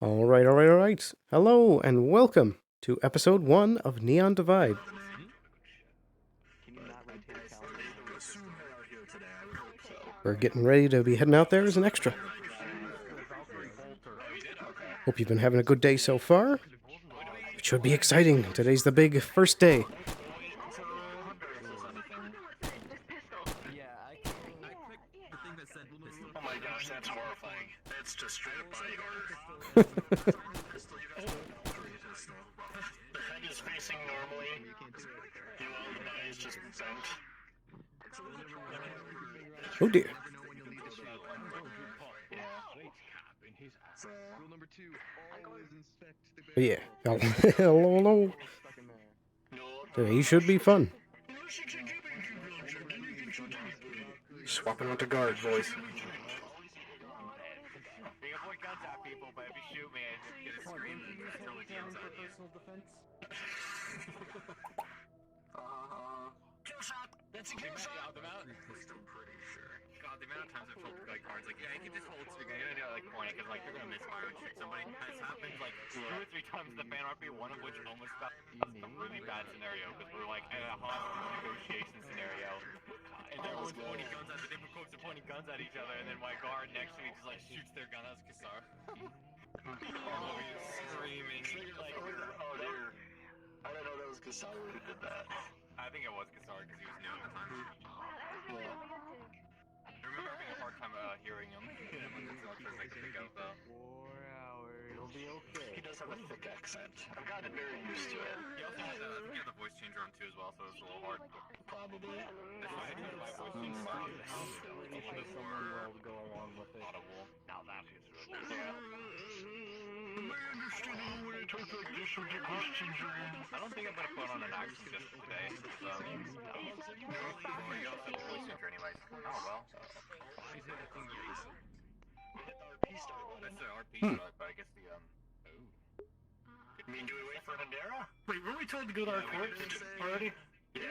All right. Hello and welcome to episode 1 of Neon Divide. We're getting ready to be heading out there as an extra. Hope you've been having a good day so far. It should be exciting. Today's the big first day. Oh my gosh, that's horrifying. That's just straight up bodyguard. The head is facing normally. The eye is just bent. Oh dear. But yeah. Hello. Today should be fun. Swapping out the guard voice. Kill shot! That's a kill shot! I'm pretty sure. God, the amount of times I've told like cards, like, yeah, you can just hold stick, you're gonna do it like pointing, because like you're gonna misfire and shoot somebody. This happened like 2 or 3 times in the fan RP, one of which almost got a really bad scenario, because we were like in a hostage negotiation scenario. And everyone's pointing guns at the different folks are pointing guns at each other, and then my guard next to me just like shoots their gun. That's Kassar. Screaming. Like, oh, there. I don't know that was Kassar who did that. I think it was Kassar because he was new at the time. Yeah. I remember having a hard time hearing him. I pick out the 4 hours. It'll be okay. He does have a thick accent. I've gotten very used to it. He also has the voice changer on too as well, so it's a little hard. Probably. That's why I tried my voice changer. Will go along with it. Audible. Now that is really good. Yeah. My understanding when I talk like this with your voice changer. I don't think I'm gonna put on an accent just today. So. No. You also have a voice changer anyways. Oh well. Why is everything used? RP start. That's the RP start, but I guess the I mean, do we wait for Hondera? Wait, were we told to go to our court already? Yeah.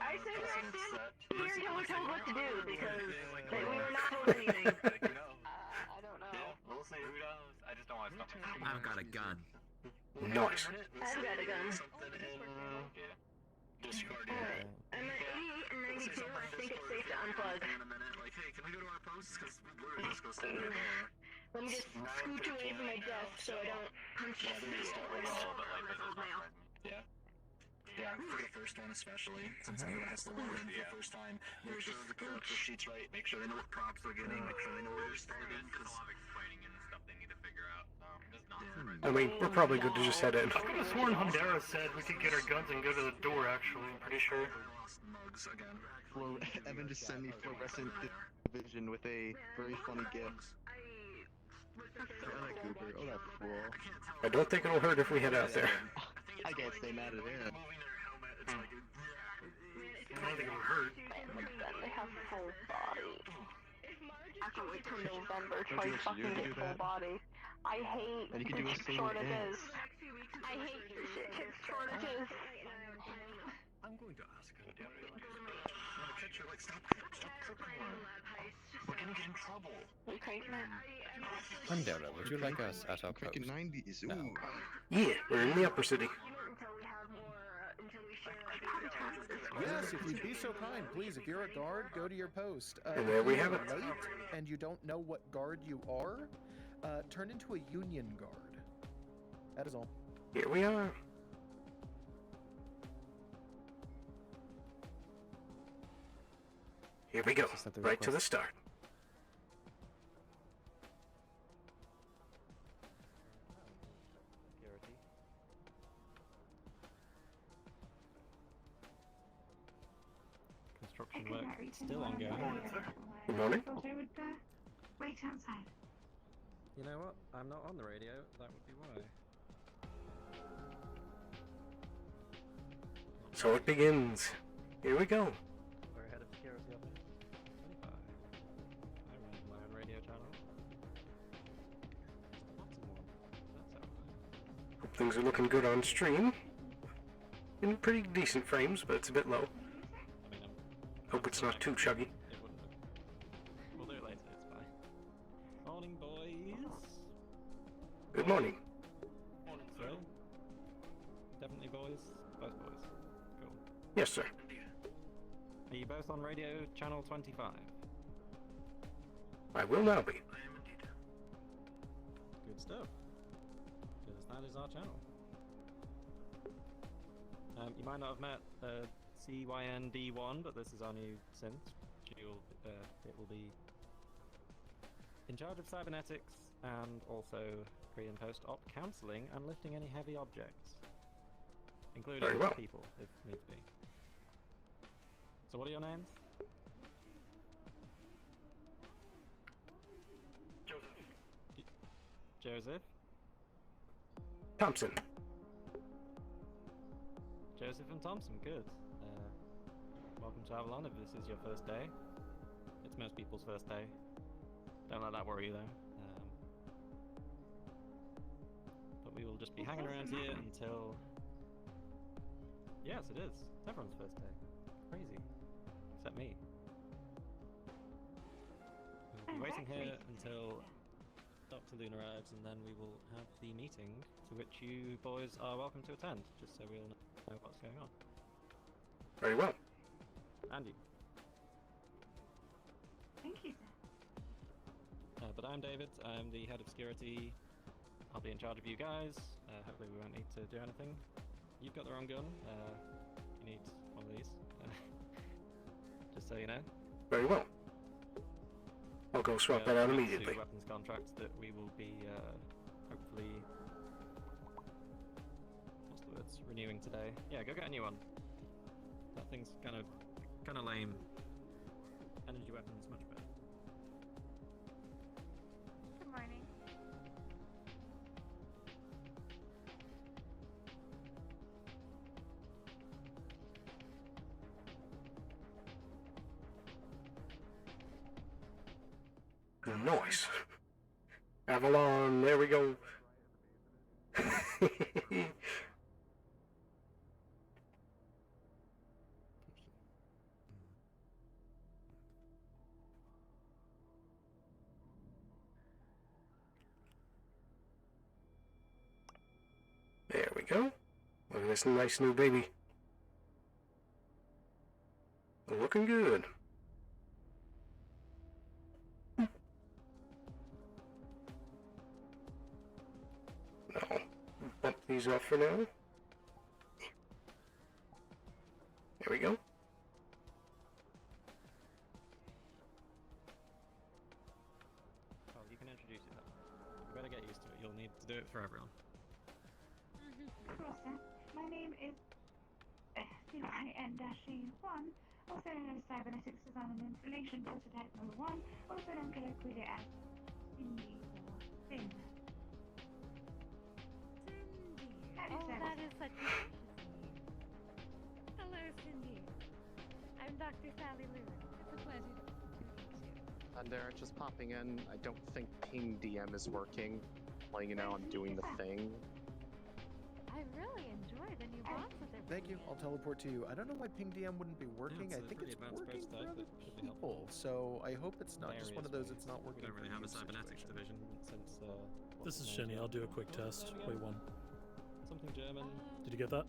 I said we were told what to do because we were not told anything. I don't know. Yeah, we'll see. Who knows? I just don't want to stop. I've got a gun. Nice. I've got a gun. Something in Discord here. Alright, I'm at 80 and 92. I think it's safe to unplug. In a minute, like, hey, can we go to our posts? Because we're just going to stand there. Let me just scooch away from my desk so I don't punch the mail. Yeah. Yeah, for the first one especially, since everyone has to load in for the first time, make sure the character sheet's right, make sure they know what props they're getting, make sure they know where they're starting, because... a lot of explaining and stuff they need to figure out, just nonsense. I mean, we're probably good to just head in. I could have sworn Hondera said we could get our guns and go to the door, actually, I'm pretty sure. Lost mugs again. Evan just sent me fluorescent division with a very funny gift. Oh, that goober. Oh, that fool. I don't think it'll hurt if we head out there. I can't stay mad at him. I don't think it'll hurt. They have full body. I can't wait till November till I fucking get full body. I hate And you can do a chip single shortages. I hate chip shortages. I'm going to ask Hondera. I'm gonna catch her, like, stop cooking. We're gonna get in trouble. You cranking it? Hondera, would you like us at our post? Fucking 90s. Ooh. No. Yeah, we're in the upper city. Yes, if you'd be so kind, please, if you're a guard, go to your post. And there we if have you're it. late and you don't know what guard you are, turn into a Union guard. That is all. Here we are. Here we go, right to the start. Construction work still ongoing. Good morning. Wait outside. You know what? I'm not on the radio. That would be why. So it begins. Here we go. We're ahead of security officer 25. I run my own radio channel. Lots of more. That's alright. Hope things are looking good on stream. In pretty decent frames, but it's a bit low. I mean, Hope it's not too chuggy. it wouldn't have. We'll do it later, it's fine. Morning, boys. Good morning. So, definitely boys? Both boys. Cool. Yes, sir. Are you both on radio channel 25? I will now be. Good stuff. Because that is our channel. You might not have met CYND1, but this is our new synth. It will be in charge of cybernetics and also pre and post op counseling and lifting any heavy objects, including Very well. people if needs be. So what are your names? Joseph? Thompson. Joseph and Thompson, good. Welcome to Avalon if this is your first day. It's most people's first day. Don't let that worry you though. But we will just be hanging around here until... Yes, it is. It's everyone's first day. Crazy. Except me. We'll be waiting here until Dr. Luna arrives, and then we will have the meeting to which you boys are welcome to attend, just so we all know what's going on. Very well. Andy. Thank you, sir. But I'm David, I'm the head of security. I'll be in charge of you guys. Hopefully we won't need to do anything. You've got the wrong gun. You need one of these. Just so you know. Very well. I'll go swap that out immediately. Two weapons contracts that we will be hopefully, what's the words, renewing today. Yeah, go get a new one. That thing's kind of lame. Energy weapons much better. Good morning. Nice. Avalon, there we go. There we go. Look at this nice new baby. Looking good. No. Bump these off for now. There we go. Oh, you can introduce yourself. You better get used to it. You'll need to do it for everyone. Hello, sir. My name is CYN-1, also known as Cybernetics Design and Installation Prototype Number 1, also known colloquially as Cindy or Finn. Oh, that is such a precious name. Hello, Cindy. I'm Dr. Sally Lewin. It's a pleasure to meet you. And they're just popping in. I don't think Ping DM is working. Letting you know I'm doing the thing. I really enjoy the new box that they're Thank you. bringing I'll in. teleport to you. I don't know why Ping DM wouldn't be working. it's I a think pretty it's advanced working for prototype other that should be helpful. people. So I hope it's not just one of those Various it's not ways. working. We don't really for have a you cybernetics situation. division since. This is Shinny. I'll do a quick test. Wait one. Something German. Did you get that?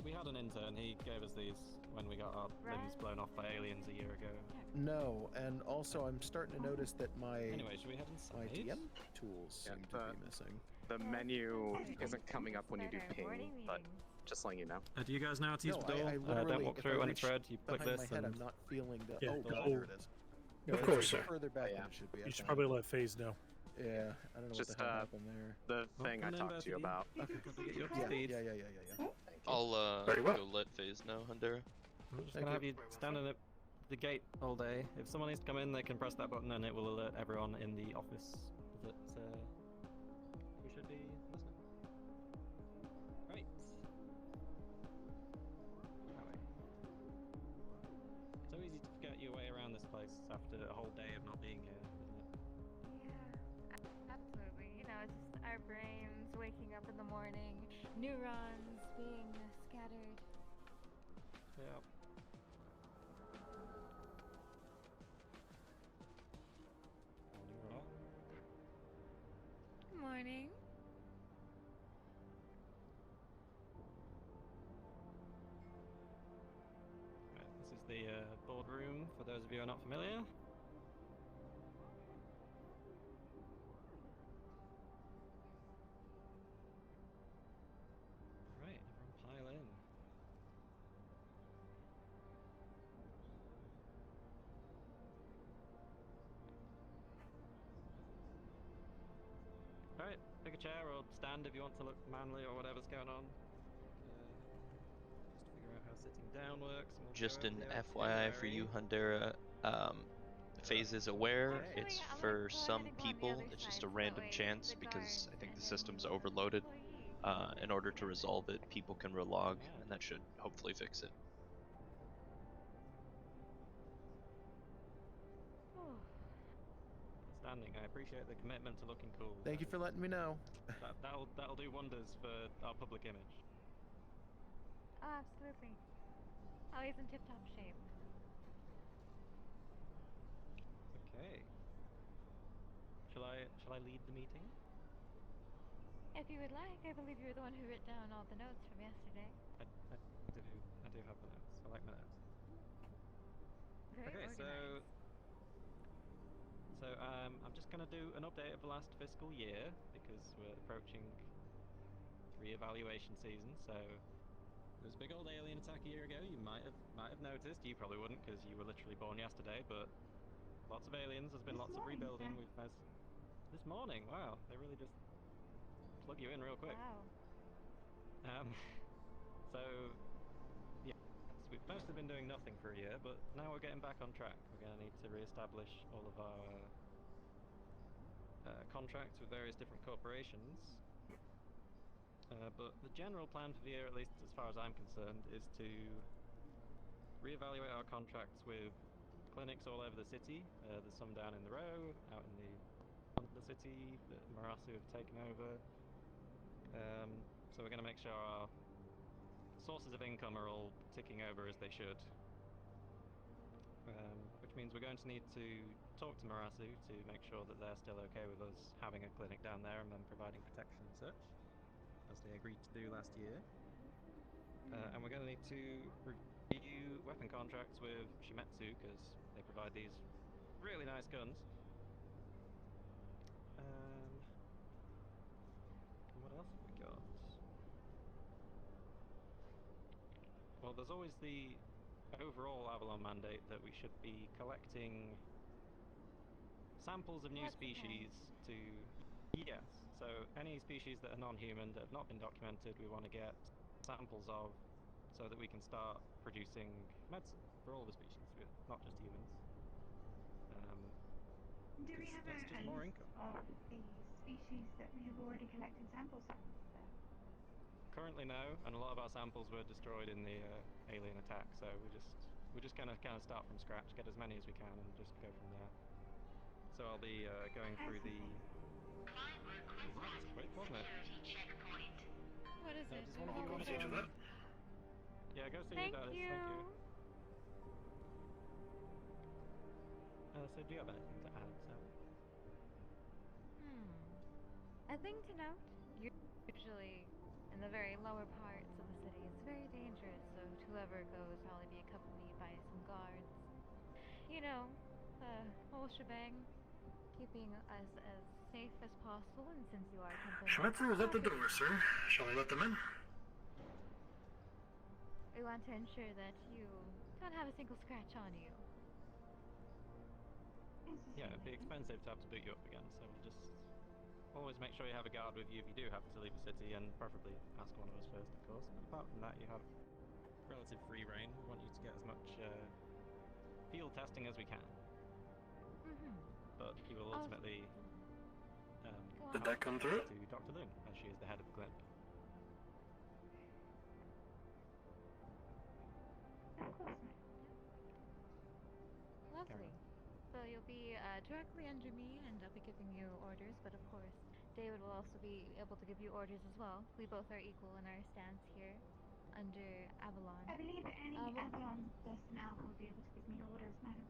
We had an intern. He gave us these when we got our limbs blown off by aliens a year ago. No, and also I'm starting to notice that my Anyway, should we head my inside? DM tools Yeah, seem to be missing. The menu isn't coming up when you do Better ping, morning but meetings. just letting you know. Do you guys know how to use No, the door? I Don't literally, walk if through I it when reach it's red. You click behind this my head, and I'm not feeling the. Yeah, oh, go God, ahead. there it is. No, Of it's course, like sir. further back Yeah. than it should be. You I should found probably it. let FaZe know. Yeah, I don't know Just, what the hell happened there. The thing I come in, talked both to you of you. about. Got to get you up to Yeah, speed. yeah. Thank you. I'll Very well. go let FaZe know, Hundera. I'm just Thank gonna have you. you standing at the gate all day. If someone needs to come in, they can press that button and it will alert everyone in the office that we should be listening. Right. That way. So easy to forget your way around this place after a whole day of not being here, isn't it? Yeah, absolutely. You know, it's just our brains waking up in the morning, neurons being scattered. Yeah. Morning, Rob. morning. Right, this is the boardroom for those of you who are not familiar. Right, everyone pile in. Right, pick a chair or stand if you want to look manly or whatever's going on. Just figure out how sitting down works. And we'll Just go an over the FYI for you, itinerary. Hundera. FaZe is aware. Okay. It's Actually, I for might go some ahead and go on the people. other It's side just a so that random way chance the because guards I think and the then system's you, overloaded. employees, can In order to together. resolve it, people can relog, Ah. and that should hopefully fix it. Outstanding. I appreciate the commitment to looking cool. Thank you for letting me know. That'll do wonders for our public image. Oh, absolutely. Always in tip-top shape. Okay. Shall I lead the meeting? If you would like, I believe you're the one who wrote down all the notes from yesterday. I do have the notes. I like my notes. Very Okay, organized. so I'm just gonna do an update of the last fiscal year because we're approaching re-evaluation season. So there was a big old alien attack a year ago. You might have noticed. You probably wouldn't because you were literally born yesterday. But lots of aliens. There's been This lots of morning, rebuilding. sir. We've had this morning. Wow, they really just plug you in real quick. Wow. So yeah, we've mostly been doing nothing for a year, but now we're getting back on track. We're going to need to re-establish all of our contracts with various different corporations. But the general plan for the year, at least as far as I'm concerned, is to re-evaluate our contracts with clinics all over the city. There's some down in the row, out in the front of the city that Marasu have taken over. So we're going to make sure our sources of income are all ticking over as they should. Which means we're going to need to talk to Marasu to make sure that they're still okay with us having a clinic down there and them providing protection and such, as they agreed to do last year. And we're going to need to review weapon contracts with Shimetsu because they provide these really nice guns. And what else have we got? Well, there's always the overall Avalon mandate that we should be collecting samples of new What's the species to... Yes, so any species that are non-human, that have not been documented, we want to get samples of so that we can start producing medicine for all the species, not just humans. Do we have that's a just more list income. of the species that we have already collected samples from, sir? Currently no, and a lot of our samples were destroyed in the alien attack, so we're just gonna kind of start from scratch, get as many as we can, and just go from there. So I'll be going through the... Ooh, that was quick, wasn't it? What is it? Does one of you want to... Yeah, go see who Thank that is. you. Thank you. So do you have anything to add, Sally? A thing to note, usually in the very lower parts of the city, it's very dangerous, so whoever goes probably be accompanied by some guards. You know, the whole shebang, keeping us as safe as possible, and since you are temporarily... Shimetsu is at the door, sir. Shall I let them in? We want to ensure that you don't have a single scratch on you. Yeah, it'd be expensive to have to boot you up again, so we'll just always make sure you have a guard with you if you do have to leave the city, and preferably ask one of us first, of course. But apart from that, you have relative free reign. We want you to get as much field testing as we can. But you will ultimately Did that come through? to Dr. Loon, as she is the head of the clinic. Of course, ma'am. Lovely. So you'll be directly under me, and I'll be giving you orders, but of course, David will also be able to give you orders as well. We both are equal in our stance here under Avalon. I believe any Avalon personnel will be able to give me orders, madam.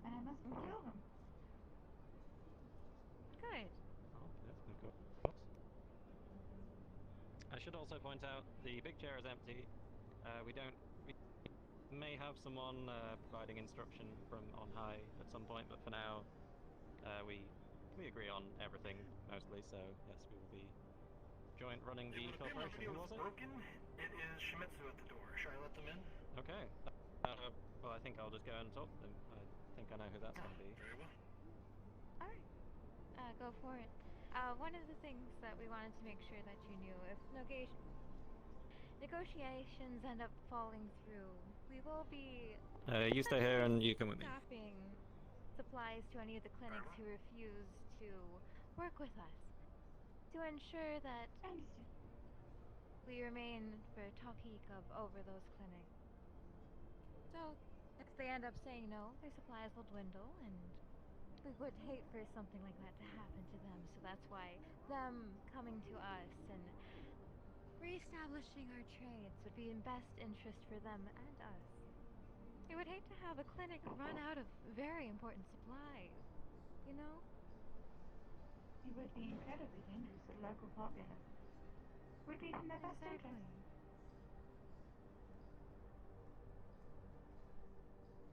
And I must fulfill them. Good. should also point out the big chair is empty. We may have someone providing instruction from on high at some point, but for now, we agree on everything mostly. So yes, we will be joint running the corporation. Who was it? Broken. It is Shimetsu at the door. Should I let them in? Okay. Well, I think I'll just go and talk to them. I think I know who that's going to be. Very well. Alright, go for it. One of the things that we wanted to make sure that you knew, if negotiations end up falling through, we will be You stay here and you come with me. stopping supplies to any of the clinics who refuse to work with us, to ensure that Understood. we remain for Talkikab over those clinics. So, if they end up saying no, their supplies will dwindle, and we would hate for something like that to happen to them. So that's why them coming to us and reestablishing our trades would be in best interest for them and us. We would hate to have a clinic run out of very important supplies, you know? It would be incredibly dangerous for the local populace. Would be in their best Exactly. interest.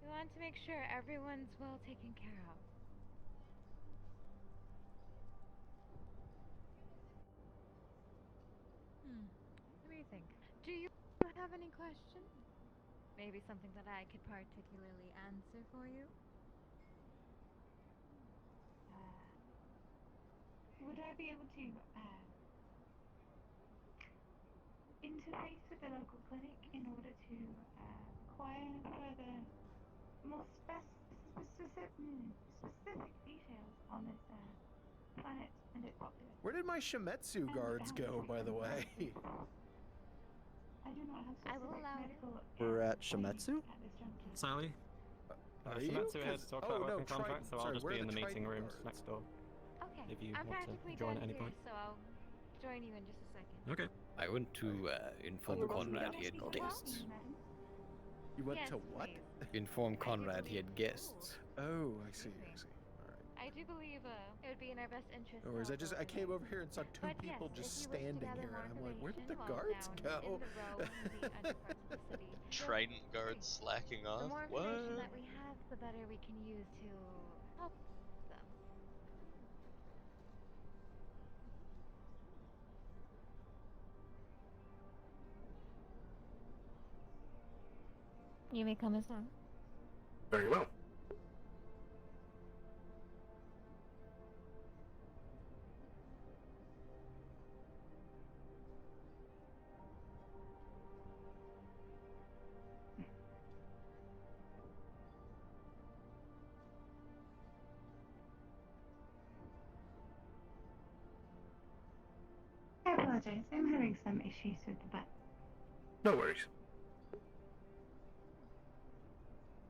We want to make sure everyone's well taken care of. What do you think? Do you have any questions? Maybe something that I could particularly answer for you? Would I be able to interface with the local clinic in order to acquire further, more specific details on this planet and its population? Where did my Shimetsu guards go, by the way? I do not have I will specific allow medical We're at training Shimetsu? at this juncture. Sally? Are you? Shimetsu here to talk about working contract, so I'll sorry, just where be are in the meeting Trident rooms guards? next door. Okay. If you I'm want to practically join done at any here, point. so I'll join you in just a second. Okay. I went to inform Otherwise, we Conrad don't he had speak guests. You went Yes, to what? please. Inform Conrad he had guests. Oh, I see, I see. Alright. I do believe it would be in our best interest. No worries, to help I over came there. over here and saw two But people yes, just if you wish to standing gather here, more and I'm like, where did the information, guards well, go? down in the row in the underparts of the city, feel Trident free. guards slacking The off? more information What? that we have, the better we can use to help them. You may come as well. Very well. I apologize. I'm having some issues with the button. No worries.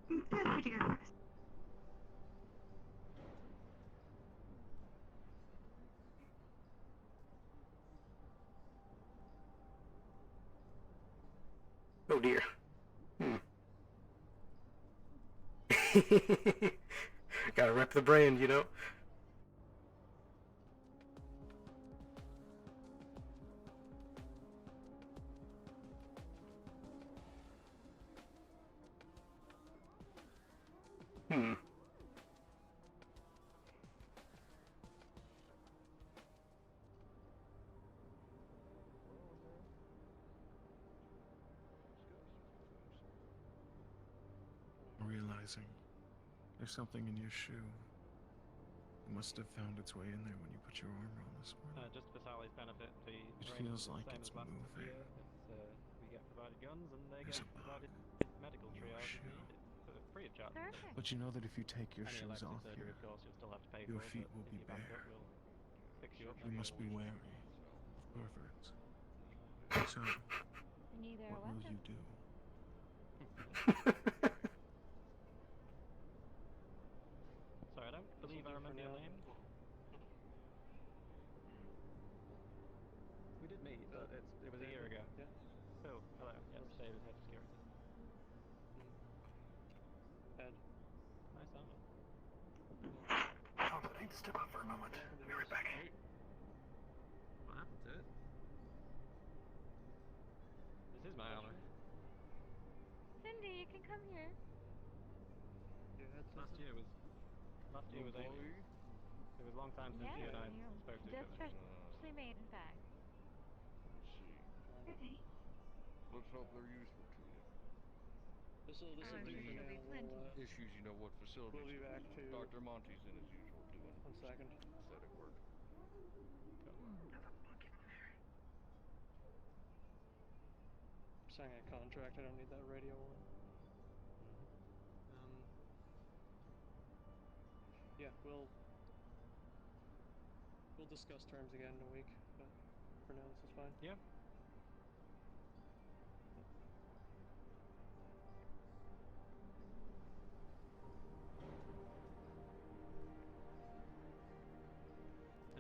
Feel free to go first. Oh dear. Gotta rep the brand, you know? Realizing there's something in your shoe. It must have found its way in there when you put your arm on this morning. Just for Sally's benefit, the It arrangement's feels like the same it's as last moving. year. We get provided guns and they There's get a bug provided medical in your triage shoe. free of charge. Perfect. But you know that if you take your Any shoes elective off surgery, here, of course, you'll still have to pay your for, feet but will if be you back bare. up, we'll fix you up. you must be wary of perverts. So, Neither what are will you welcome. do? Sorry, I don't believe I remember your name. We did meet, but it was a year ago. Yeah. Phil, hello. Yes, David, head of security. Ed. Nice armor. Oh, but I need to step up for a moment. I'll be right back. What happened to it? you can come here. Last year was Amy. It was a long time since you and I spoke to each Just other. freshly made, in fact. Let's see. Okay. Let's hope they're useful to you. This will I'm be sure for there'll be now. plenty. Issues, you know what facilities. We'll be back to Dr. Monty's in as usual doing 1 second. aesthetic work. Signing a contract. I don't need that radio one. Yeah, we'll discuss terms again in a week, but for now this is fine. Yeah.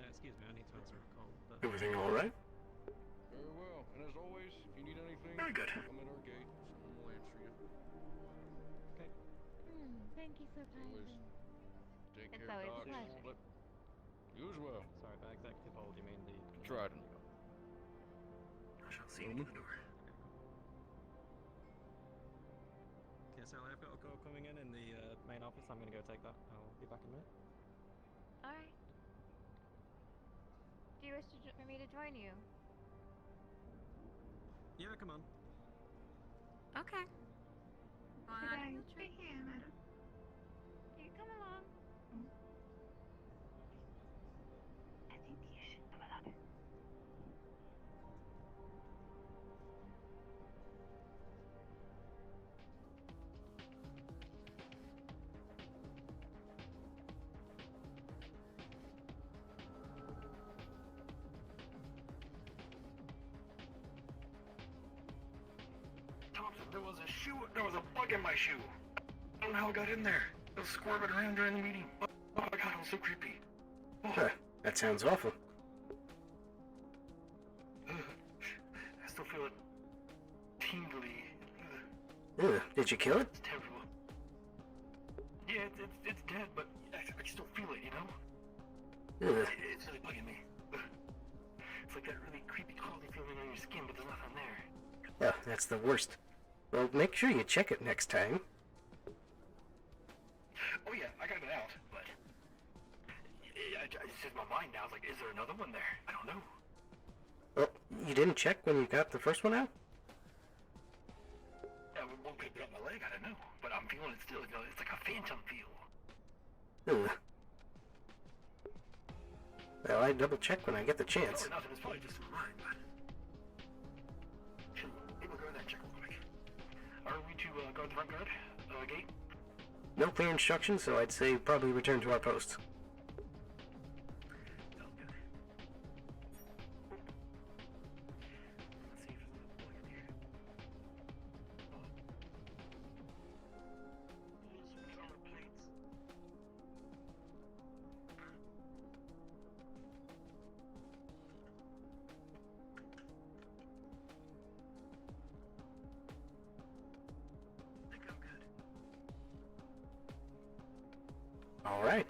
Excuse me, I need to answer a call. But... Everything all right? Very well. And as always, if you need anything, Very good. come at our gate. Someone will answer you. Okay. Thank you so Always kindly. take It's care, always a Doc. pleasure. Let- You as well. Sorry, by executive hold, you mean the... Trident. I shall see you at the door. Okay, so I've got a call coming in the main office. I'm going to go take that. I'll be back in a minute. Alright. Do you wish for me to join you? Yeah, come on. Okay. Should I take care, madam? You come along. I think you should come along. Thompson, there was a shoe. There was a bug in my shoe. I don't know how it got in there. It was squirming around during the meeting. Oh my god, it was so creepy. Oh. Huh, that sounds awful. I still feel it tingly. Did you kill it? It's terrible. Yeah, it's dead, but I still feel it, you know? It's really bugging me. It's like that really creepy crawly feeling on your skin, but there's nothing there. Oh, that's the worst. Well, make sure you check it next time. Oh yeah, I got it out, but it's just my mind now. It's like, is there another one there? I don't know. Well, you didn't check when you got the first one out? Yeah, one could be up my leg, I don't know. But I'm feeling it still, you know, it's like a phantom feel. Well, I double check when I get the chance. Probably nothing, it's probably just mine, but... Should we go there and check real quick? Are we to guard the front guard? Gate? No clear instructions, so I'd say probably return to our posts. All right.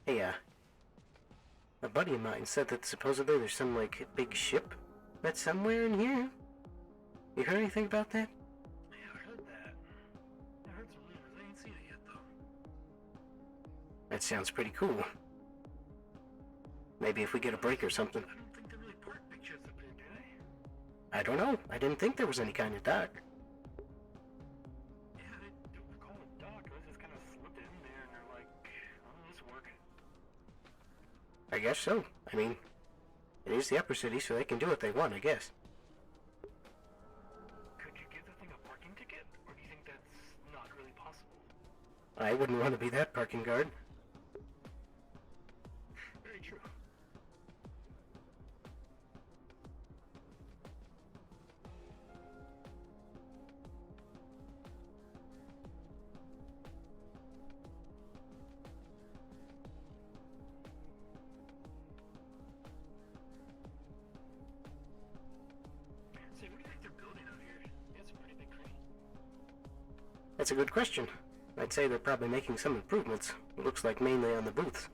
Hey, a buddy of mine said that supposedly there's some, like, big ship that's somewhere in here. You heard anything about that? Yeah, I heard that. I heard some rumors. I ain't seen it yet, though. That sounds pretty cool. Maybe if we get a break or something. I don't think they really park big ships up there, do they? I don't know. I didn't think there was any kind of dock. Yeah, they don't call it dock. They just kind of slipped it in there, and they're like, oh, this will work. I guess so. I mean, it is the upper city, so they can do what they want, I guess. Could you give the thing a parking ticket, or do you think that's not really possible? I wouldn't want to be that parking guard. Very true. That's a good question. I'd say they're probably making some improvements. It looks like mainly on the booths.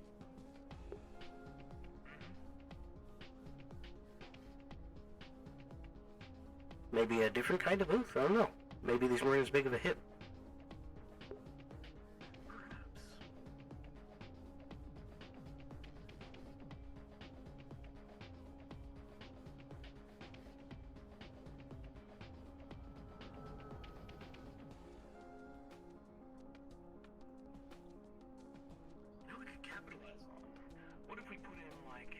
Maybe a different kind of booth? I don't know. Maybe these weren't as big of a hit. You know, we could capitalize on. What if we put in like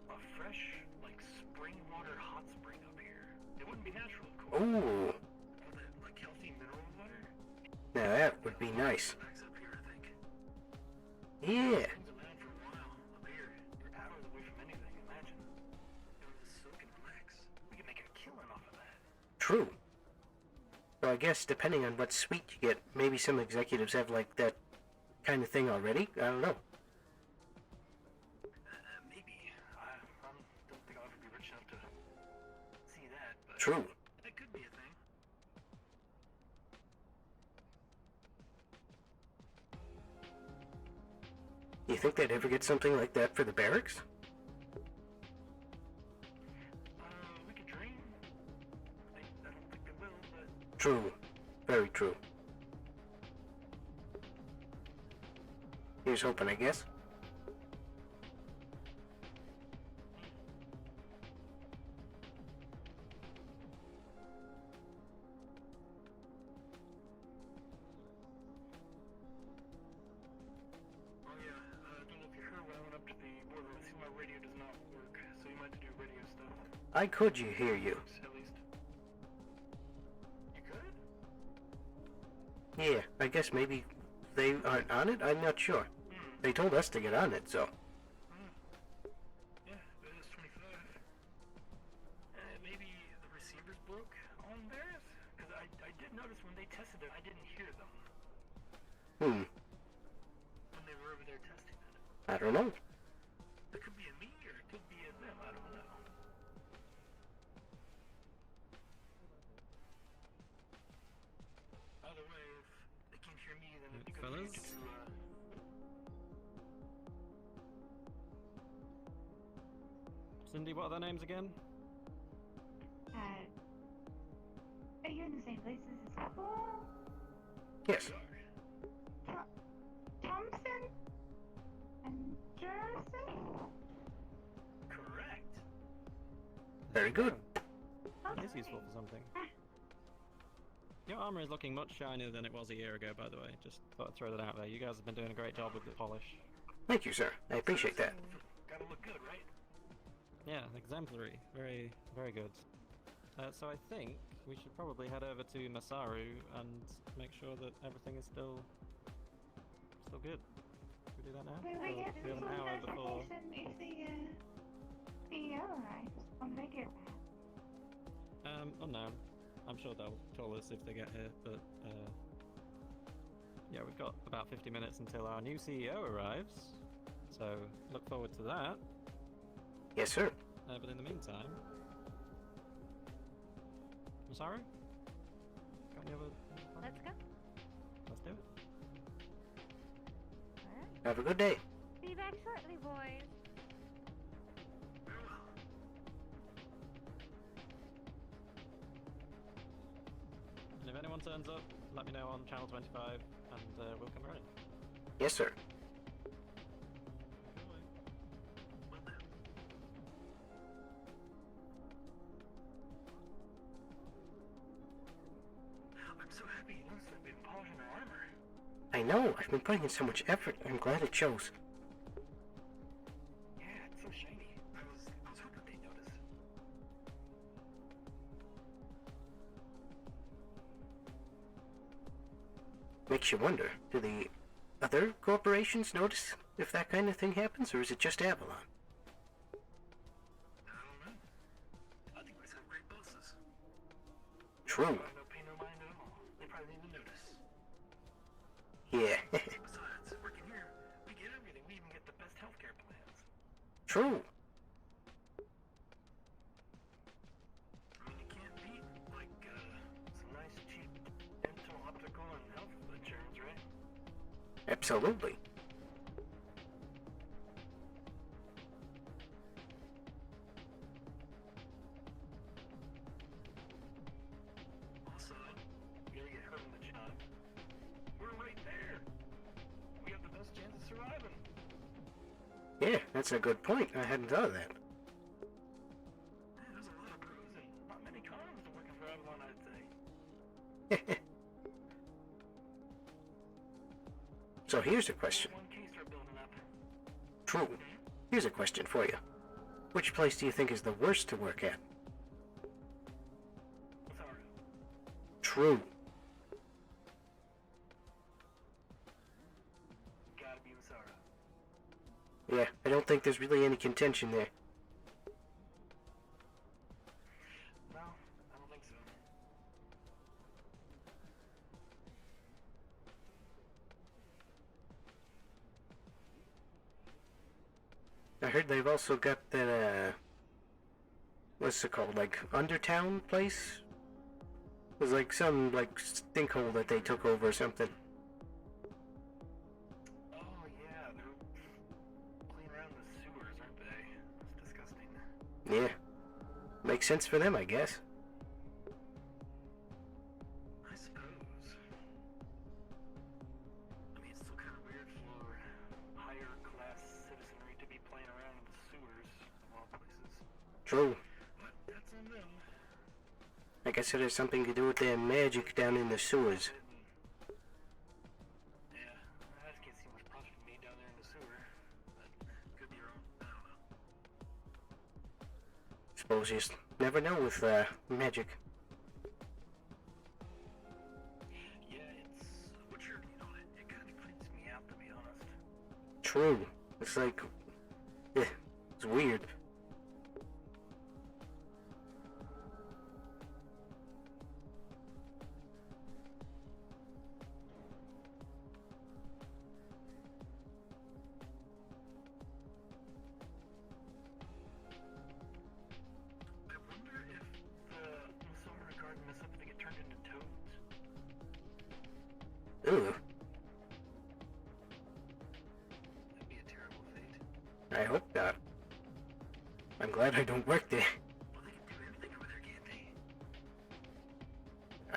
a fresh, like spring water hot spring up here? It wouldn't be natural, of course. Ooh, All that like healthy mineral water. now that would be nice. Bags up here, I think. Yeah. Things have been around for a while. Up here, you're hours away from anything. Imagine. Doing the silk and flax. We could make a killing off of that. True. Well, I guess depending on what suite you get, maybe some executives have like that kind of thing already. I don't know. Maybe. I don't think I'll ever be rich enough to see that, but True. that could be a thing. You think they'd ever get something like that for the barracks? We could dream. I don't think they will, but True. Very true. Here's hoping, I guess. oh yeah, I don't know if you heard when I went up to the boardroom. I see my radio does not work, so you might have to do radio stuff. I could hear you. At least. You could? Yeah, I guess maybe they aren't on it? I'm not sure. They told us to get on it, so. Yeah, it is 25. Maybe the receivers broke on theirs? Because I did notice when they tested it, I didn't hear them Hmm. when they were over there testing it. I don't know. It could be a me or it could be a them, I don't know. Either way, if they can't hear me, then it'd be good for you Fellas? to do, Cindy, what are their names again? Are you in the same place as this before? Yes. Thompson? And Jersey? correct. Very good. That is useful for something. Your armor is looking much shinier than it was a year ago, by the way. Just thought I'd throw that out there. You guys have been doing a great job with the polish. Thank you, sir. I appreciate that. Gotta look good, right? Yeah, exemplary. Very, very good. So I think we should probably head over to Masaru and make sure that everything is still good. Should we do that now? Will we get We have an hour before. notification if the CEO arrives on radio pad? Unknown. I'm sure they'll tell us if they get here, but yeah, we've got about 50 minutes until our new CEO arrives, so look forward to that. Yes, sir. But in the meantime, Masaru? Got any other? Let's go. Let's do it. Alright. Have a good day. Be back shortly, boys. And if anyone turns up, let me know on channel 25, and we'll come running. Yes, sir. I'm so happy you noticed that we've been polishing our armor. I know. I've been putting in so much effort. I'm glad it shows. Yeah, it's so shiny. I was hoping they'd notice. Makes you wonder, do the other corporations notice if that kind of thing happens, or is it just Avalon? I don't know. I think we just have great bosses. True. No pay no mind at all. They probably didn't even notice. Yeah. Besides, working here, we get everything. We even get the best healthcare plans. True. I mean, you can't beat, like, some nice cheap dental, optical, and Absolutely. Also, you gotta get hurt on the job. We're right there. We have the best chance of surviving. Yeah, that's a good point. I hadn't thought of that. Yeah, there's a lot of bruising. Not many cons working for Avalon, I'd say. So here's a question. One case start building up. True. Here's a question for you. Which place do you think is the worst to work at? Sorry. True. Gotta be Usara. Yeah, I don't think there's really any contention there. No, I don't think so. I heard they've also got that, what's it called, like, Undertown place? There's like some, like, stinkhole that they took over or something. Oh yeah, they're playing around in the sewers, aren't they? It's disgusting. Yeah. Makes sense for them, I guess. I suppose. I mean, it's still kind of weird for higher class citizenry to be playing around in the sewers of all places. True. But that's on them. I guess it has something to do with their magic down in the sewers. Yeah, I just can't see much profit made down there in the sewer. But could be wrong. I don't know. Suppose you just never know with, magic. Yeah, it's what's your opinion on it? It kind of creeps me out, to be honest. True. It's like, it's weird. I wonder if the Masora Guard mess up if they get turned into toads. Ugh. That'd be a terrible fate. I hope not. I'm glad I don't work there. Well, they can do everything over there, can't they?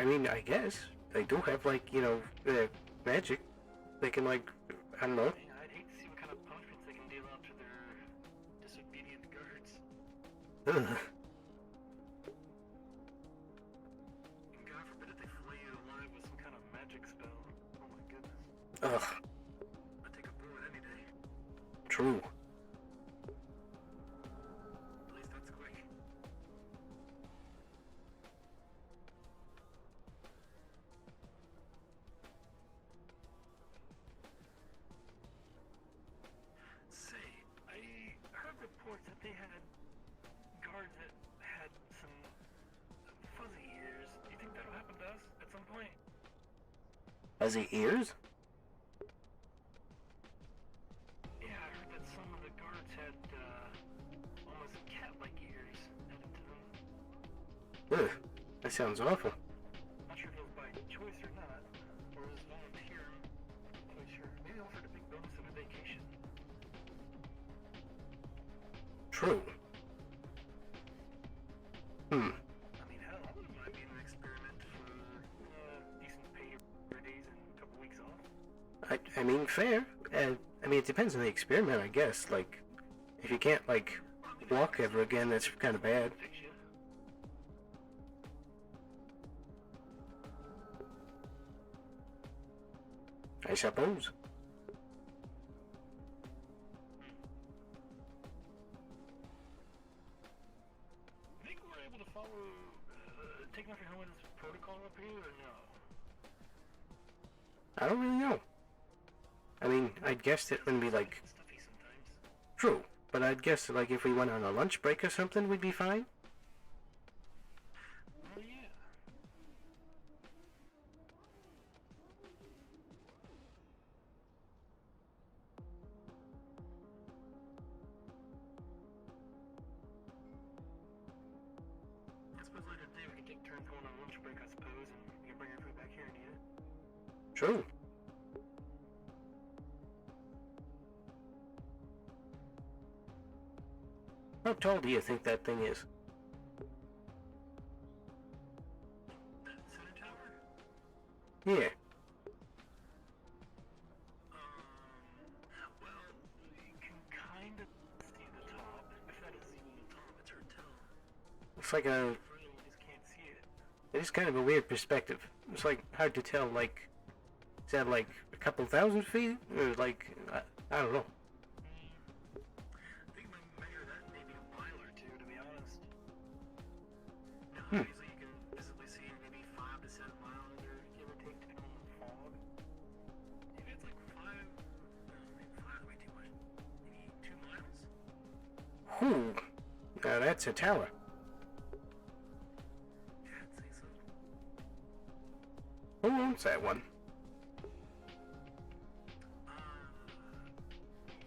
I mean, I guess. They do have, like, you know, magic. They can, like, I don't know. Dang, I'd hate to see what kind of punishments they can deal out to their disobedient guards. Ugh. And God forbid if they flay you alive with some kind of magic spell. Oh my goodness. Ugh. I'd take a bullet any day. True. At least that's quick. Say, I heard reports that they had guards that had some fuzzy ears. Do you think that'll happen to us at some point? Fuzzy ears? Yeah, I heard that some of the guards had almost cat-like ears added to them. Ugh. That sounds awful. Not sure if it was by choice or not, or it was volunteer. Not quite sure. Maybe they offered a big bonus on a vacation. True. Hmm. I mean, hell, I wouldn't mind being an experiment for decent pay for days and a couple weeks off. I mean, fair. I mean, it depends on the experiment, I guess. Like, if you can't, like, walk ever again, that's kind of bad. Fix you. I suppose. Think we're able to follow taking off your helmet as protocol up here, or no? I don't really know. I mean, I'd guess it wouldn't be, like, Stuffy sometimes. true. But I'd guess, like, if we went on a lunch break or something, we'd be fine. Oh yeah. I suppose later today we can take turns going on lunch break, I suppose, and we can bring our food back here and eat it. True. How tall do you think that thing is? That center tower? Yeah. Well, you can kind of see the top. If that is even the top, it's hard to tell. Looks like a... Further, you just can't see it. It is kind of a weird perspective. It's like hard to tell, like... Is that like a couple thousand feet? Or like... I don't know. I think it might measure that maybe a mile or two, to be honest. Now, Hmm. obviously you can visibly see maybe 5 to 7 miles, or give or take, depending on the fog. Maybe it's like 5, no, maybe 5 is way too much. Maybe 2 miles? Whew. Now that's a tower. Yeah, I'd say so. Who owns that one?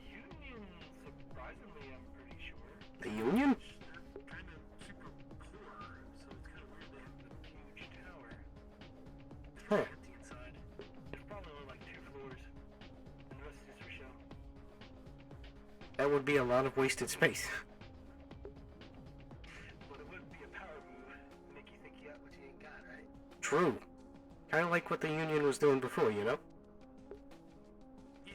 Union, surprisingly, I'm pretty sure. The Union? They're kind of super poor, so it's kind of weird they have a huge tower. It's Huh. really empty inside. There's probably only like 2 floors, and the rest is just for show. That would be a lot of wasted space. But it wouldn't be a power move to make you think you got what you ain't got, right? True. Kind of like what the Union was doing before, you know? Yeah.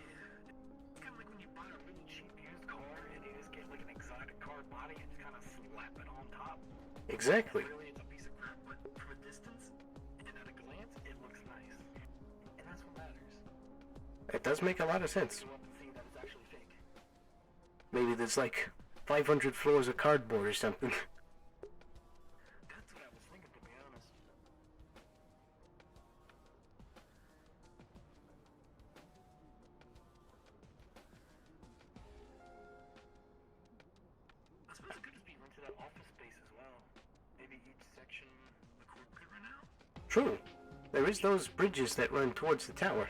It's kind of like when you buy a really cheap used car and you just get like an exotic car body and just kind of slap it on top. Exactly. Really, it's a piece of crap, but from a distance and at a glance, it looks nice. And that's what matters. That does make a lot of sense. You up and see that it's actually fake. Maybe there's like 500 floors of cardboard or something. That's what I was thinking, to be honest. I suppose it could just be rented out office space as well. Maybe each section the corp could rent out. True. There is those bridges that run towards the tower.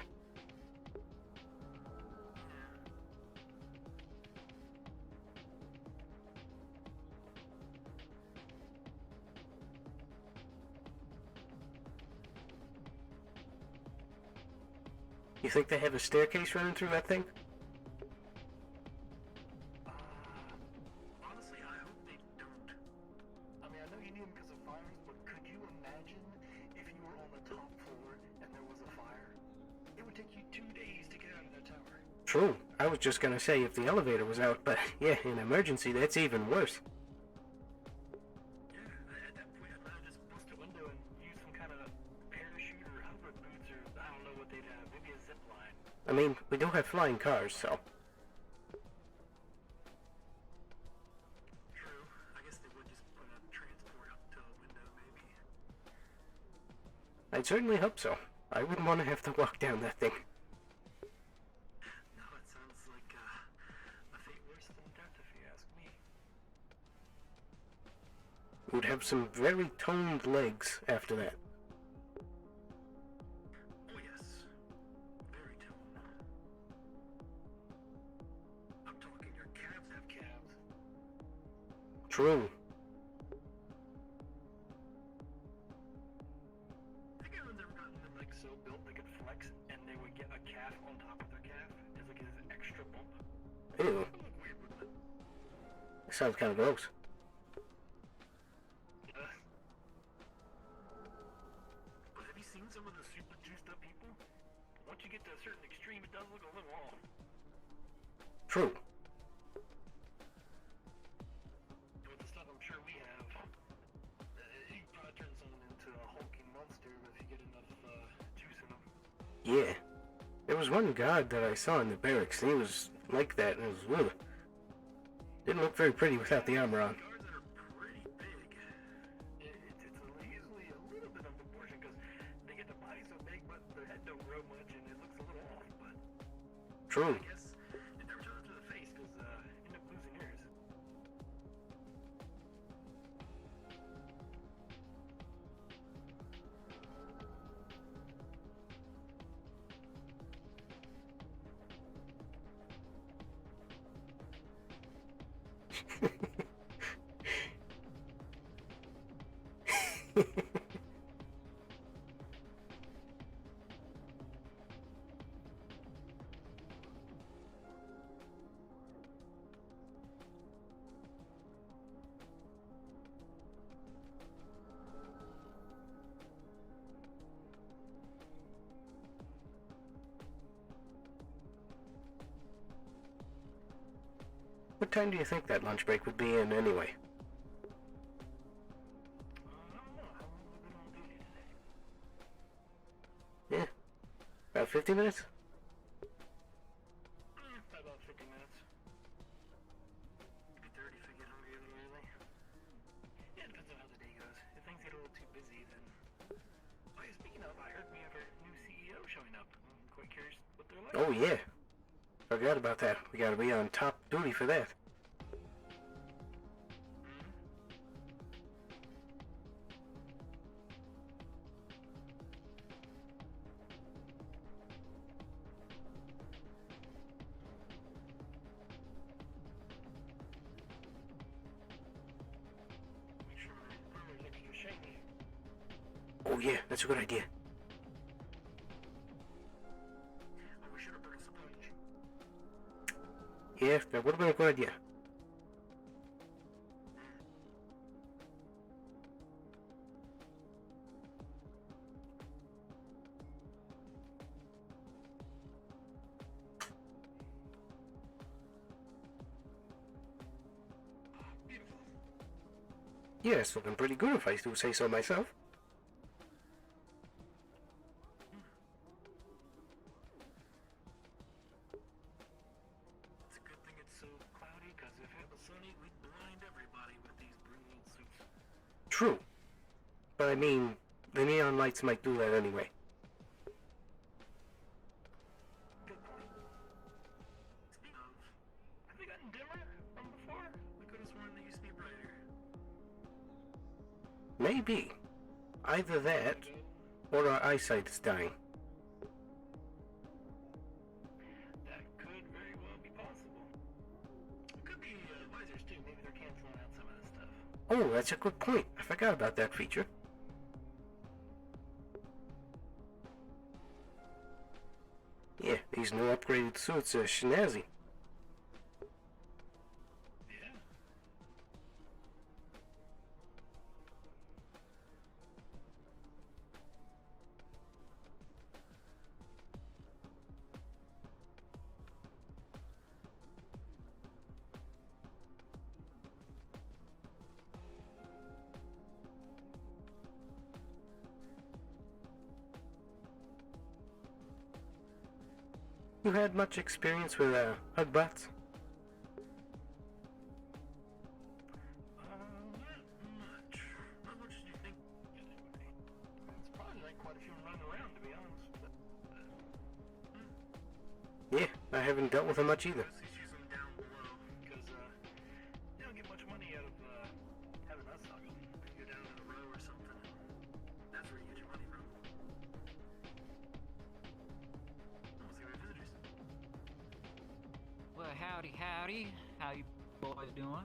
You think they have a staircase running through that thing? Honestly, I hope they don't. I mean, I know you need them because of fires, but could you imagine if you were on the top floor and there was a fire? It would take you 2 days to get out of that tower. True. I was just gonna say if the elevator was out, but yeah, in emergency, that's even worse. Yeah, at that point, I'd rather just bust a window and use some kind of parachute or hover boots, or I don't know what they'd have. Maybe a zip line. I mean, we do have flying cars, so... True. I guess they would just put a transport up to a window, maybe. I'd certainly hope so. I wouldn't want to have to walk down that thing. No, it sounds like a fate worse than death, if you ask me. Would have some very toned legs after that. Oh yes, very toned. I'm talking your calves have calves. True. Think anyone's ever gotten them like so built they could flex and they would get a calf on top of their calf as like an extra bump? Ew. It would look weird, wouldn't it? That sounds kind of gross. But have you seen some of the super juiced up people? Once you get to a certain extreme, it does look a little off. True. And with the stuff I'm sure we have, you can probably turn someone into a hulking monster if you get enough juice in them. Yeah. There was one guard that I saw in the barracks, and he was like that, and it was... Ugh. Didn't look very pretty without the armor on. Guards that are pretty big. It's usually a little bit unproportioned because they get their body so big, but their head don't grow much, and it looks a little off. But True. I guess it never turns to the face because end up losing yours. What time do you think that lunch break would be in anyway? I don't know. How long have we been on duty today? Yeah. About 50 minutes? About 50 minutes. Maybe 30 if I get hungry a little early. Yeah, it depends on how the day goes. If things get a little too busy, then... Oh, yeah, speaking of, I heard we have our new CEO showing up. I'm quite curious what they're like. Oh, yeah. Forgot about that. We gotta be on top duty for that. Make sure my armor's extra shiny. Oh, yeah, that's a good idea. Oh, we should have brought us a punch. Yeah, that would have been a good idea. Beautiful. Yeah, it's looking pretty good if I do say so myself. It's a good thing it's so cloudy, because if it was sunny, we'd blind everybody with these brilliant suits. True. But I mean, the neon lights might do that anyway. Good point. Speaking of, have they gotten dimmer from before? We could have sworn they used to be brighter. Maybe. Either that, or our eyesight is dying. That could very well be possible. It could be visors too. Maybe they're canceling out some of this stuff. Oh, that's a good point. I forgot about that feature. Yeah, these new upgraded suits are snazzy. Yeah. You had much experience with hug bots? Not much. Not much as you think it would be. It's probably like quite a few running around, to be honest. But, Yeah, I haven't dealt with them much either. Let's use them down below, because they don't get much money out of having us hug them. They go down in a row or something. That's where you get your money from. Oh, see our visitors. Well, howdy, howdy. How you boys doing?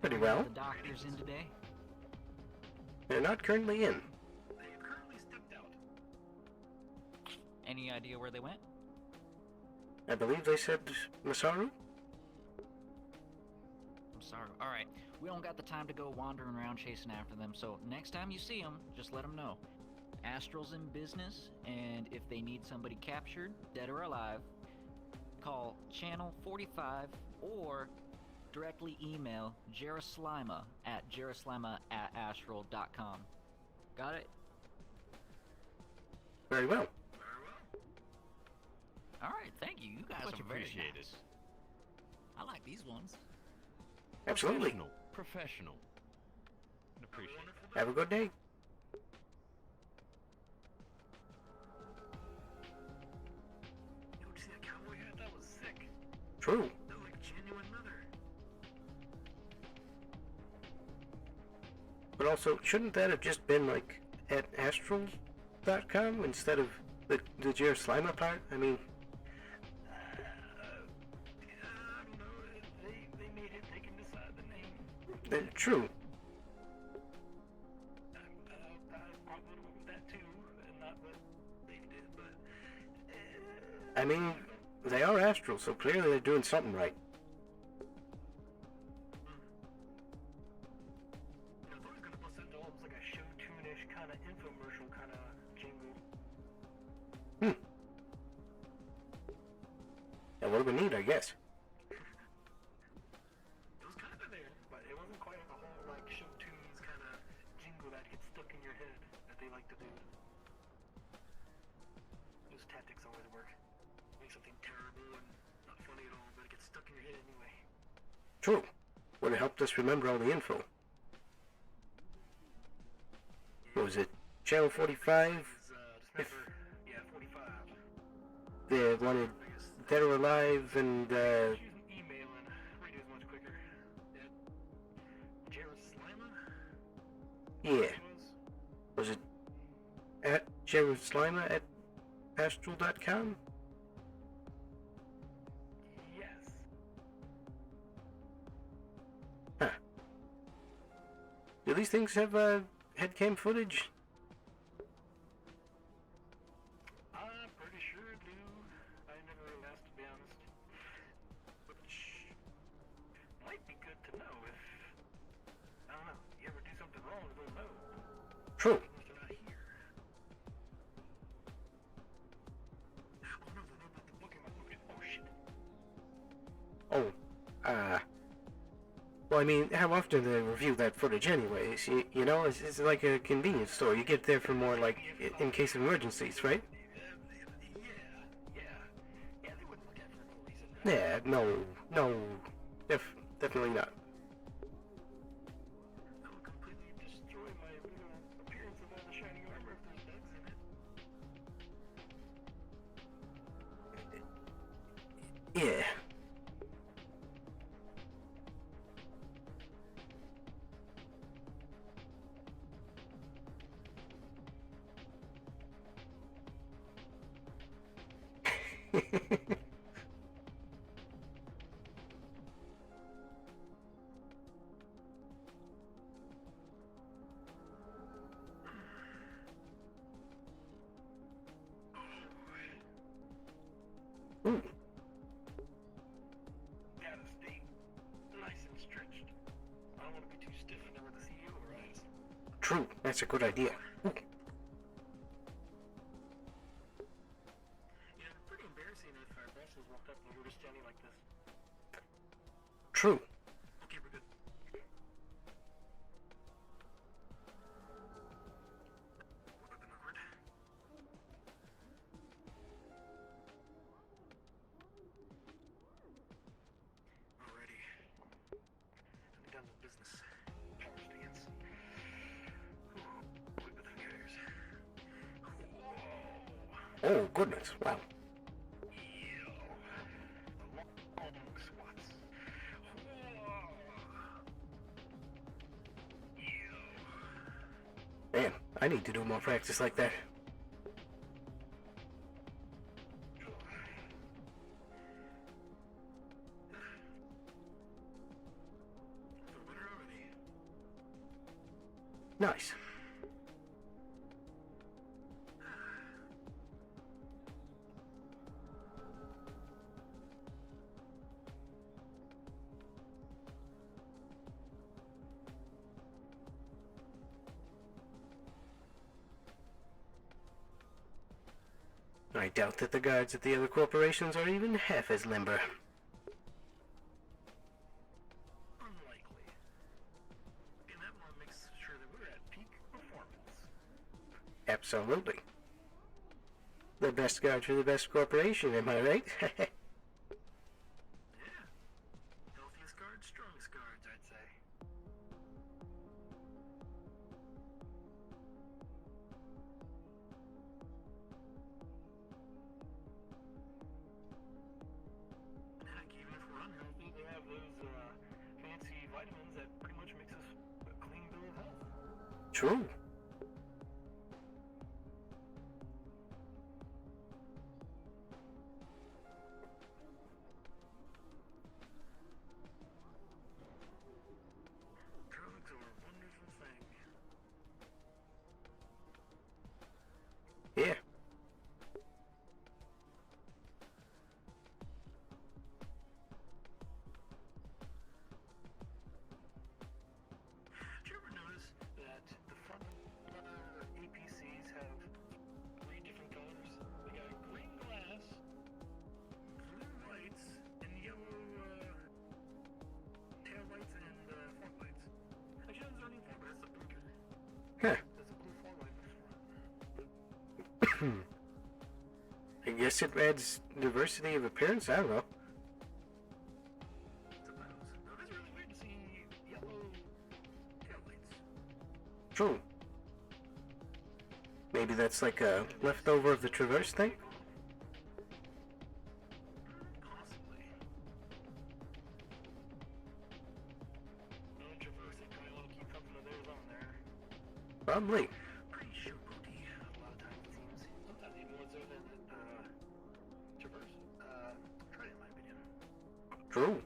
Pretty well. The doctor's in today. They're not currently in. They have currently stepped out. Any idea where they went? I believe they said Masaru? I'm sorry. All right, we don't got the time to go wandering around chasing after them, so next time you see them, just let them know. Astral's in business, and if they need somebody captured, dead or alive, call Channel 45 or directly email jerusalema@astral.com. Got it? Very well. All right, thank you. You guys Much are very appreciated. nice. I like these ones. Absolutely. Professional. Appreciate it. Have a good day. Yo, did you see that cowboy hat? That was sick. True. That was like genuine leather. But also, shouldn't that have just been like at astral.com instead of the Jerusalema part? I mean, I don't know. They made it. They can decide the name. true. I probably would have went with that too, and not what they did, but... I mean, they are astral, so clearly they're doing something right. You know, they're gonna bust into almost like a show tune-ish kind of infomercial kind of jingle. That would have been neat, I guess. filming something terrible and not funny at all, but it gets stuck in your head anyway. True. Would have helped us remember all the info. What was it? Channel 45? Just remember, yeah, 45. They wanted Dead or Alive and, Using email and radio is much quicker. Jared Slimer? yeah. Was it at Jared Slimer at Astral.com? Yes. Huh. Do these things have, headcam footage? I'm pretty sure it do. I never really asked, to be honest. Which might be good to know if, I don't know, you ever do something wrong, they'll know. True. Even if they're not here. Oh no, they know about the book in my book. Oh shit. Oh, well, I mean, how often do they review that footage anyways? You know, it's like a convenience store. You get there for more, like, in case of emergencies, right? Yeah, they wouldn't look at it for no reason. Right? Yeah, no, definitely not. That would completely destroy my little appearance of all the shining armor if there's bugs in it. Yeah. Ooh. Gotta stay nice and stretched. I don't want to be too stiff and never the CEO arrives. True, that's a good idea. Ooh. Yeah, it's pretty embarrassing if our bosses walked up and we were just standing like this. True. Okay, we're good. Would have been awkward. Alrighty. I'm done with business. Power stance. Wait with the guys. Oh, goodness, wow. Squats. Man, I need to do more practice like that. Nice. I doubt that the guards at the other corporations are even half as limber. Unlikely. And that one makes sure that we're at peak performance. Absolutely. The best guard for the best corporation, am I right? Yeah. Healthiest guards, strongest guards, I'd say. Heck, even if we're unhealthy, they have those fancy vitamins that pretty much makes us a clean bill of health. True. Drugs are a wonderful thing. Yeah. Did you ever notice that the front APCs have 3 different colors? They got green glass, blue lights, and yellow tail lights and front lights. Actually, those aren't even front, but that's the blinker. Huh. There's a blue fog light in the front. I guess it adds diversity of appearance. I don't know. It's really weird to see yellow taillights. True. Maybe that's like a leftover of the Traverse thing? Possibly. No Traverse, they probably want to keep something of theirs on there. Probably. Pretty showboaty a lot of times it seems. Sometimes even more so than Traverse. Try it in my opinion. True.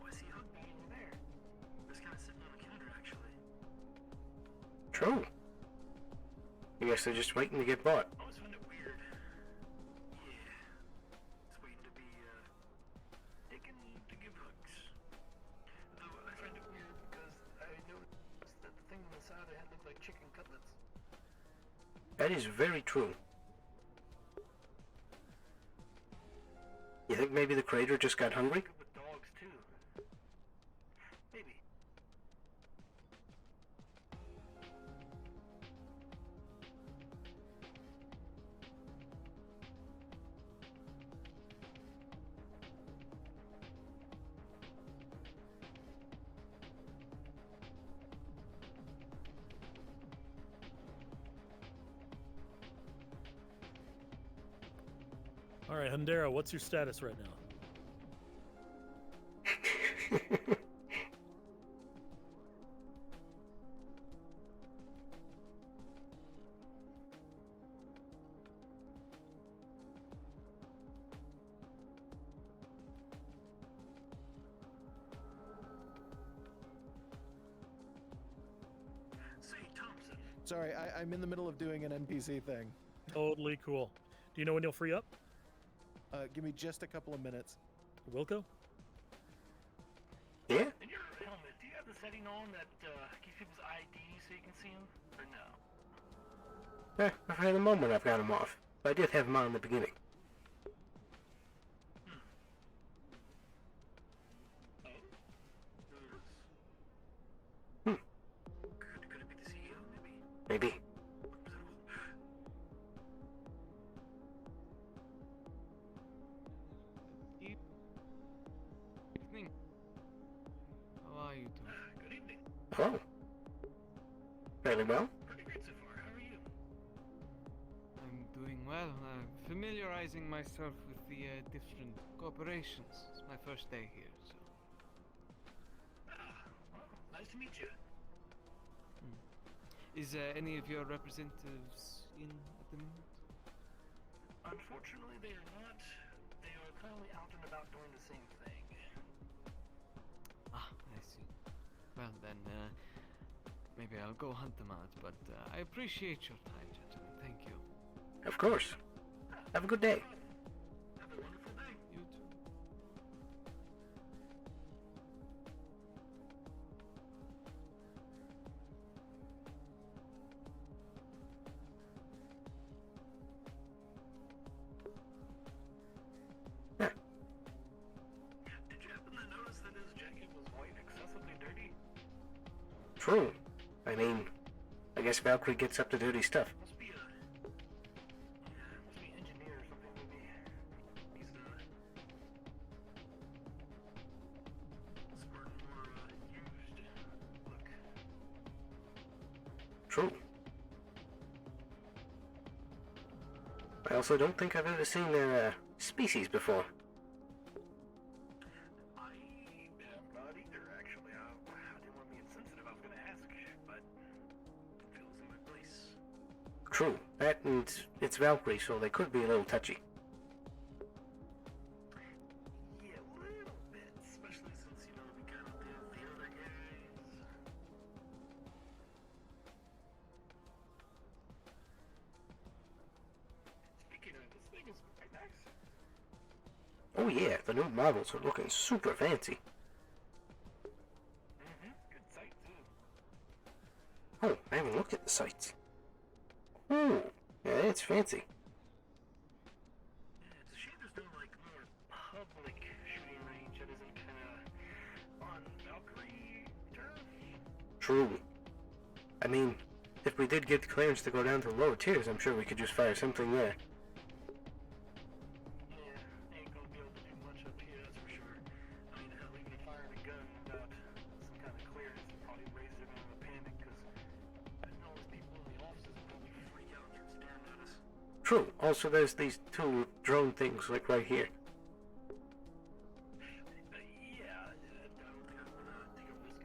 Oh, I see a hook bottle over there. It's kind of sitting on the counter actually. True. I guess they're just waiting to get bought. I always find it weird. Yeah. It's waiting to be taken to give hooks. Though I find it weird because I noticed that the thing on the side of the head looked like chicken cutlets. That is very true. You think maybe the creator just got hungry? Good with dogs too. Maybe. Alright, Hundera, what's your status right now? Say, Thompson. Sorry, I'm in the middle of doing an NPC thing. Totally cool. Do you know when you'll free up? Give me just a couple of minutes. Wilco? Yeah? In your helmet, do you have the setting on that keeps people's ID so you can see them? Or no? I've had a moment I've got them off. But I did have them on in the beginning. Oh? Could it be the CEO, maybe? Maybe. Evening. How are you doing? Good evening. Oh. Fairly well. Pretty great so far. How are you? I'm doing well. Familiarizing myself with the different corporations. It's my first day here, so. Well, nice to meet you. Is any of your representatives in at the moment? Unfortunately, they are not. They are currently out and about doing the same thing. Ah, I see. Well then, maybe I'll go hunt them out, but I appreciate your time, gentlemen. Thank you. Of course. Have a good day. Have a wonderful day. You too. Did you happen to notice that his jacket was white excessively dirty? True. I mean, I guess Valkyrie gets up to dirty stuff. Must be a... Yeah, must be an engineer or something, maybe. He's sporting more, used look. True. I also don't think I've ever seen their species before. I have not either, actually. I didn't want to be insensitive. I was going to ask, but it feels in my place. True. That and it's Valkyrie, so they could be a little touchy. Yeah, a little bit, especially since, you know, we kind of did the other guys. Speaking of, this thing is quite nice. Oh yeah, the new models are looking super fancy. Good sight, too. Oh, I haven't looked at the sights. Ooh, yeah, it's fancy. Yeah, it's a shame there's no, like, more public shooting range that isn't kind of on Valkyrie turf. True. I mean, if we did get clearance to go down to the lower tiers, I'm sure we could just fire something there. Yeah, ain't gonna be able to do much up here, that's for sure. I mean, hell, even firing a gun without some kind of clearance would probably raise everyone in a panic, because I know those people in the offices would probably freak out and start staring at us. True. Also, there's these two drone things, like right here. Yeah, I don't think I want to take a risk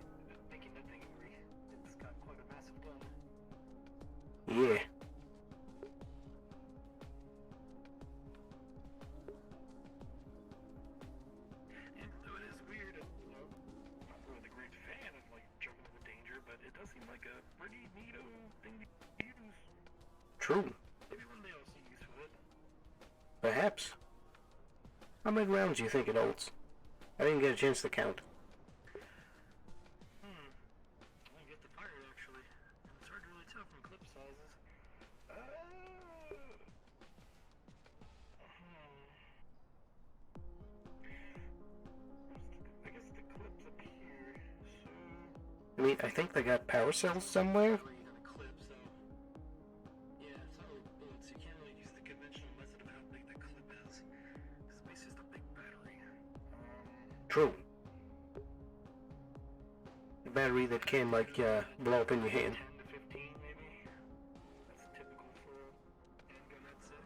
making that thing angry. It's got quite a massive gun. Yeah. And though it is weird, you know, I'm not really the great fan of like jumping into danger, but it does seem like a pretty neato thing to use. True. Maybe one day I'll see use for it. Perhaps. How many rounds do you think it holds? I didn't get a chance to count. I get the fire actually. And it's hard to really tell from clip sizes. I guess the clip's up here, so... I mean, I think they got power cells somewhere. Yeah, it's auto bullets. You can't really use the conventional method of how big the clip is. Because it's basically just a big battery. True. The battery that can, like, blow up in your hand. 10 to 15 maybe? That's typical for a handgun, I'd say.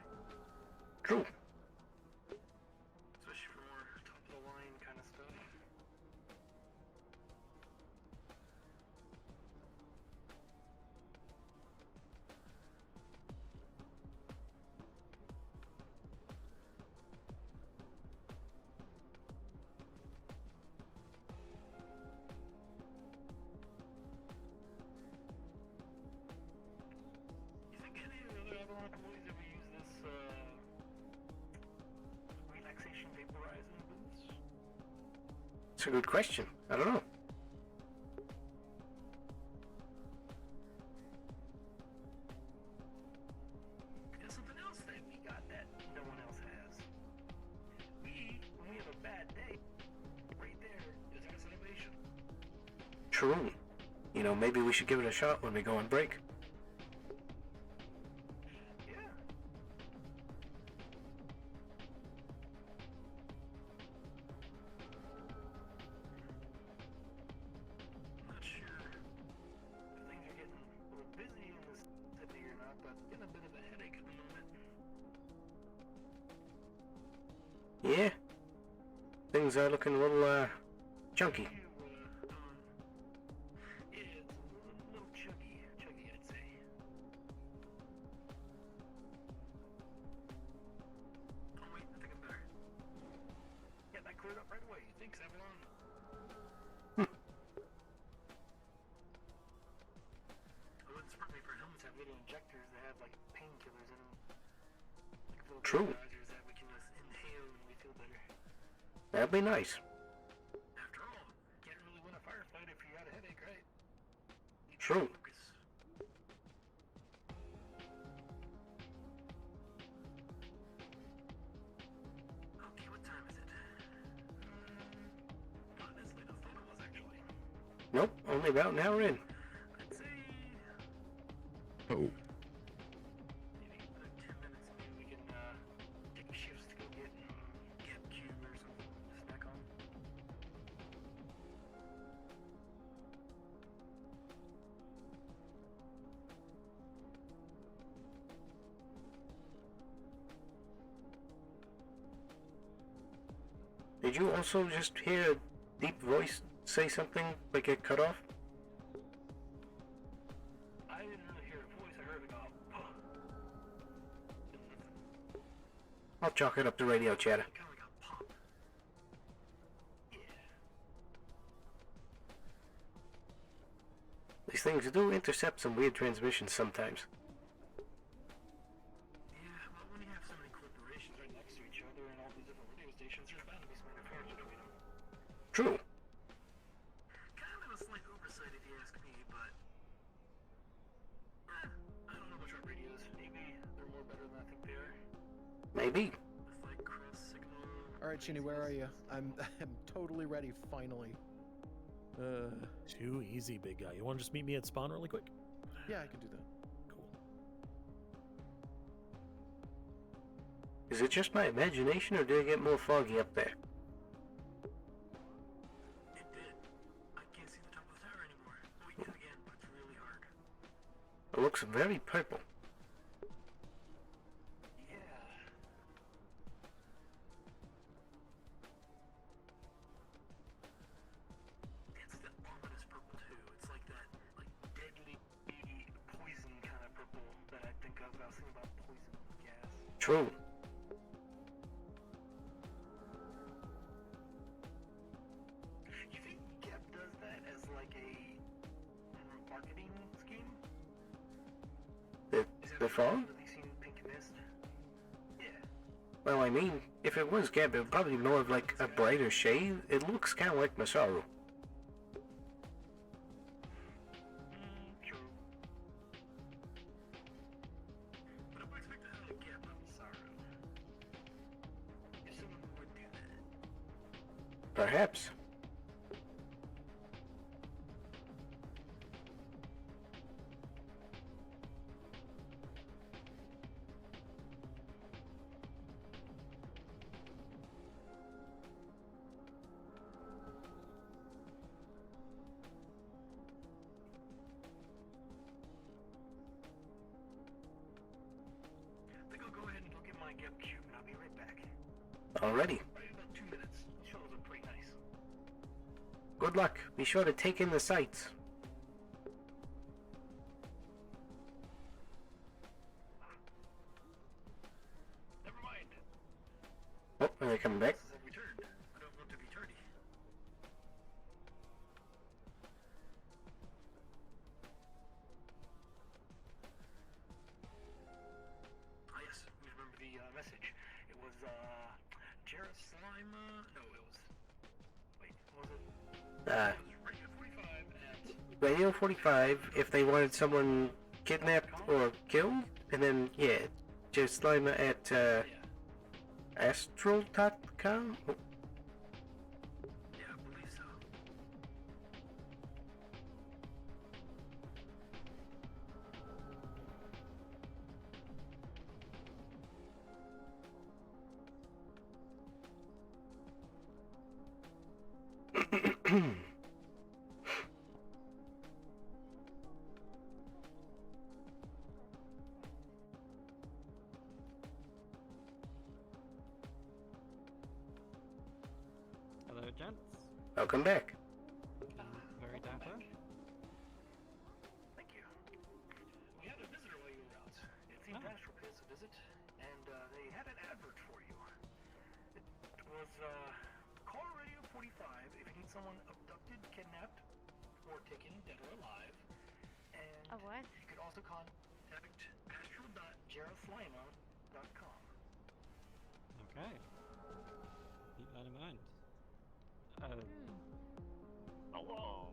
True. Especially for more top of the line kind of stuff. You think any of the other Avalon employees ever use this, relaxation vaporizing booths? It's a good question. I don't know. There's something else that we got that no one else has. When we have a bad day, right there is our salvation. True. You know, maybe we should give it a shot when we go on break. Yeah. I'm not sure if things are getting a little busy in this city or not, but getting a bit of a headache at the moment. Yeah. Things are looking a little, chunky. Yeah, it's a little chuggy, I'd say. Oh wait, I think I'm better. Yeah, that cleared up right away. Thanks, Avalon. It wouldn't surprise me for helmets have little injectors that have like painkillers in them. Like little True. vaporizers that we can just inhale when we feel better. That'd be nice. After all, can't really win a firefight if you got a headache, right? True. Focus. Okay, what time is it? Not as late as I thought it was actually. Nope, only about an hour in. I'd say Oh. maybe another 10 minutes. Maybe we can take shifts to go get cube or something to snack on. Did you also just hear a deep voice say something like it cut off? I didn't really hear a voice. I heard it go. I'll chalk it up to radio chatter. Kind of like a pop. Yeah. These things do intercept some weird transmissions sometimes. Yeah, well, when you have so many corporations right next to each other and all these different radio stations, there's bound to be some interference between them. True. Kind of a slight oversight if you ask me, but I don't know much about radios. Maybe they're more better than I think they are. Maybe. With like cross signal. All right, Shinny, where are you? I'm totally ready finally. Too easy, big guy. You want to just meet me at spawn really quick? Yeah, I can do that. Cool. Is it just my imagination, or did it get more foggy up there? It did. I can't see the top of the tower anymore. We can again, but it's really hard. It looks very purple. Yeah. It's the ominous purple too. It's like that, like deadly poison kind of purple that I think of. I was thinking about poison gas. True. You think Geb does that as like a marketing scheme? The fog? Releasing pink mist? Yeah. Well, I mean, if it was Gab, it would probably be more of like a brighter shade. It looks kind of like Masaru. True. But I would expect to have a Geb on Masaru. If someone would do that. Perhaps. I think I'll go ahead and go get my Geb cube and I'll be right back. Alrighty. Right in about 2 minutes. Shuttles are pretty nice. Good luck. Be sure to take in the sights. Never mind. Oh, are they coming back? This have returned. I don't want to be tardy. Ah, yes, we remember the message. It was, Jarrett Slima. No, it was. Wait, what was it? It was Radio 45 at. Radio 45, if they wanted someone kidnapped or killed, and then, yeah, just Lima at, astral.com? Oh. Yeah, I believe so. Hello, gents. Welcome back. Very dapper. Thank you. We had a visitor while you were out. It seemed Astral pays a visit, and they had an advert for you. It was call Radio 45 if you need someone abducted, kidnapped, or taken dead or alive. And A what? you could also contact astral.jarethslima.com. Okay. Keep that in mind. Hello. Hello.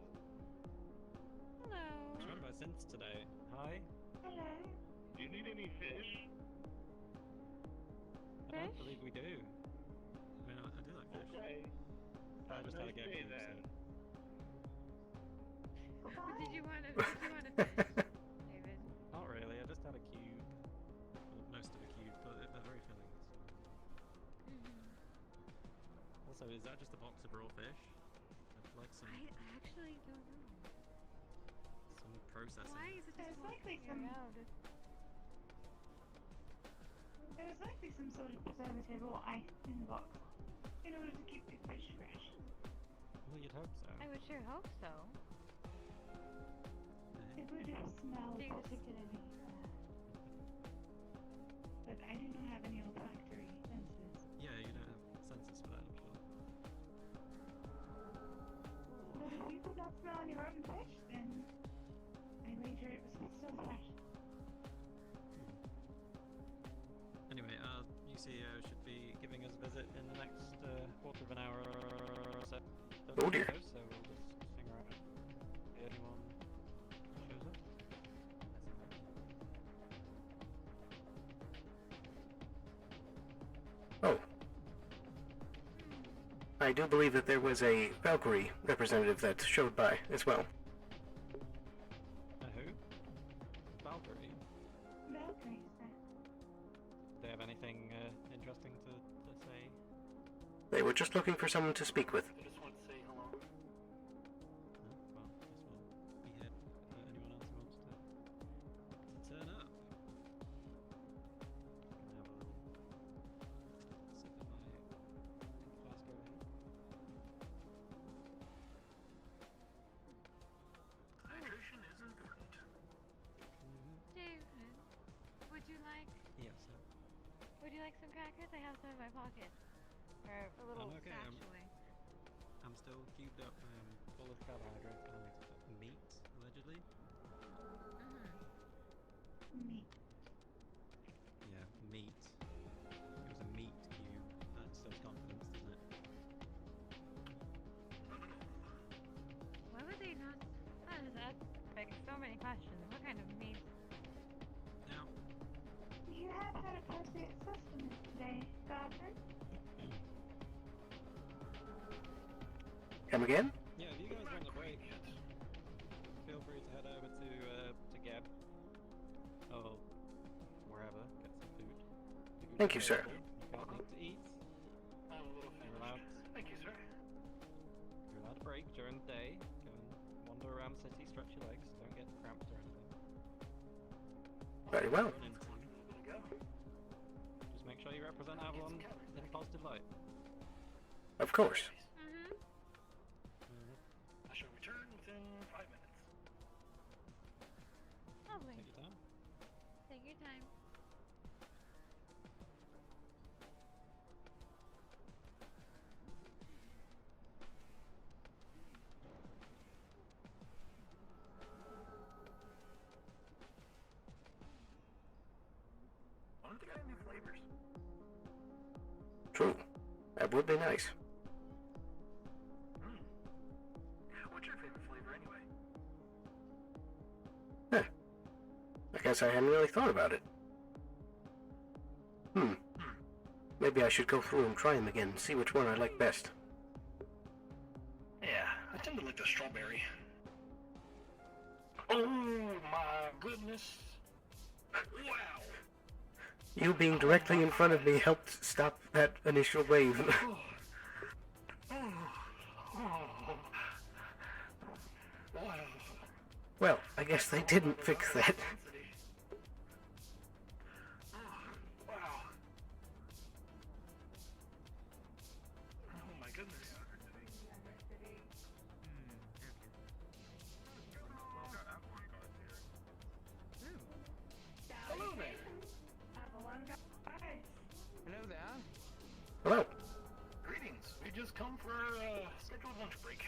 Joined by Synths today. Hi. Hello. Do you need any fish? I don't believe we do. I mean, I do like fish. Okay. I just had a Nice go. day then. Did you want to fish, David? Not really. I just had a cube. Well, most of a cube, but they're very filling. Also, is that just a box of raw fish? I'd like some I actually don't know. processing. Why is it There's just likely floating some. around? There's likely some sort of preservative or ice in the box in order to keep the fish fresh. Well, you'd hope so. I would sure hope so. It would have smelled Jeez. particularly but I do not have any olfactory senses. Yeah, you don't have senses for that, I'm sure. But if you could not smell your own fish, then I wager it was still fresh. Anyway, our new CEO should be giving us a visit in the next quarter of an hour or so. Oh dear. So we'll just hang around. If anyone shows up. Oh. I do believe that there was a Valkyrie representative that showed by as well. A who? Valkyrie. Valkyrie, sir. Do they have anything interesting to say? They were just looking for someone to speak with. I just want to say hello. Well, guess we'll be here for anyone else who wants to turn up. Just gonna have a little sip of my flask over here. Hydration is important. David, would you like Yes, sir. some crackers? I have some in my pocket. Or a little I'm okay, stash away. I'm still cubed up, full of carbohydrates and meat, allegedly. Meat. Yeah, meat. It was a meat cube. That stirs confidence, doesn't it? Why would they not? That begs so many questions. What kind of meat? Now, You have had appropriate sustenance today, Godfrey. Come again? yeah, if you guys want a break, feel free to head over to Geb. Or wherever, get some food. Food Thank you, sir. available. You got need to eat. I'm a little You're allowed, Thank you, sir. you're allowed to break during the day. Go and wander around the city, stretch your legs. Don't get cramped or anything. Very well. Run into them. Just make sure you represent Avalon in a positive light. Of course. I shall return within 5 minutes. Lovely. Take your time. Take your time. I wonder if they got any new flavors. True. That would be nice. What's your favorite flavor anyway? I guess I hadn't really thought about it. Maybe I should go through and try them again and see which one I like best. Yeah, I tend to like the strawberry. Oh my goodness. Wow. You being directly in front of me helped stop that initial wave. Wow. Well, I guess they didn't fix that. Wow. Oh my goodness. Hello there. Hello there. Hello. Greetings. We just come for our scheduled lunch break.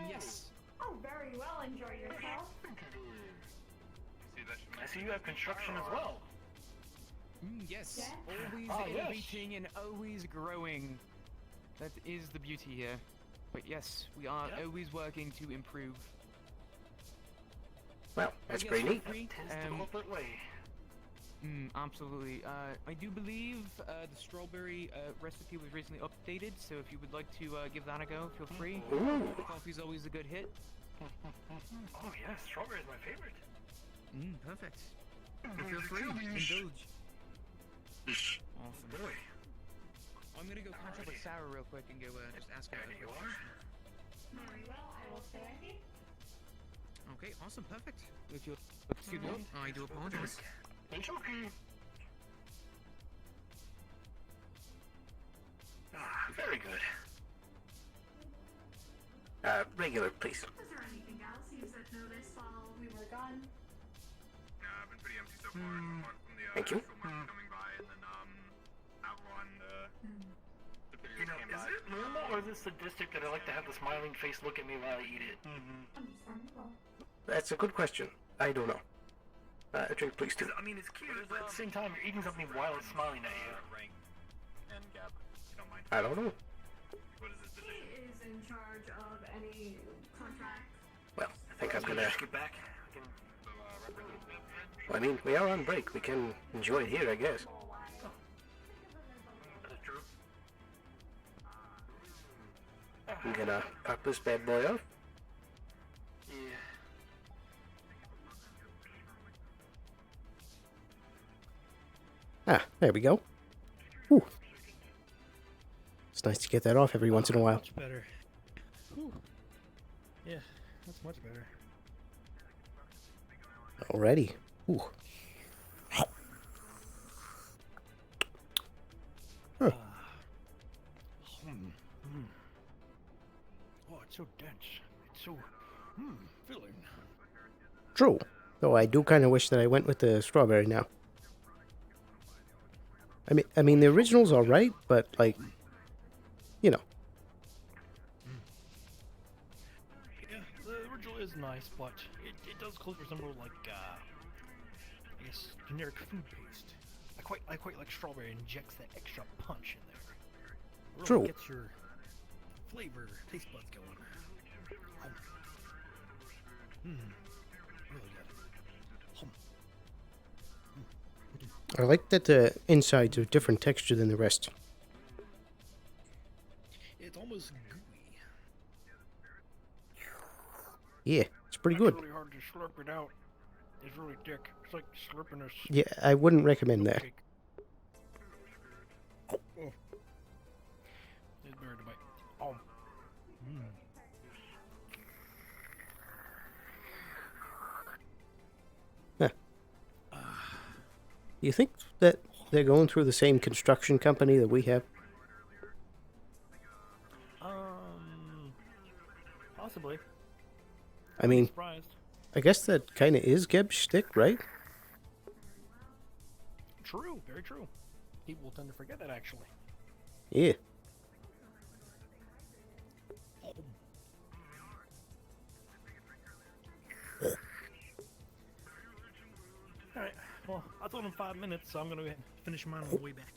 Yes. Oh, very well. Enjoy yourself. I see you have construction as well. Yes. Yeah? Always Ah, yes. innovating and always growing. That is the beauty here. But yes, we are Yeah. always working to improve. Well, that's Yes, pretty feel neat. free. Tis the corporate way. Absolutely. I do believe the strawberry recipe was recently updated, so if you would like to give that a go, feel free. Ooh. Coffee's always a good hit. Oh yes, strawberry is my favorite. Perfect. Feel free. Indulge. Awesome. Boy. I'm gonna go catch up with Sarah real quick and go just ask her. There you are. Very well. I will stay with you. Okay, awesome, perfect. If you'll excuse me, I do apologize. It's okay. Ah, very good. Regular, please. Was there anything else you had noticed while we were gone? I've been pretty empty so far. From the Thank you. coming by, and then Avalon, the You know, is it normal or is it sadistic that I like to have the smiling face look at me while I eat it? Understandable. That's a good question. I don't know. A drink, please, too. I mean, it's cute, but at the same time, you're eating something while it's smiling at you. rank and Gab, if you don't mind. I don't know. What is his position? He is in charge of any contracts. Well, I think I'm gonna... Get back. We can... Well, I mean, we are on break. We can enjoy it here, I guess. That is true. I'm gonna pop this bad boy off. Yeah. Ah, there we go. Ooh. It's nice to get that off every once in a while. Much better. Whew. Yeah, that's much better. Alrighty. Ooh. Huh. Oh, it's so dense. It's so filling. True. Though I do kind of wish that I went with the strawberry now. I mean, the original's alright, but like, you know. Yeah, the original is nice, but it does close resemble like, I guess, generic food paste. I quite like strawberry. It injects that extra punch in there. It really True. gets your flavor, taste buds going. Really good. I like that the insides are different texture than the rest. It's almost gooey. Yeah, it's pretty good. It's really hard to slurp it out. It's really thick. It's like slurping a Yeah, I wouldn't recommend that. cake. Oh. It's better to bite. Oh. You think that they're going through the same construction company that we have? Possibly. I mean, Surprised. I guess that kind of is Geb's shtick, right? True, very true. People tend to forget that actually. Yeah. Alright, well, I told him 5 minutes, so I'm gonna go ahead and finish mine on the way back.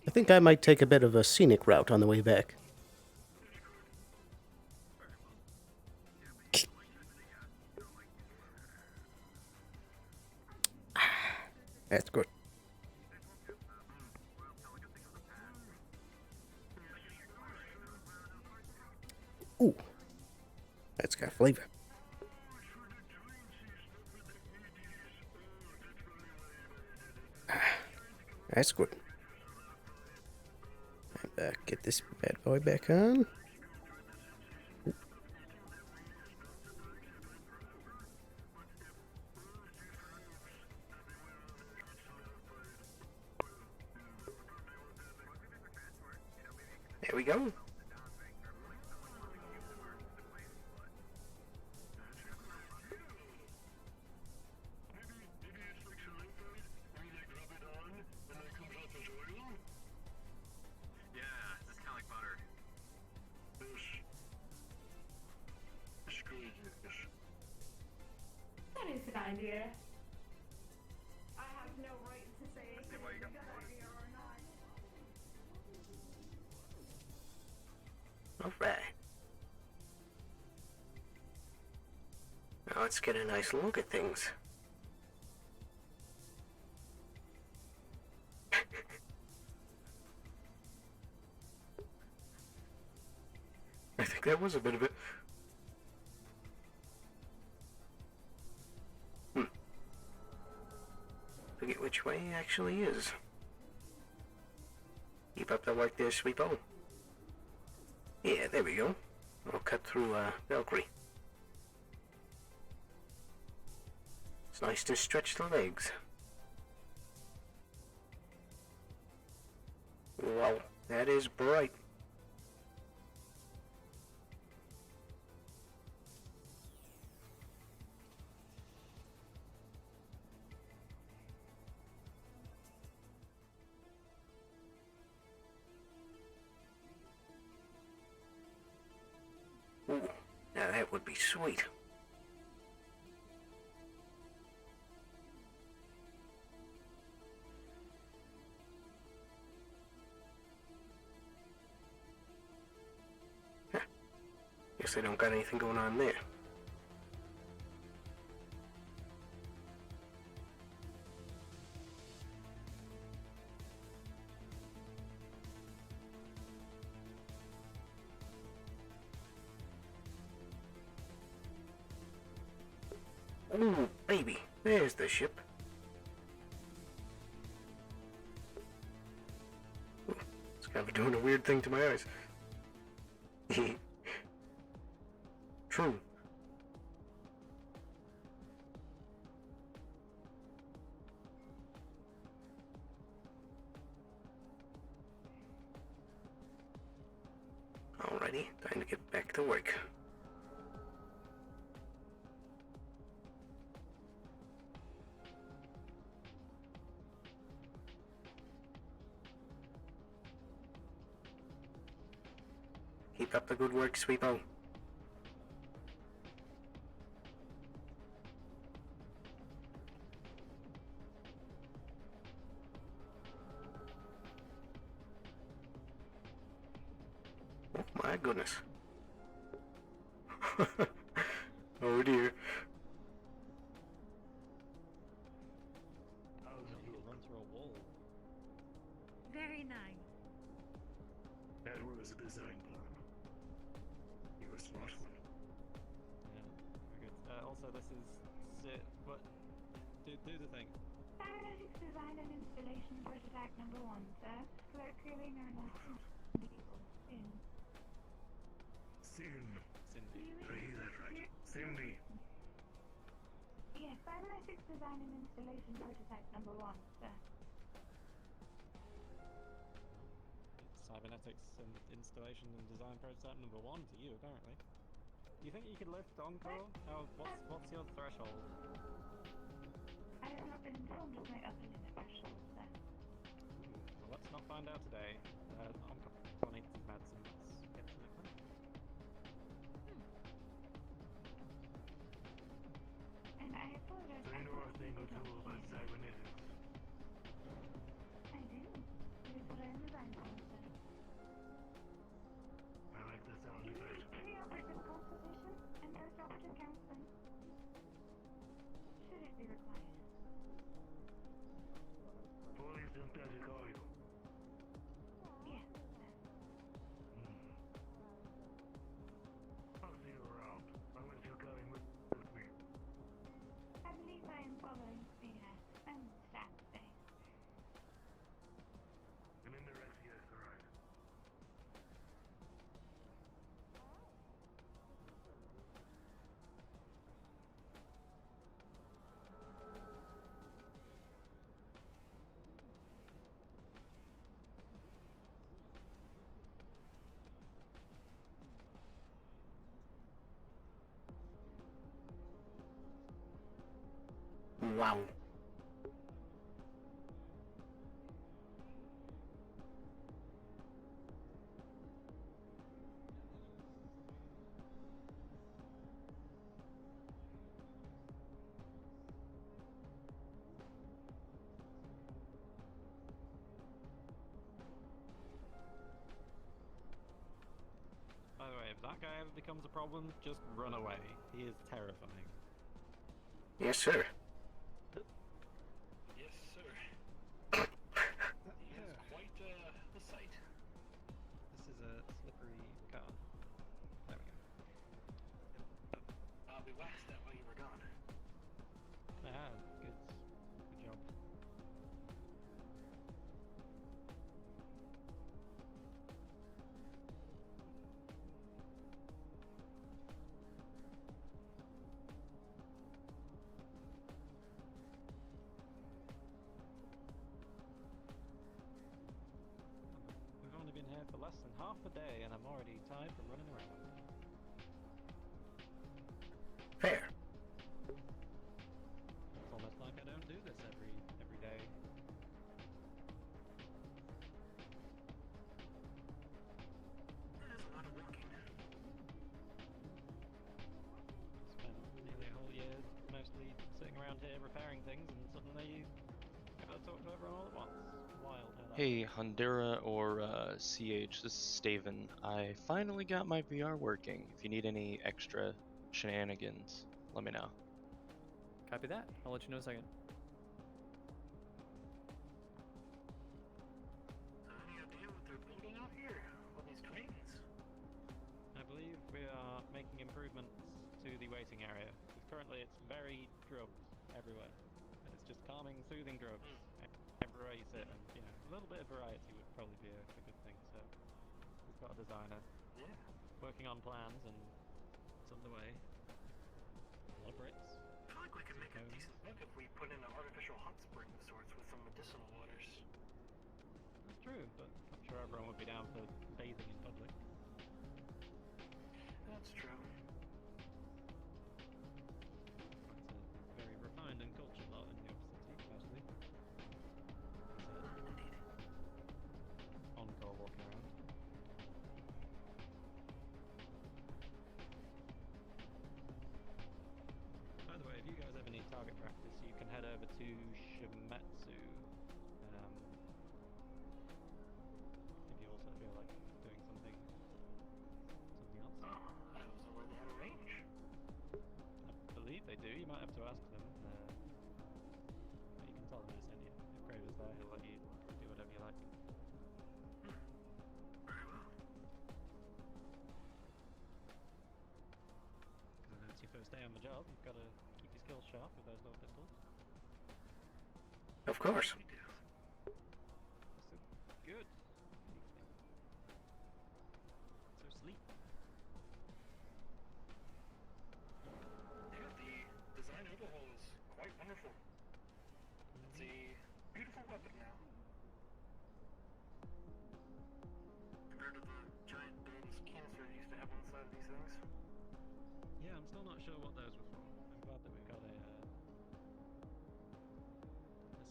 I think I might take a bit of a scenic route on the way back. That's good. Ooh. That's got flavor. That's good. And get this bad boy back on. There we go. That is an idea. I have no right to say if it's a good idea or not. Alright. Now let's get a nice look at things. I think that was a bit of it. Forget which way it actually is. Keep up the work there, sweepo. Yeah, there we go. I'll cut through Valkyrie. It's nice to stretch the legs. Wow, that is bright. Ooh, now that would be sweet. Huh. Guess I don't got anything going on there. Ooh, baby, there's the ship. Ooh, it's kind of doing a weird thing to my eyes. True. Alrighty, time to get back to work. Keep up the good work, Sweepo. Oh my goodness. Oh dear. Run through a wall. Very nice. That was a design plan. You were smart one. Yeah, very good. Also, this is but do the thing. Cybernetics design and installation prototype number 1, sir. Colloquially known as Sin. Sin. Cindy. Did I hear that right? Cindy. Yes, cybernetics design and installation prototype number 1, sir. Cybernetics and installation and design prototype number 1 to you, apparently. Do you think you could lift Encore? What's your threshold? I have not been informed of my upper limit threshold, sir. Well, let's not find out today. Encore needs some medicine. Let's get to the clinic. And I apologize. I know a thing or two about cybernetics. I do. It is what I am designed for, sir. I like the sound of it. Preoperative consultation and post-operative counseling. Should it be required? Fully synthetic oil. Yes, sir. I'll see you around. Unless you're going with me. I believe I am following the staff today. I'm in the rest, yes, alright. Wow. By the way, if that guy ever becomes a problem, just run away. He is terrifying. Yes, sir. Yes, sir. He is quite the sight. This is a slippery car. There we go. We waxed that while you were gone. Ah, good job. We've only been here for less than half a day and I'm already tired from running around. Fair. It's almost like I don't do this every day. There's a lot of walking. Spent nearly a whole year mostly sitting around here repairing things and suddenly you gotta talk to everyone all at once. Wild how that Hey, Hundera or CH, this is Staven. I finally got my VR working. If you need any extra shenanigans, let me know. Copy that. I'll let you know in a second. So any idea what they're building out here? All these cranes? I believe we are making improvements to the waiting area. We've currently it's very drugged everywhere. And it's just calming, soothing drugs everywhere you sit. And you know, a little bit of variety would probably be a good thing. So we've got a designer working on plans, and it's underway. A lot of bricks. I feel like we could make a decent buck if we put in an artificial hot spring of sorts with some medicinal waters. That's true, but I'm sure everyone would be down for bathing in public. That's true. That's a very refined and cultured lot in your city, mostly. Indeed. Encore walking around. By the way, if you guys ever need target practice, you can head over to Shimetsu. If you also feel like doing something else. I don't know where they had a range. I believe they do. You might have to ask them. But you can tell them I sent you. If Graver's there, he'll let you do whatever you like. Very well. Because I know it's your first day on the job. You've got to keep your skills sharp with those little pistols. Of course. We do. So good. So sleep. Yeah, the design overhaul is quite wonderful. It's a beautiful weapon now. Compared to the giant domes canister you used to have on the side of these things. Yeah, I'm still not sure what those were for. I'm glad that we've got a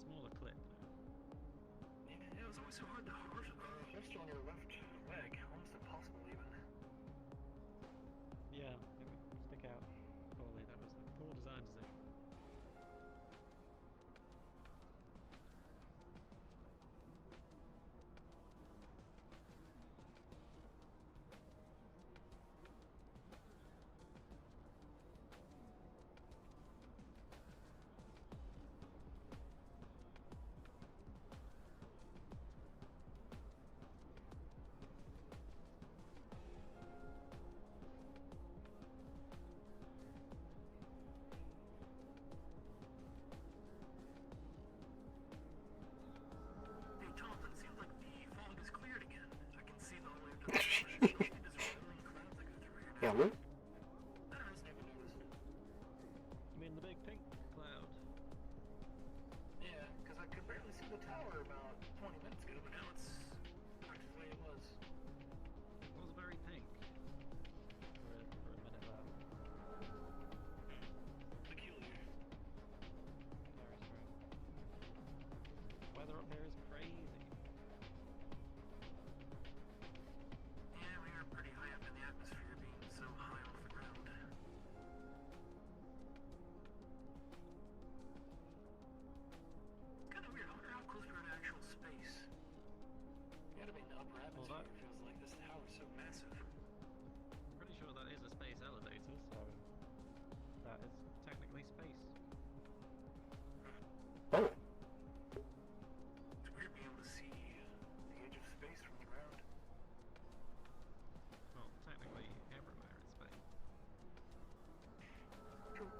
smaller clip now. Yeah, it was always so hard to holster on your left leg. Almost impossible even. Yeah, it would stick out poorly. That was a poor design decision. Hey Jonathan, seems like the fog is cleared again. I can see the way up to the there's swirling clouds that go through here now. Yeah, well, I was never noticed. You mean the big pink cloud? Yeah, because I could barely see the tower about 20 minutes ago, but now it's back to the way it was. It was very pink for a minute there. Peculiar. Very strange. Weather up here is crazy. Yeah, we are pretty high up in the atmosphere, being so high off the ground. It's kind of weird. I wonder how close we are to actual space. You gotta be in the upper atmosphere. It feels like this tower is so massive. Pretty sure that is a space elevator, so that is technically space. oh, It's weird being able to see the edge of space from the ground. Well, technically everywhere is space. True.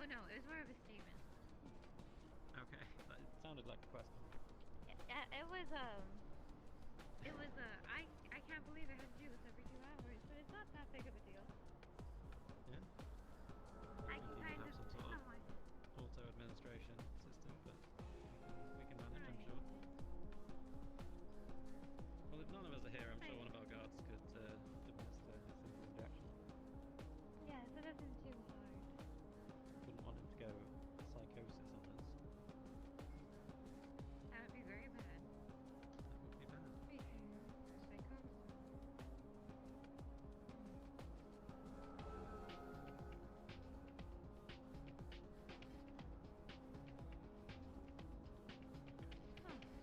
Oh no, it was more of a statement. Okay, that sounded like a question. I can't believe I have to do this every 2 hours, but it's not that big of a deal. Yeah? I think can you kind would of, have some sort of somewhat. auto administration system, but we can manage, I'm sure. Well, if none of us are here, I'm sure one of our guards could administer a simple injection. Yes, it isn't too hard. Wouldn't want him to go psychosis on us. That would be very bad. That would be bad. Speaking of psychosis.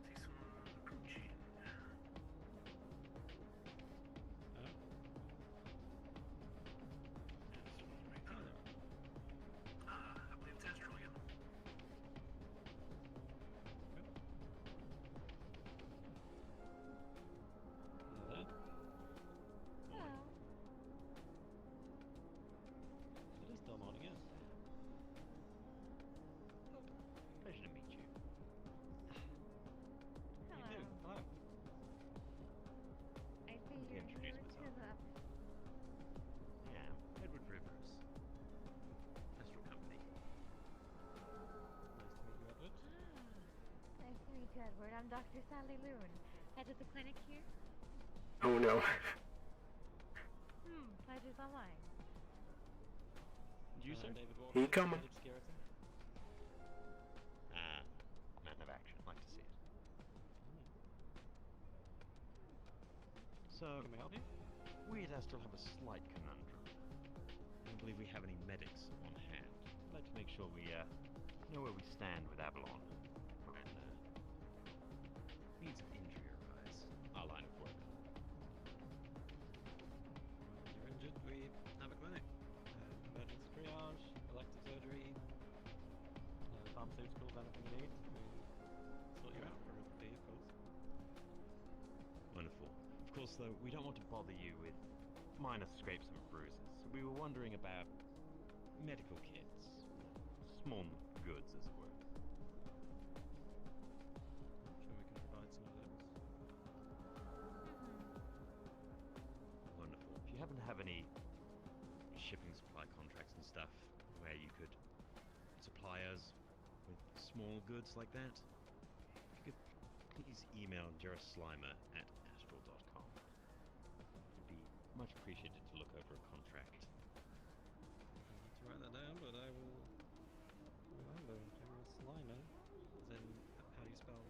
Take some protein. I believe it's Astral again. Hello. Hello. It is still morning, yes. Pleasure to meet you. You too. Hello. I see Let me you're introduce new to myself. the... Yeah, Edward Rivers. Astral Company. Nice to meet you, Edward. Nice to meet you, Edward. I'm Dr. Sally Loon, head of the clinic here. Oh no. Pleasure's all mine. You, sir? David Walker, He coming. Head of Security. Man of action. Like to see it. So, Can we help you? we at Astral have a slight conundrum. I don't believe we have any medics on hand. I'd like to make sure we know where we stand with Avalon when needs of injury arise. Our line of work. When you're injured, we have a clinic. Emergency triage, elective surgery, pharmaceuticals, anything you need. We sort you out for a fee, of course. Wonderful. Of course, though, we don't want to bother you with minor scrapes and bruises. So we were wondering about medical kits, small goods, as it were. I'm sure we can provide some of those. Wonderful. If you happen to have any shipping supply contracts and stuff where you could supply us with small goods like that, if you could please email jeruslimer@astral.com. It'd be much appreciated to look over a contract. I need to write that down, but I will remember. Slimer, as in, how do you spell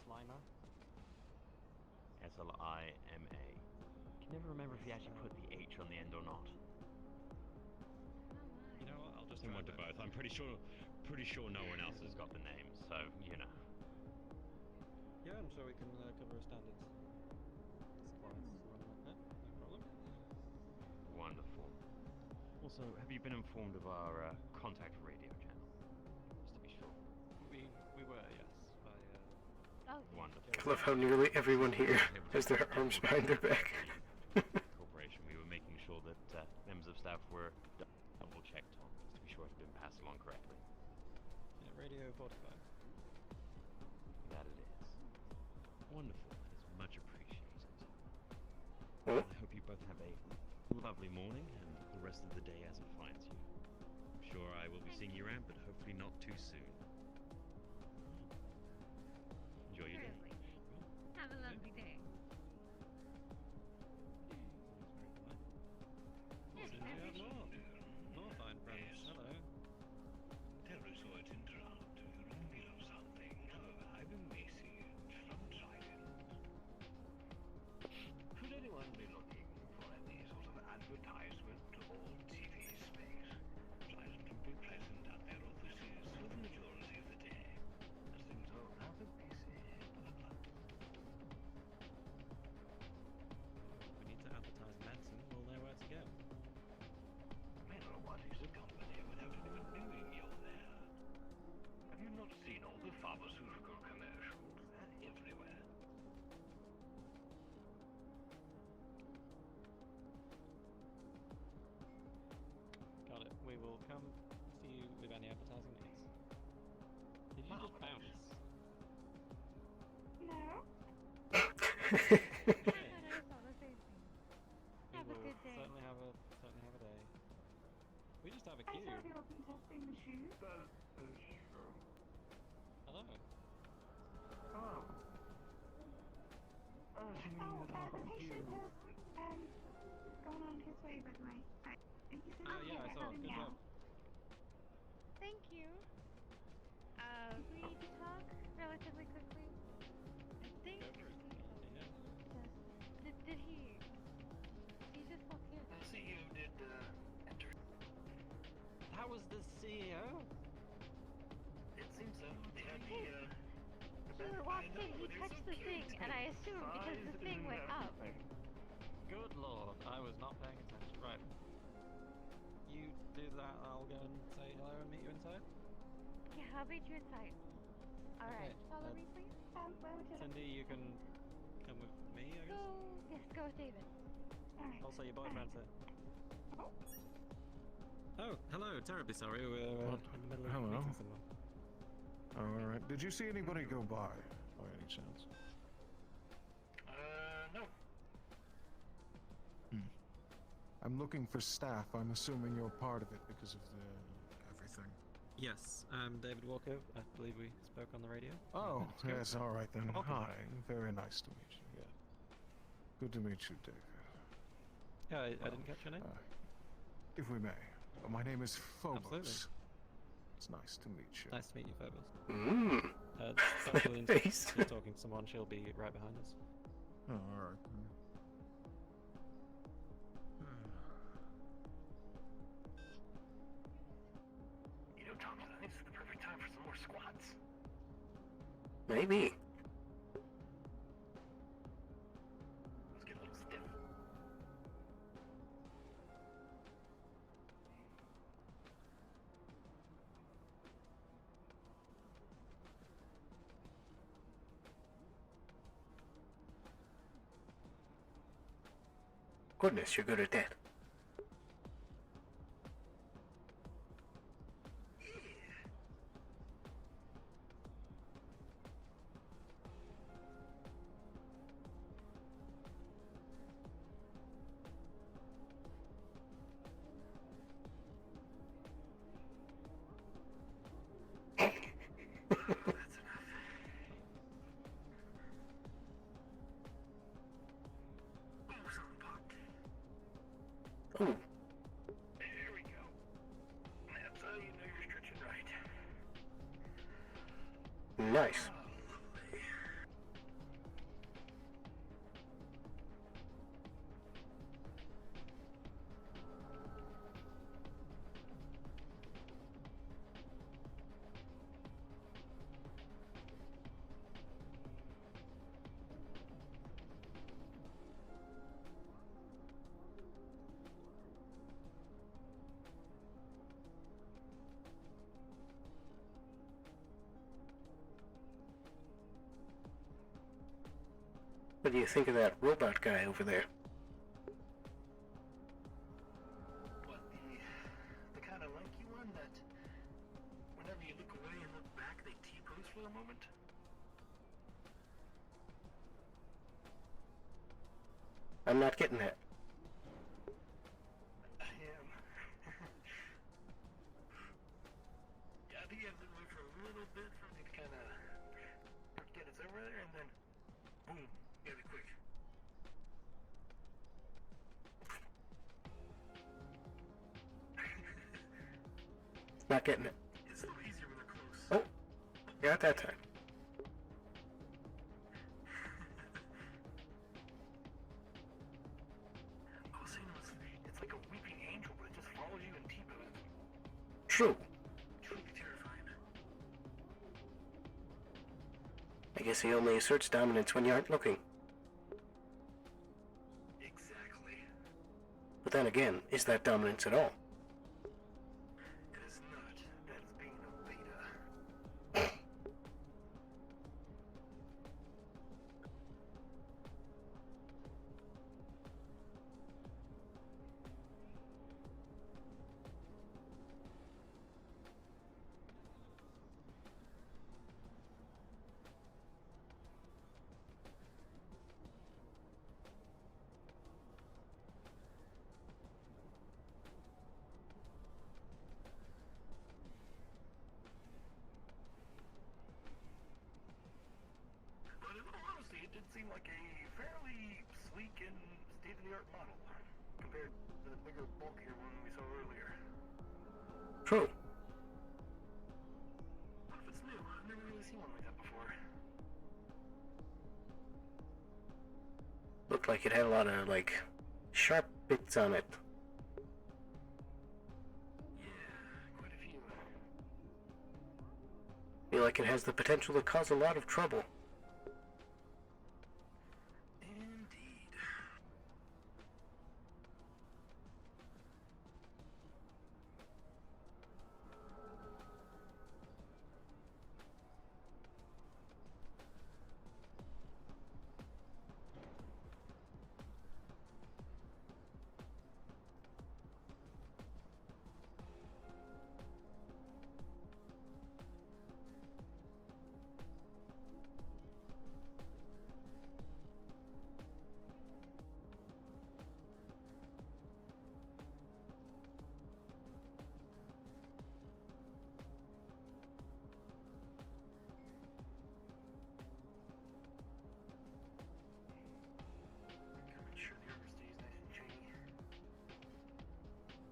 Slimer? Slima. Can never remember if you actually put the H on the end or not. You know what? I'll just Similar try to both. both. I'm pretty sure no one else has got the name, so you know. Yeah, I'm sure we can cover a standard supplies run like that. No problem. Wonderful. Also, have you been informed of our contact radio channel? Just to be sure. We were, yes. By Wonderful. I love how nearly everyone here has their arms behind their back. Corporation. We were making sure that members of staff were double checked on, just to be sure it had been passed along correctly. yeah, Radio 45. That it is. Wonderful. That is much appreciated. Oh. I hope you both have a lovely morning and the rest of the day as it finds you. I'm sure I will be seeing you around, but hopefully not too soon. Enjoy your day. Certainly. Have a lovely day. Also, we have more fine friends. Hello. Terribly sorry to interrupt. You remind me of something. However, I've been missing it from Trident. Should anyone be looking for any sort of advertisement or TV space, Trident will be present at their offices for the majority of the day, as things are rather busy. If we need to advertise medicine, we'll know where to go. Well, what is a company without anyone knowing you're there? Have you not seen all the pharmaceutical commercials? They're everywhere. Got it. We will come see you have any advertising needs? Did you just bounce? No. Okay. I saw the same thing. We Have a will good day. certainly have a day. We just have a I queue. saw you open testing the shoes. That is true. Hello. Oh. Oh, she Oh, needs to talk the with you. patient has gone on his way, by the way. He said Oh yeah, I saw. him Good now. job. Thank you. We need to talk relatively quickly. I think. Go for it. Yeah. Yes. Did he? He just walked here. The CEO did enter. That was the CEO. It seems so. They had He walked in, he touched the thing, and I assumed because the thing went up. Good lord, I was not paying attention. Right. You do that, I'll go and say hello and meet you inside. Yeah, I'll meet you inside. Alright, Okay, follow me, please. Where would you like Cindy, you can come with me, I Go. guess. Yes, go with David. Alright. Also, your boyfriend's here. Oh. Oh, hello. Terribly sorry. We're in the middle of Hello. meeting someone. Alright. Did you see anybody go by any chance? No. I'm looking for staff. I'm assuming you're part of it because of the everything. Yes, I'm David Walker. I believe we spoke on the radio. Oh, minutes ago. yes, all right then. Welcome. Hi. Very nice to meet you. Yeah. Good to meet you, David. Yeah, I didn't catch your name. If we may. My name is Phobos. Absolutely. It's nice to meet you. Nice to meet you, Phobos. Mmm. Special Face. You're talking to someone. She'll be right behind us. Oh, all right. You know, Thompson, I think this is the perfect time for some more squats. Maybe. Let's get a little stiff. Goodness, you're good at that. Ooh, There we go. That's how you know you're stretching right. nice. What do you think of that robot guy over there? What, the kind of lanky one that whenever you look away and look back, they T-pose for a moment? I'm not getting that. I am. Yeah, I think you have to wait for a little bit for it to kind of get its over there, and then boom, get it quick. Not getting it. It's a little easier when they're close. Oh, got that time. I was saying it's like a weeping angel, but it just follows you and T-poses. True. Truly terrifying. I guess he only asserts dominance when you aren't looking. Exactly. But then again, is that dominance at all? It is not. That is being a beta. seem like a fairly sleek and state-of-the-art model compared to the bigger, bulkier one we saw earlier. True. What if it's new? I've never really seen one like that before. Looked like it had a lot of, like, sharp bits on it. Quite a few. Feel like it has the potential to cause a lot of trouble. Indeed.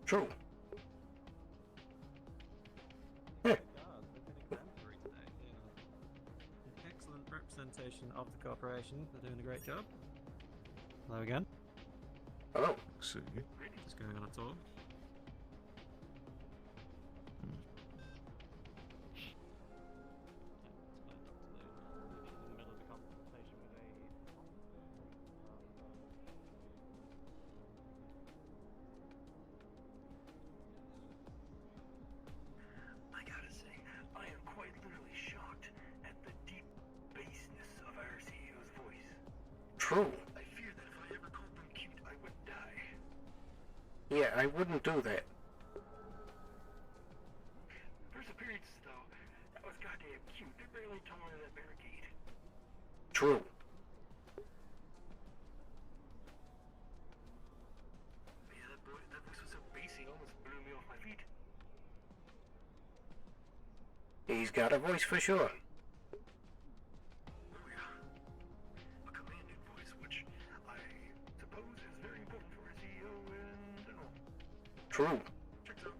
True. Excellent representation of the corporation. They're doing a great job. Hello again. Hello. See. Just going on a tour. I gotta say, I am quite literally shocked at the deep bassness of our CEO's voice. True. I fear that if I ever called them cute, I would die. Yeah, I wouldn't do that. First appearance, though, that was goddamn cute. They're barely taller than that barricade. True. Yeah, that voice was so bassy, it almost blew me off my feet. He's got a voice for sure. Oh yeah. A commanding voice, which I suppose is very important for a CEO in general. True. Checks out.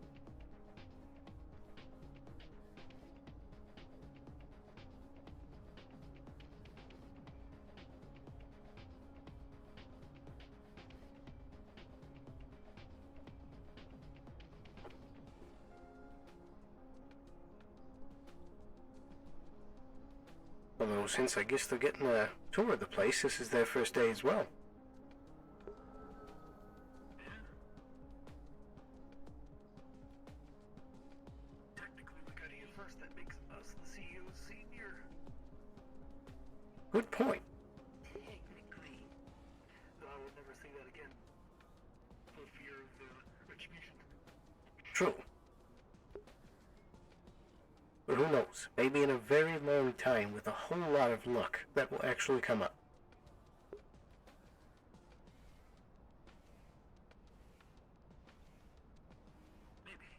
Although, since I guess they're getting a tour of the place, this is their first day as well. Technically, we got here first. That makes us the CEO's senior. Good point. Technically. Though I would never say that again. For fear of retribution. True. But who knows? Maybe in a very long time, with a whole lot of luck, that will actually come up. Maybe.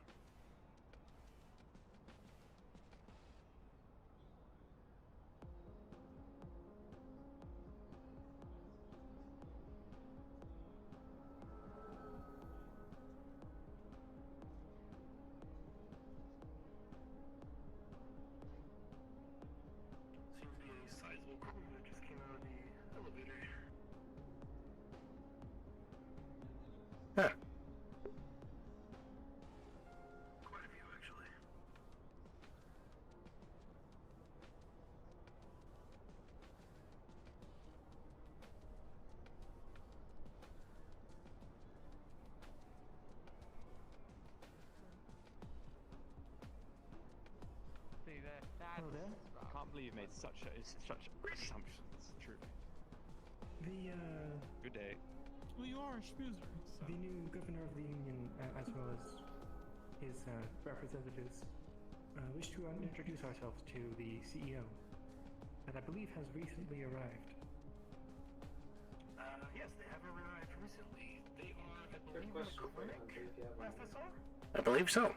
Seems to be a sizable crew that just came out of the elevator. Huh. Quite a few, actually. Hello there. I can't believe you made such assumptions. Truly. Good day. Well, you are a schmoozer. The new governor of the union, as well as his representatives, wish to introduce ourselves to the CEO, that I believe has recently arrived. Yes, they have arrived recently. They are, I believe, in the clinic, last I saw. I believe so.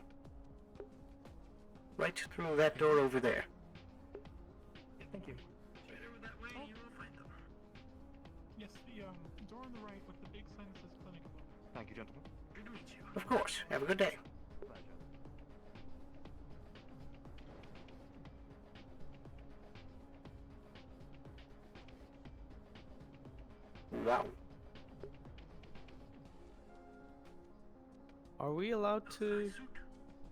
Right through that door over there. Thank you. Right over that way, you will find them. Door on the right with the big sign that says clinic above. Thank you, gentlemen. Good to meet you. Of course. Have a good day. Pleasure. Wow. Are we allowed to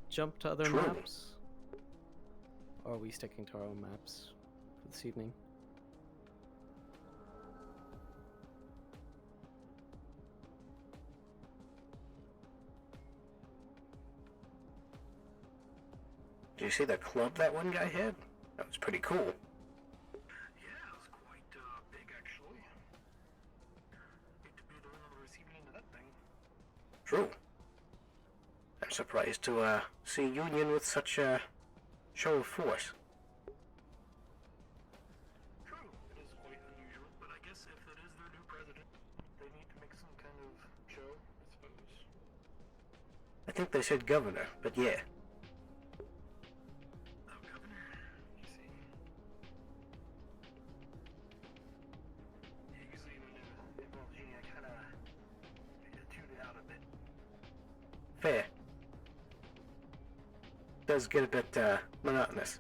jump to other True. maps? Or are we sticking to our own maps for this evening? Did you see the club that one guy had? That was pretty cool. Yeah, it was quite big actually. Hate to be the one on the receiving end of that thing. True. I'm surprised to see Union with such a show of force. True, it is quite unusual, but I guess if it is their new president, they need to make some kind of show, I suppose. I think they said governor, but yeah. Oh, governor, you see. Usually when it involves Genie, I kind of tune it out a bit. Fair. Does get a bit monotonous.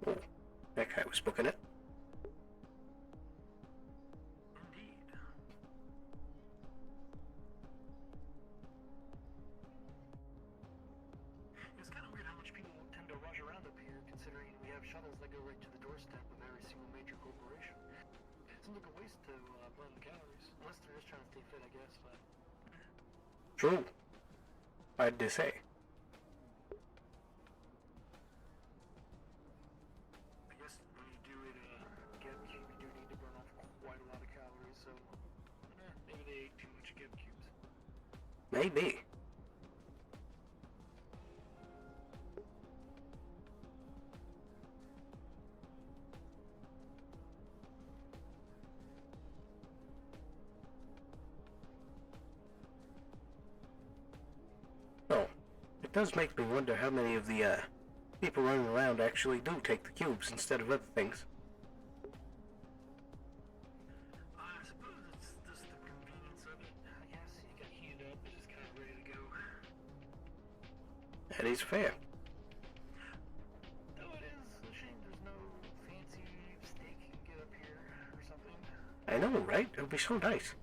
Oh, that guy was booking it. Indeed. It's kind of weird how much people tend to rush around up here, considering we have shuttles that go right to the doorstep of every single major corporation. It seems like a waste to burn the calories, unless they're just trying to stay fit, I guess, but... True. Hard to say. I guess when you do it, GameCube, you do need to burn off quite a lot of calories, so... maybe they ate too much GameCubes. Maybe. Oh, it does make me wonder how many of the people running around actually do take the cubes instead of other things. I suppose it's just the convenience of it. I guess you get heated up and just kind of ready to go. That is fair. Though it is a shame there's no fancy steak you can get up here or something. I know, right? It would be so nice.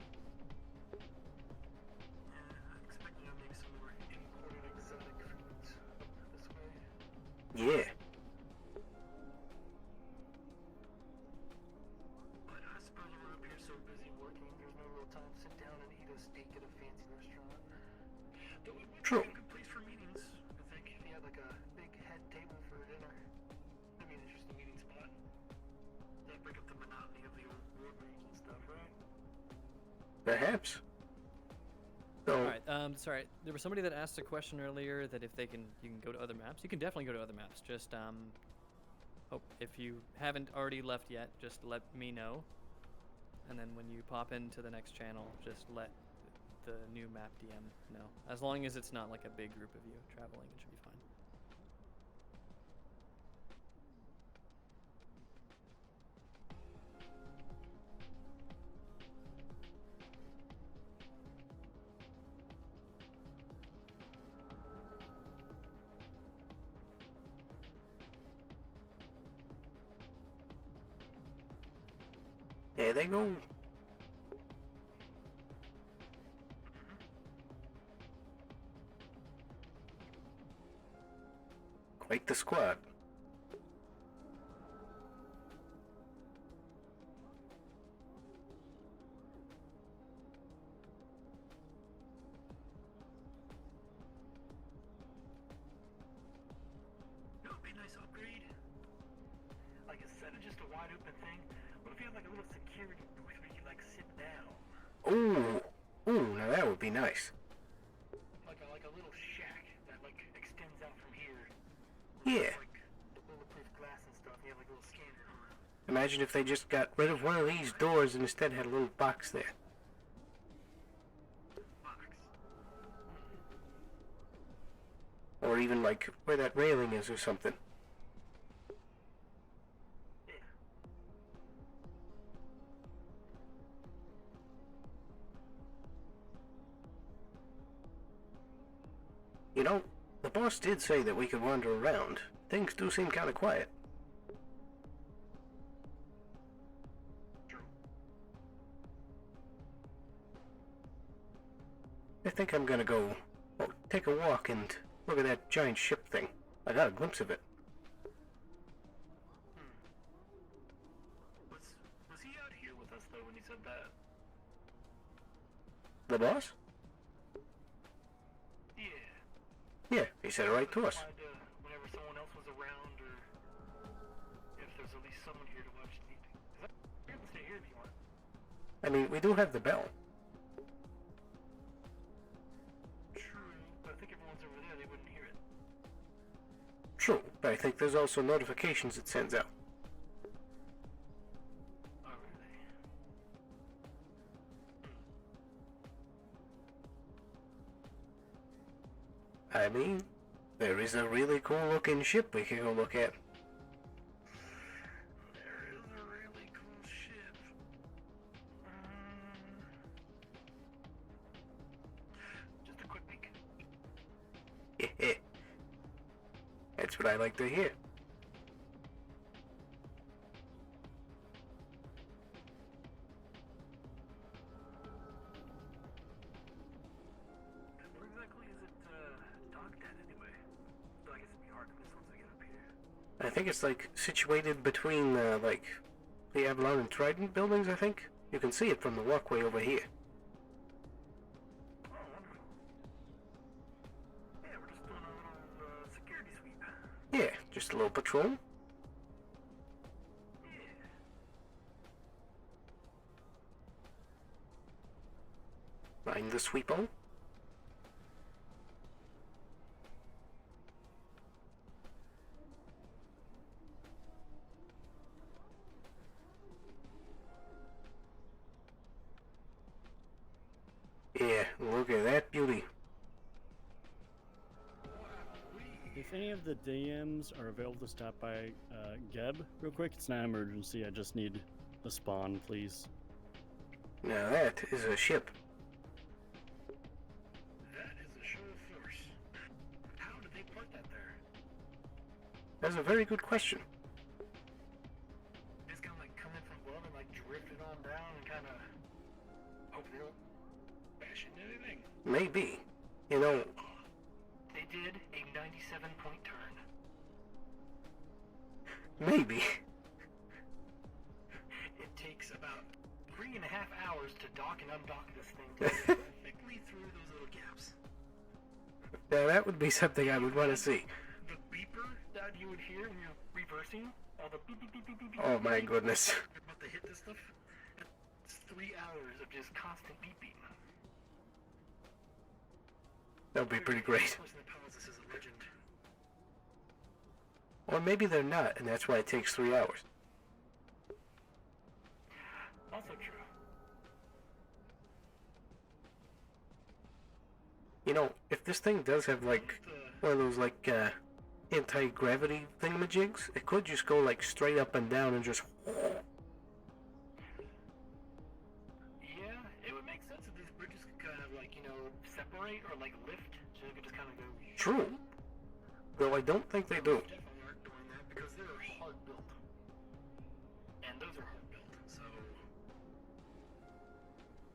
I'm expecting maybe some more imported exotic foods up this way. Yeah. But I suppose we're up here so busy working, there's no real time to sit down and eat a steak at a fancy restaurant. Though it would True. be a good place for meetings, I think, if you had like a big head table for dinner. That'd be an interesting meeting spot. That'd break up the monotony of the old boardrooms and stuff, right? Perhaps. So, Alright, sorry. There was somebody that asked a question earlier that if you can go to other maps. You can definitely go to other maps. Just, if you haven't already left yet, just let me know. And then when you pop into the next channel, just let the new map DM know. As long as it's not like a big group of you traveling, it should be fine. There they go. Quite the squad. That would be a nice upgrade. Like instead of just a wide open thing, what if you had like a little security booth where you like sit down? Ooh. Ooh, now that would be nice. Like a little shack that like extends out from here. Yeah. Like the bulletproof glass and stuff. You have like a little scanner. Imagine if they just got rid of one of these doors and instead had a little box there. Or even like where that railing is or something. You know, the boss did say that we could wander around. Things do seem kind of quiet. I think I'm gonna go take a walk and look at that giant ship thing. I got a glimpse of it. Was he out here with us though when he said that? The boss? Yeah, he said it right to us. Whenever someone else was around, or if there's at least someone here to watch the meeting. You can stay here if you want. I mean, we do have the bell. True, but I think everyone's over there, they wouldn't hear it. True, but I think there's also notifications it sends out. Oh, really? I mean, there is a really cool looking ship we can go look at. There is a really cool ship. Just a quick peek. That's what I like to hear. Where exactly is it docked at anyway? So I guess it'd be hard to miss once I get up here. I think it's like situated between like the Avalon and Trident buildings, I think. You can see it from the walkway over here. Oh, wonderful. Yeah, we're just doing a little security sweep. Yeah, just a little patrol. Mind the sweepo. Yeah, look at that beauty. If any of the DMs are available to stop by Geb real quick, it's not an emergency. I just need a spawn, please. Now that is a ship. That is a show of force. How did they put that there? That's a very good question. It's gonna like come in from above and like drift it on down and kind of hope they don't bash into anything. Maybe. You know, They did a 97-point turn. maybe. It takes about 3.5 hours to dock and undock this thing perfectly through those little gaps. Now that would be something I would want to see. The beeper that you would hear when you're reversing, all the beep beep beep beep beep. Oh my goodness. You're about to hit this stuff. It's 3 hours of just constant beeping. That would be pretty great. The person that powers this is a legend. Or maybe they're not, and that's why it takes 3 hours. Also true. You know, if this thing does have like one of those like anti-gravity thingamajigs, it could just go like straight up and down and just. Yeah, it would make sense if these bridges could kind of like, you know, separate or like lift, so they could just kind of go. True. Though I don't think they do. Definitely aren't doing that because they're hard built, and those are hard built. So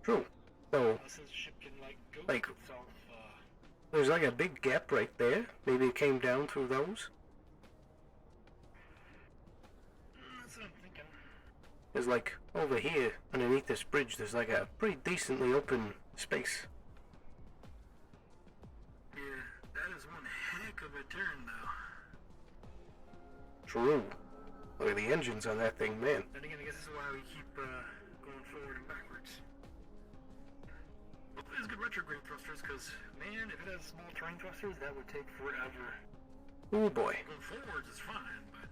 True. So, Unless the ship can, like, go like, itself, there's like a big gap right there. Maybe it came down through those. that's what I'm thinking. There's like, over here, underneath this bridge, there's like a pretty decently open space. Yeah, that is one heck of a turn, though. True. Look at the engines on that thing, man. Then again, I guess this is why we keep going forward and backwards. Hopefully there's good retrograde thrusters, because, man, if it has small terrain thrusters, that would take forever. Oh boy. Going forwards is fine, but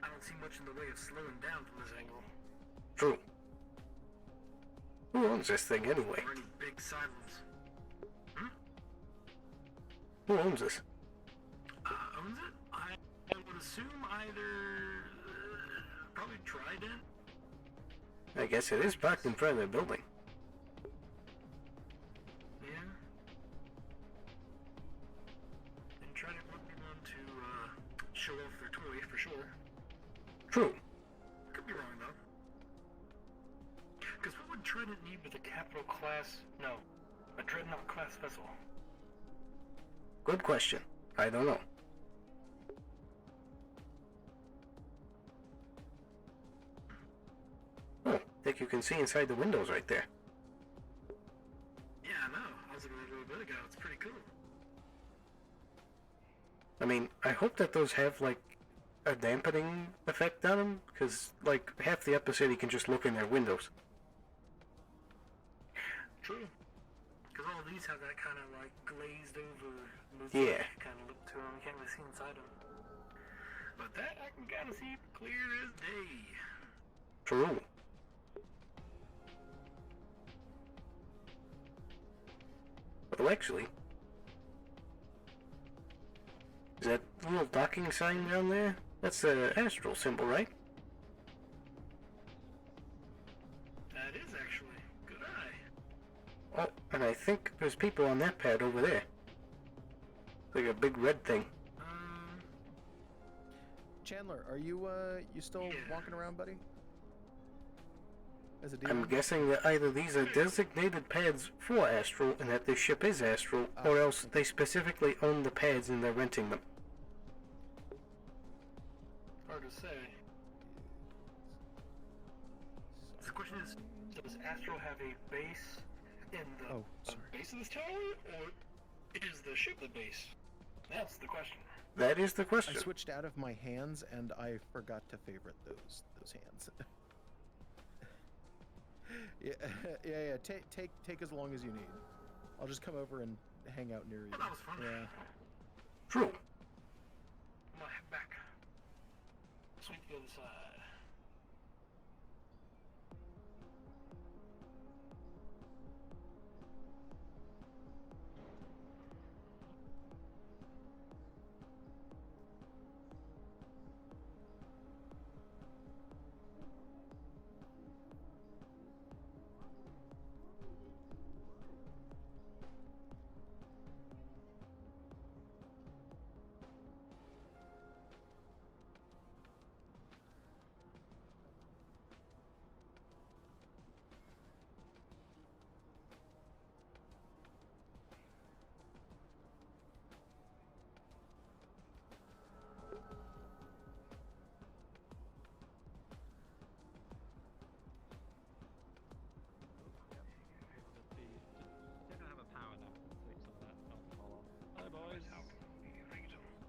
I don't see much in the way of slowing down from this angle. True. Who owns this thing anyway? Or any big silos. Who owns this? Owns it? I would assume either probably Trident. I guess it is parked in front of the building. Yeah. And Trident would be one to show off their toy for sure. True. Could be wrong though. Because what would Trident need with a capital class? No, a Dreadnought class vessel. Good question. I don't know. Oh, think you can see inside the windows right there. Yeah, I know. I was looking at it a little bit ago. It's pretty cool. I mean, I hope that those have, like, a dampening effect on them, because, like, half the episode you can just look in their windows. True. Because all of these have that kind of, like, glazed over, Yeah. kind of look to them. You can't really see inside them. But that I can kind of see clear as day. True. Well, actually, is that little docking sign down there? That's the astral symbol, right? That is actually. Good eye. Oh, and I think there's people on that pad over there. Like a big red thing. Chandler, are you still walking around, buddy? As a DM? I'm guessing that either these are designated pads for Astral and that this ship is Astral, or else they specifically own the pads and they're renting them. Hard to say. The question is, does Astral have a base in the base of this tower, or is the ship the base? That's the question. That is the question. I switched out of my hands and I forgot to favorite those hands. yeah. Take as long as you need. I'll just come over and hang out near you. Oh, that was fun. Yeah. True. I'm gonna head back. Sweep the other side.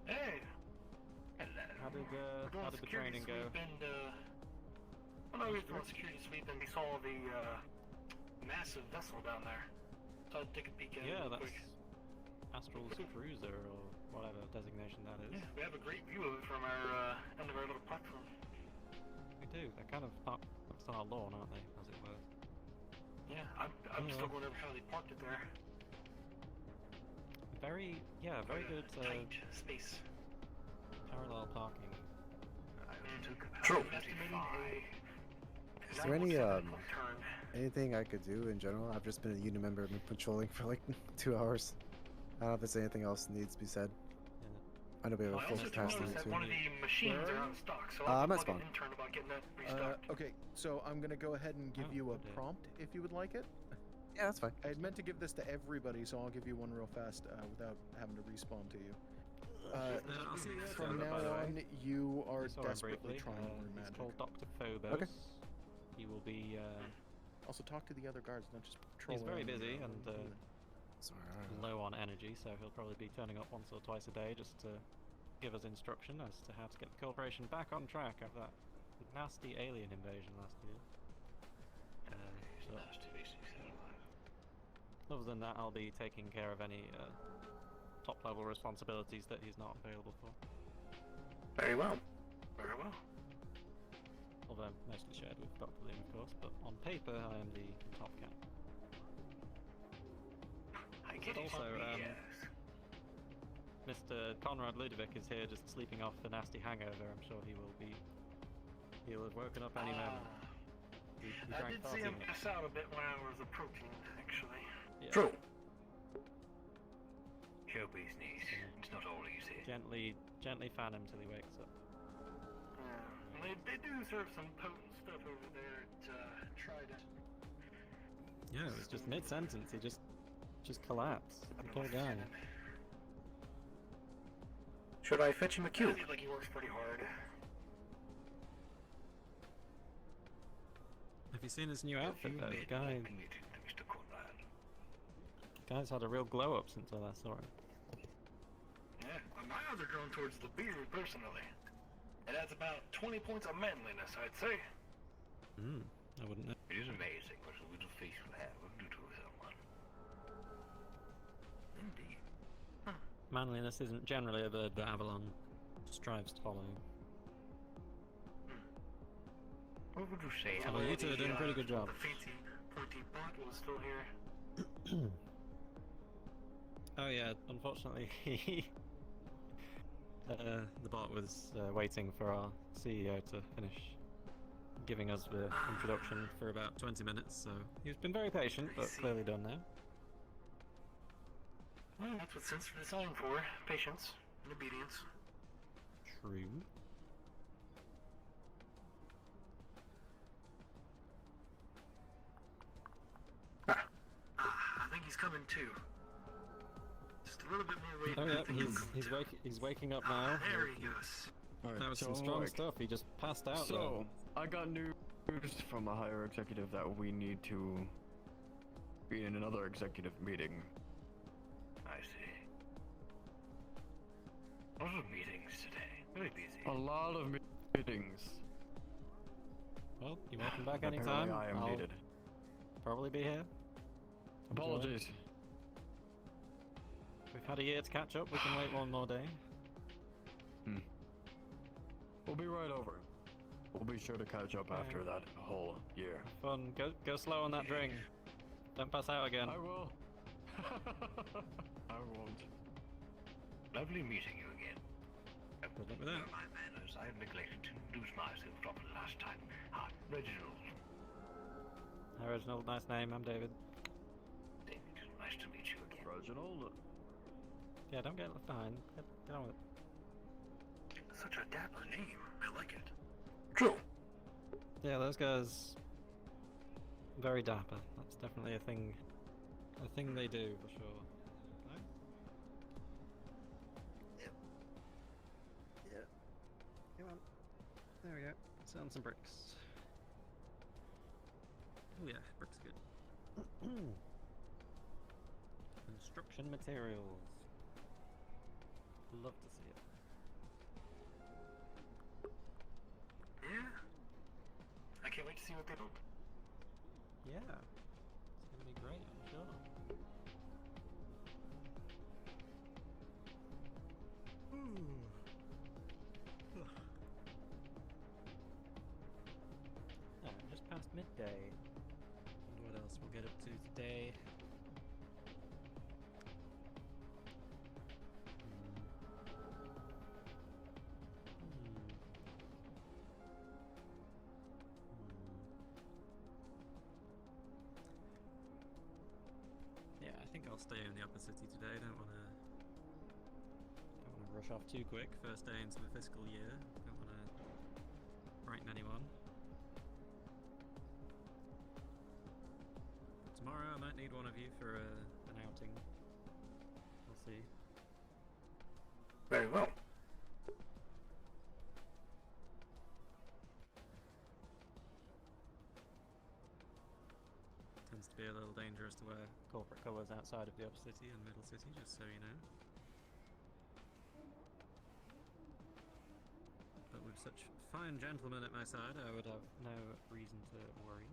Hey! How did the training go? Well, no, we were doing security sweep and we saw the massive vessel down there. So I'd take a peek at it real that's quick. Astral's Cruiser or whatever designation that is. Yeah, we have a great view of it from our end of our little platform. We do. They're kind of parked on our lawn, aren't they, as it were? Yeah, I'm still going over how they parked it there. Very good. Tight space. Parallel parking. True. Is there any anything I could do in general? I've just been a unit member. I've been patrolling for like 2 hours. I don't know if there's anything else that needs to be said. I know we have a I full also capacity noticed that too. one of the machines Where are are out you? of stock, so I'm I'll at bug spawn. an intern about getting that restocked. Okay, so I'm gonna go ahead and give you a prompt if you would like it. Yeah, that's fine. I had meant to give this to everybody, so I'll give you one real fast without having to respawn to you. I'll see you From later, now by the way. on, you are I saw him desperately briefly. trying to learn He's magic. called Dr. Phobos. Okay. He will be. Also, talk to the other guards, not just patrol He's very around busy the, and low on energy, so he'll probably be turning up once or twice a day just to give us instruction as to how to get the corporation back on track after that nasty alien invasion last year. So other than that, I'll be taking care of any top-level responsibilities that he's not available for. Very well. Very well. Although mostly shared with Dr. Liam, of course, but on paper I am the top cat. I get it. Also, Mr. Conrad Ludovic is here just sleeping off a nasty hangover. I'm sure he'll have woken up any moment. He I drank did far see too him much. pass out a bit when I was approaching, actually. Yeah. True. Show business. It's not all easy. Gently fan him till he wakes up. They do serve some potent stuff over there at Trident. Yeah, it was just mid-sentence. He just collapsed. The poor guy. Should I fetch him a I cube? feel like he works pretty hard. Have you seen his new outfit though? The guy's had a real glow up since I last saw him. Yeah, well, my eyes are drawn towards the beard, personally. It adds about 20 points of manliness, I'd say. I wouldn't know. It is amazing what a little facial hair will do to someone. Indeed. Manliness isn't generally a bird that Avalon strives to follow. What would you say? Oh, you two are doing a pretty good job. The fancy pointy bottle is still here. Oh yeah, unfortunately, the bot was waiting for our CEO to finish giving us the introduction for about 20 minutes, so he's been very patient, but clearly done now. Well, that's what sense are designed for. Patience and obedience. True. I think he's coming too. Just a little bit more weight. Oh yeah, he's waking up now. There he goes. That was some strong stuff. He just passed out. So, I got news from a higher executive that we need to be in another executive meeting. I see. A lot of meetings today. Very busy. A lot of meetings. Well, you're welcome back Apparently anytime. I am I'll needed. probably be here. Apologies. We've had a year to catch up. We can wait one more day. We'll be right over. We'll be sure to catch up after that whole year. Fun. Go slow on that drink. Don't pass out again. I will. I won't. Lovely meeting you again. Good luck with that. My manners. I have neglected to introduce myself properly last time. Reginald. Hi Reginald, nice name. I'm David. David, nice to meet you again. Reginald? Yeah, don't get left behind. Get on with it. Such a dapper name. I like it. True. Yeah, those guys very dapper. That's definitely a thing they do for sure. No? Yep. Yeah. Come on. There we go. Sit on some bricks. Oh yeah, bricks good. Construction materials. Love to see it. Yeah. I can't wait to see what they build. Yeah. It's gonna be great, I'm sure. Just past midday. Wonder what else we'll get up to today. Yeah, I think I'll stay in the upper city today. Don't wanna rush off too quick. First day into the fiscal year. Don't want to frighten anyone. Tomorrow I might need one of you for an outing. We'll see. Very well. Tends to be a little dangerous to wear corporate colours outside of the upper city and middle city, just so you know. But with such fine gentlemen at my side, I would have no reason to worry.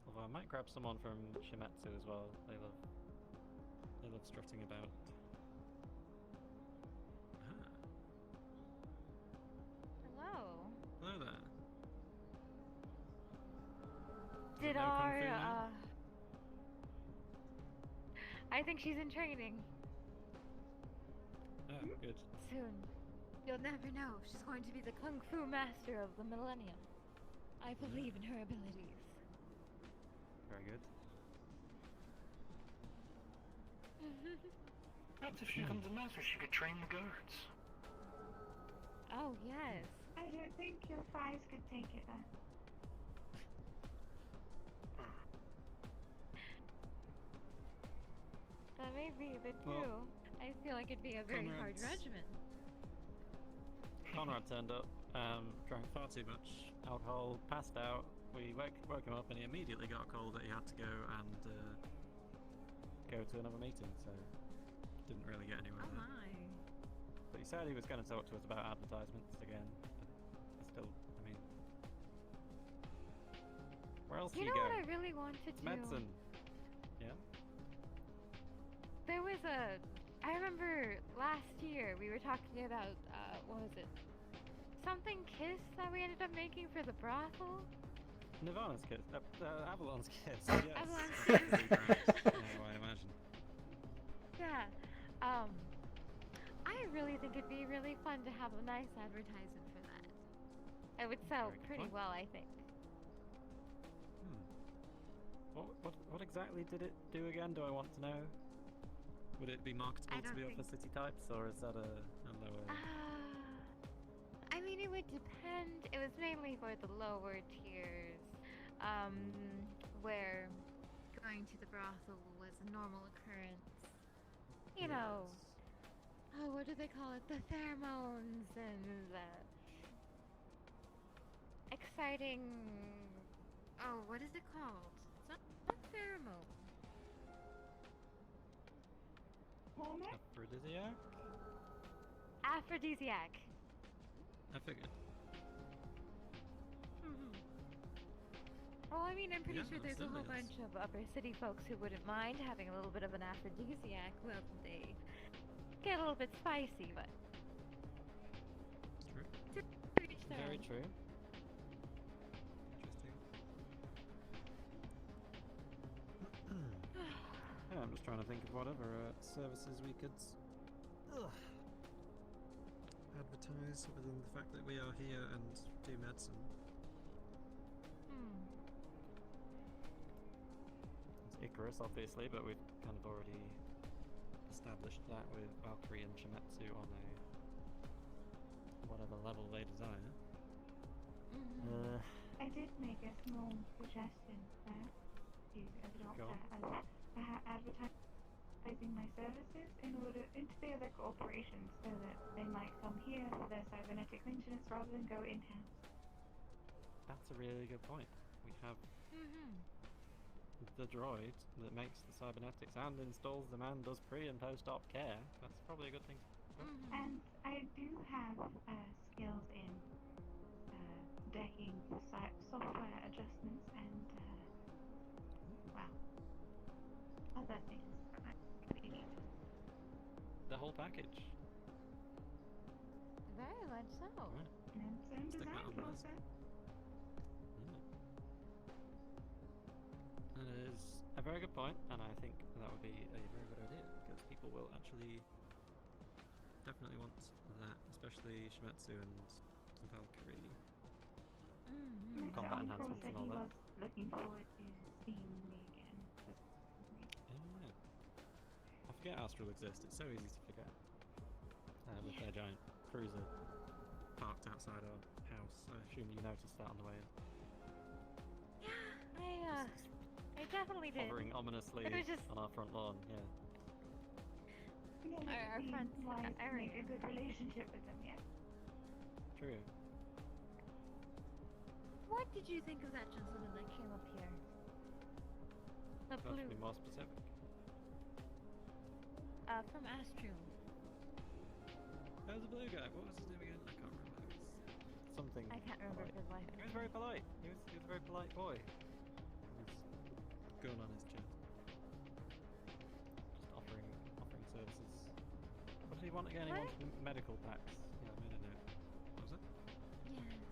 Although I might grab someone from Shimetsu as well. They love strutting about. Ah. Hello. Hello there. Did no kung fu our now? I think she's in training. Oh, good. Soon. You'll never know. She's going to be the kung fu master of the millennium. I believe in her abilities. Very good. Perhaps if she becomes a master, she could train the guards. Oh, yes. I don't think your thighs could take it then. That may be a bit Well, true. I feel like it'd be a very hard Conrad's- regimen. Conrad turned up, drank far too much alcohol, passed out. We woke him up and he immediately got a call that he had to go and go to another meeting, so didn't really get anywhere Oh there. my. But he said he was going to talk to us about advertisements again. But still, I mean, where else do You you know go? what I really want to It's do? medicine. Yeah. There was I remember last year we were talking about, what was it? Something Kiss that we ended up making for the brothel? Nirvana's kiss. Avalon's kiss. Yes. Avalon's That's kiss. really great. I imagine. Yeah. I really think it'd be really fun to have a nice advertisement for that. It would sell Very good pretty point. well, I think. What exactly did it do again? Do I want to know? Would it be marketable to don't the think- upper city types, or is that a lower? I mean, it would depend. It was mainly for the lower tiers, where going to the brothel was a normal occurrence. You know, oh, what do they call it? The pheromones and the exciting. Oh, what is it called? It's not pheromone. Aphrodisiac? Aphrodisiac. I figured. Well, I mean, I'm pretty Yeah, sure there's a whole absolutely, bunch of upper city folks who wouldn't mind having a little bit of an aphrodisiac. Well, they get a little bit spicy, but True. to each their Very own. true. Interesting. Yeah, I'm just trying to think of whatever services we could advertise other than the fact that we are here and do medicine. It's Icarus, obviously, but we've kind of already established that with Valkyrie and Shimetsu on a whatever level they desire. I did make a small suggestion there to the Go doctor as advertising my services in order into the other corporations so that they might come here for their cybernetic maintenance rather than go in-house. That's a really good point. We have the droid that makes the cybernetics and installs them and does pre and post-op care. That's probably a good thing. And I do have skills in decking for software adjustments and, well, other things that might be needed. The whole package. Very much so. And some Stick that design on the list. process. That is a very good point, and I think that would be a very good idea because people will actually definitely want that, especially Shimetsu and Valkyrie. Combat enhancements Said and all he that. was looking forward to seeing me again. Yeah. I forget Astral exists. It's so easy to forget. With giant cruiser parked outside our house. I assume you noticed that on the way in. Yeah, I definitely did. Hovering ominously It was just on our front lawn, yeah. our friends. Like, make a good relationship with them, yeah. True. What did you think of that gentleman that came up here? The Got to blue. be more specific. From Astrum. That was a blue guy. What was his name again? I can't remember. It was something. I can't remember polite. his life. He was very polite. He was a very polite boy. He was going on his chest. Just offering services. What did he want again? What? He wanted medical packs. Yeah, I made a note. What was it? Yes.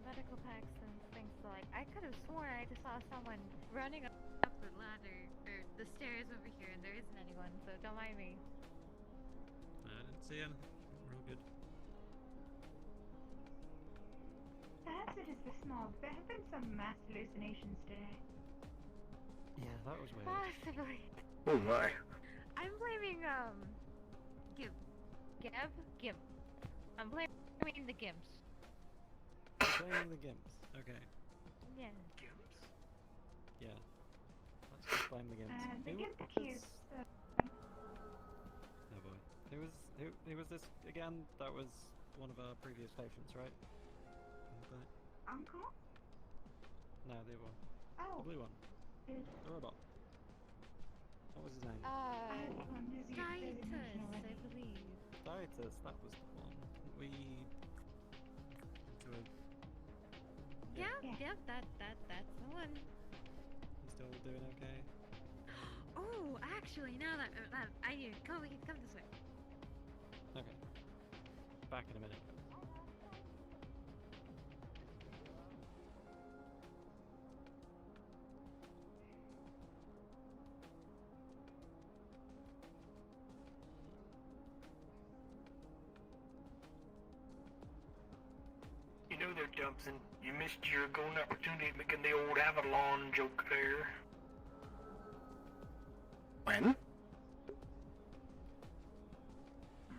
Medical packs and things like. I could have sworn I just saw someone running up the ladder or the stairs over here, and there isn't anyone. So don't mind me. I didn't see anything. We're all good. Perhaps it is the smog. There have been some mass hallucinations today. Yeah, that was weird. Possibly. Oh my. I'm blaming Gib. I'm blaming the Gimps. Blaming the Gimps. Okay. Yeah. Gimps? Yeah. Let's just blame the Gimps. The Who Gimp was- cubes. Oh boy. Who was this again? That was one of our previous patients, right? Uncle? No, the other one. Oh. The blue one. The robot. What was his name? Titus, I believe. Titus, that was the one. We into a Yep, that's the one. You still doing okay? Oh, actually, now that I need come this way. Okay. Back in a minute. You know they're dumps, and you missed your golden opportunity of making the old Avalon joke there. When?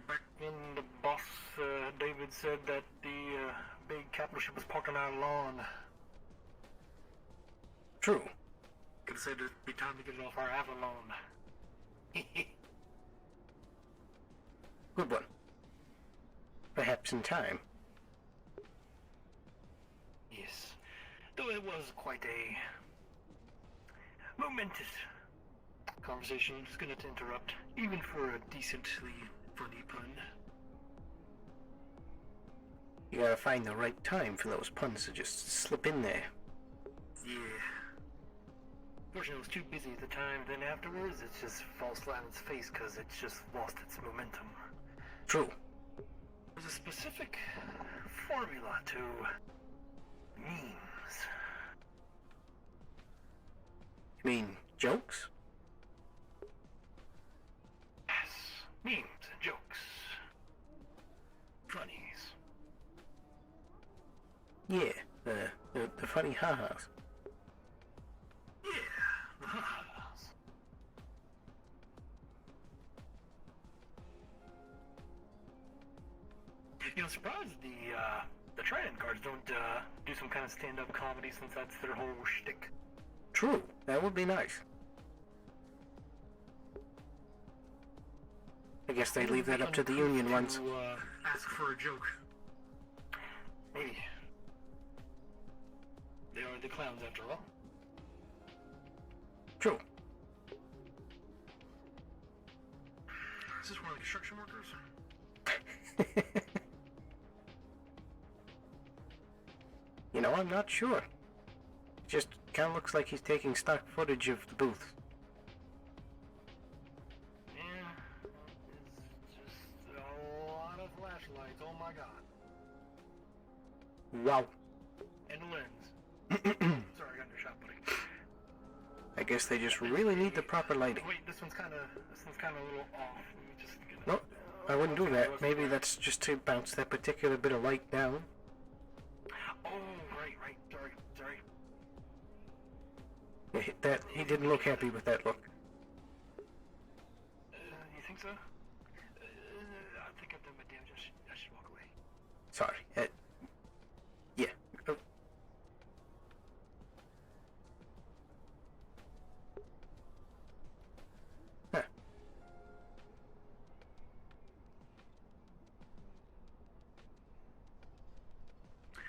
Back when the boss, David, said that the big capital ship was parked on our lawn. True. Could have said it'd be time to get it off our Avalon. Good one. Perhaps in time. Yes. Though it was quite a momentous conversation. Just gonna interrupt, even for a decently funny pun. You gotta find the right time for those puns to just slip in there. Yeah. Fortunately, I was too busy at the time. Then afterwards, it just falls flat on its face because it's just lost its momentum. True. There's a specific formula to memes. You mean jokes? Yes, memes and jokes. Funnies. Yeah, the funny ha-has. Yeah, the ha-has. You know, I'm surprised the Trident guards don't do some kind of stand-up comedy since that's their whole shtick. True, that would be nice. I guess they leave that up to the union ones. Ask for a joke. Maybe. They are the clowns after all. True. Is this one of the construction workers? You know, I'm not sure. It just kind of looks like he's taking stock footage of the booth. Yeah, it's just a lot of flashlights, oh my god. Wow. And a lens. Sorry, I got your shot, buddy. I guess they just really need the proper lighting. Wait, this one's kinda a little off. Let me just get it. No, I wouldn't do that. Maybe that's just to bounce that particular bit of light down. Oh, right. Sorry. He didn't look happy with that look. You think so? I think I've done my damn Sorry. Yeah. Huh.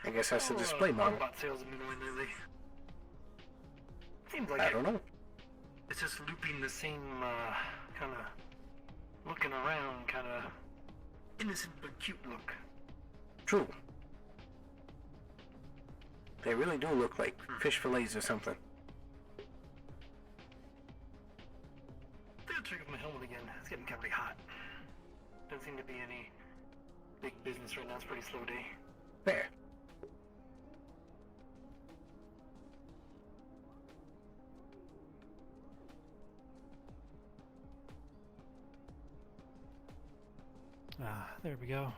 I guess that's the display model. Robot sales have been going lately. Seems like I don't know. it's just looping the same kind of looking around, kind of innocent but cute look. True. They really do look like fish fillets or something. I'll check out my helmet again. It's getting kind of hot. Doesn't seem to be any big business right now. It's a pretty slow day. There. Ah, there we go.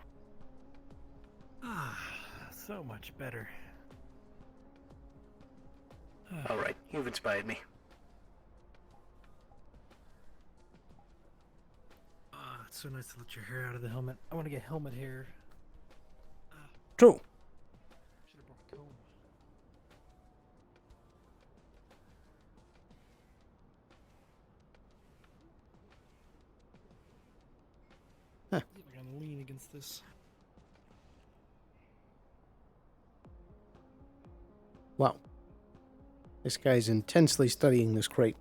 Ah, so much better. All right, you've inspired me. It's so nice to let your hair out of the helmet. I want to get helmet hair. True. Should have brought a comb. Huh. We're gonna lean against this. Wow. This guy's intensely studying this crate.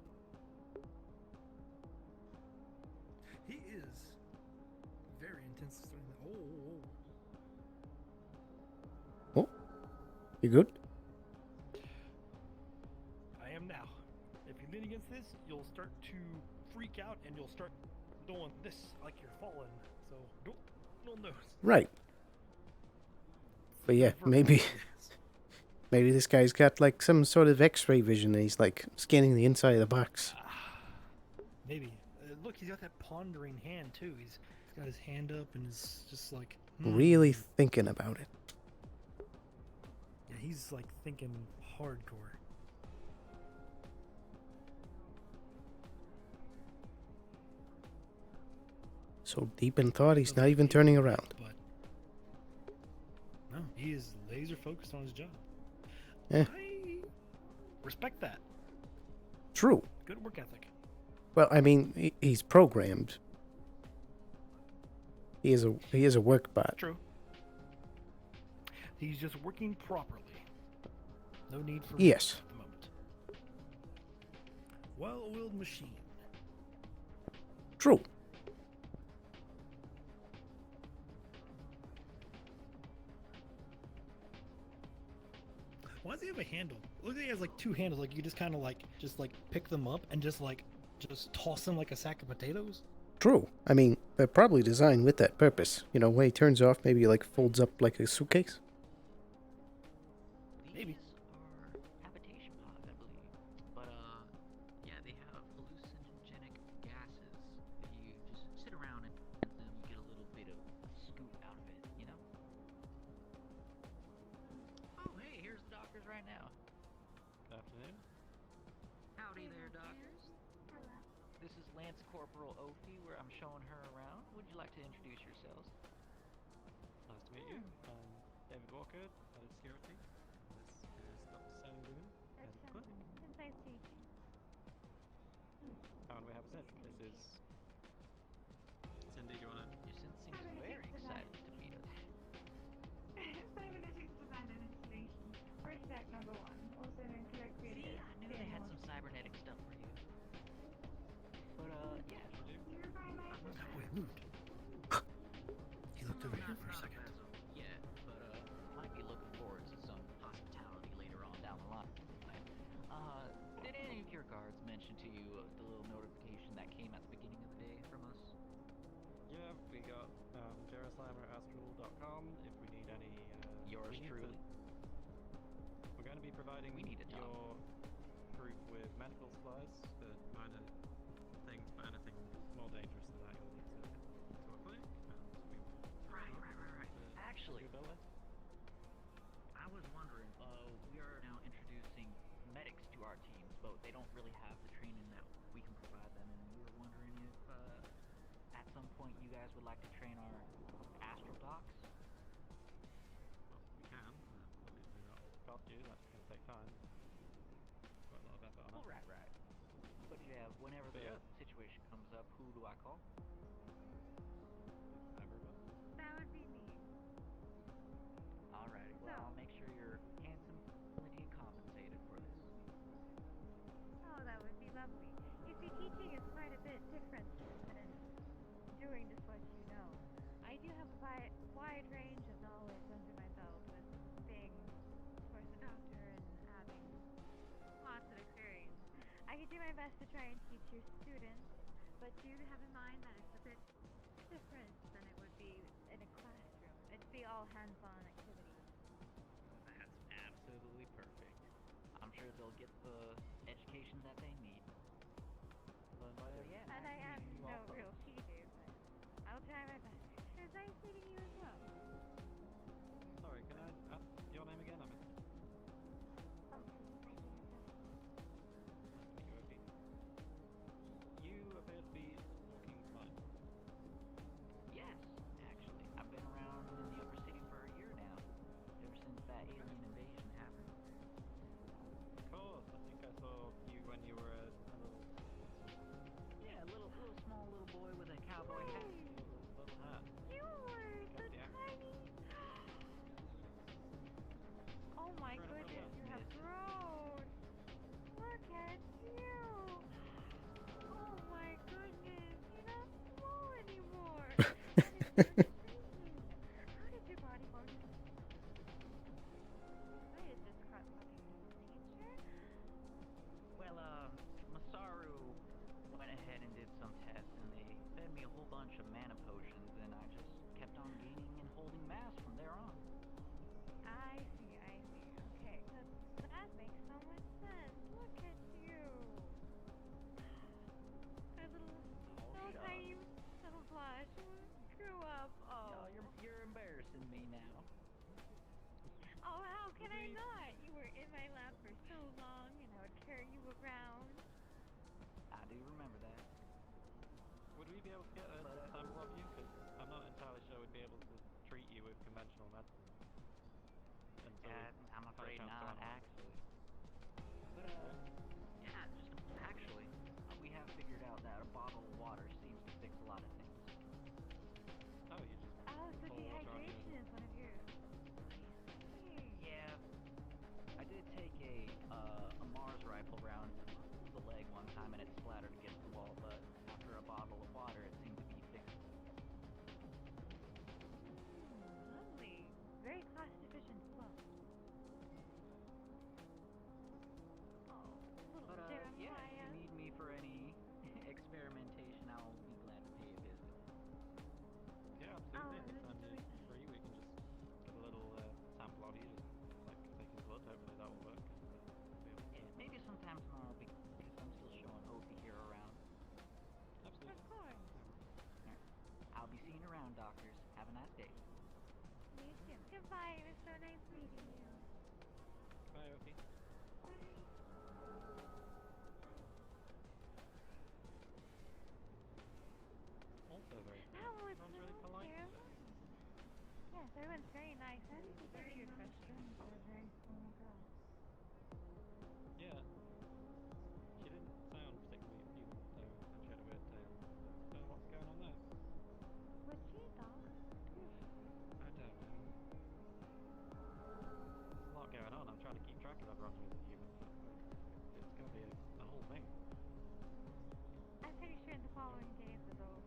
He is very intense. Oh. You good? I am now. If you lean against this, you'll start to freak out and you'll start doing this like you're falling. So don't nose. Right. But yeah, maybe this guy's got like some sort of X-ray vision and he's like scanning the inside of the box. Maybe. Look, he's got that pondering hand too. He's got his hand up and is just like Really thinking about it. Yeah, he's like thinking hardcore. So deep in thought, he's not even turning around. But no, he is laser focused on his job. Yeah. I respect that. True. Good work ethic. Well, I mean, he's programmed. He is a work bot. True. He's just working properly. No need for Yes. at the moment. Well-oiled machine. True. Why does he have a handle? Look, he has like two handles. Like you just kind of like pick them up and just toss them like a sack of potatoes. True. I mean, they're probably designed with that purpose. You know, when he turns off, maybe he like folds up like a suitcase. Maybe. Habitation pods, I believe. But yeah, they have hallucinogenic gases. If you just sit around and them, you get a little bit of scoop out of it, you know? Oh, hey, here's the doctors right now. Good afternoon. Howdy there, doctors. This is Lance Corporal Opie, where I'm showing her around. Would you like to introduce yourselves? Nice to meet you. I'm David Walker, head of security. This is Dr. Sam Lewin, head of clinic. Nice to meet you. How do we have a sit? This is Cindy. Do you want to? Your sin seems very excited to meet us. Cybernetics design and installation. Artifact number 1. Also known colloquially See, as I knew they had some cybernetic stuff for you. But yeah. Oh, he moved. He looked over here for a second. Yeah, but might be looking forward to some hospitality later on down the line. Did any of your guards mention to you the little notification that came at the beginning of the day from us? Yeah, we got Jeroslimer@astral.com if we need any. Yours truly. We're going to be providing your group with medical supplies for minor things, but anything more dangerous than that you'll need to a clinic. Right. Actually, I was wondering, we are now introducing medics to our teams, but they don't really have the training that we can provide them, and we were wondering if at some point you guys would like to train our astral docs? got you. That's going to take time. Quite a lot of effort on it. Right. But yeah, whenever But the yeah. situation comes up, who do I call? Everyone. That would be me. Alrighty, well, I'll make sure you're handsomely compensated for this. Oh, that would be lovely. You see, teaching is quite a bit different than doing just what you know. I do have a wide range of knowledge under my belt with being, of course, a doctor and having lots of experience. I could do my best to try and teach your students, but do have in mind that it's a bit different than it would be in a classroom. It'd be all hands-on activities. That's absolutely perfect. I'm sure they'll get the education that they need. And I am no real teacher, but I'll try my best. It was nice meeting you as well. Sorry, can I ask your name again? I missed it. You appear to be walking fine. Yes, actually. I've been around in the upper city for a year now, ever since that alien invasion happened. Of course, I think I saw you when you were a little... Yeah, a little small little boy with a cowboy hat. Little hat. You were so tiny. Oh my goodness, you have grown. Look at you. Oh my goodness, you're not small anymore. That is so strange. How did your body form? Wait, is this fucking nature? Well, Masaru went ahead and did some tests, and they fed me a whole bunch of mana potions, and I just kept on gaining and holding mass from there on. I see. Okay, that makes so much sense. Look at you. A little tiny little blush. Grew up. Oh. No, you're embarrassing me now. Oh, how can I not? You were in my lap for so long, and I would carry you around. I do remember that. Would we be able to get a sample of you? Because I'm not entirely sure we'd be able to treat you with conventional medicine. I'm afraid not, actually. But, yeah, just actually, we have figured out that a bottle of water seems to fix a lot of things. Oh, you just... Oh, so dehydration is one of your... Yeah, I did take a Mars rifle round to the leg one time and it splattered against the wall, but after a bottle of water, it seemed to be fixed. Lovely. Very cost efficient as well. Oh, little But, Jeremiah. yeah, if you need me for any experimentation, I'll be glad to pay a visit. Yeah, absolutely. Anytime you're free, we can just get a little sample of you, just like taking blood. Hopefully that will work. Yeah, maybe sometime tomorrow because I'm still showing Opie here around. Absolutely. Of course. Alright. I'll be seeing you around, doctors. Have a nice day. Me too. Goodbye. It was so nice meeting you. Bye, Opie. Also very That was Everyone's really polite today. Yes, everyone's very nice. That's very good question. For a very small girl. Yeah. She didn't sound particularly appealing, though, and she had a weird tail. Don't know what's going on there. Was she a dog? I don't know. There's a lot going on. I'm trying to keep track of everyone who's a human, but it's going to be a whole thing. I'm pretty sure in the following days it'll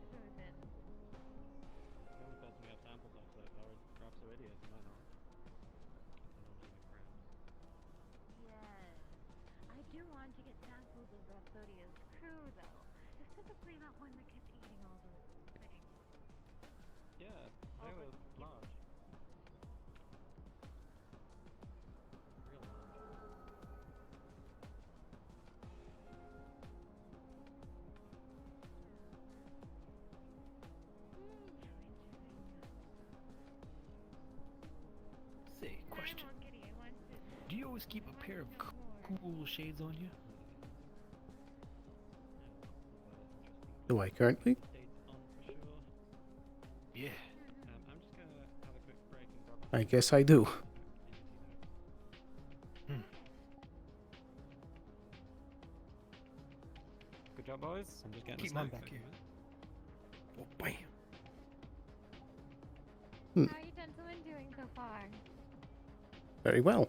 smooth in. The only person we have samples of so far is Rhapsodidia, to my knowledge. The non-human crabs. Yes. I do want to get samples of Rhapsodia's crew, though. Specifically that one that kept eating all those things. Yeah, they were large. Real large. Say, question. Do you always keep a pair of cool shades on you? Do I currently? Yeah. I'm just gonna have a quick break and grab I guess I do. Keep this mine night. back here. Oh, bam. How are you gentlemen doing so far? Very well.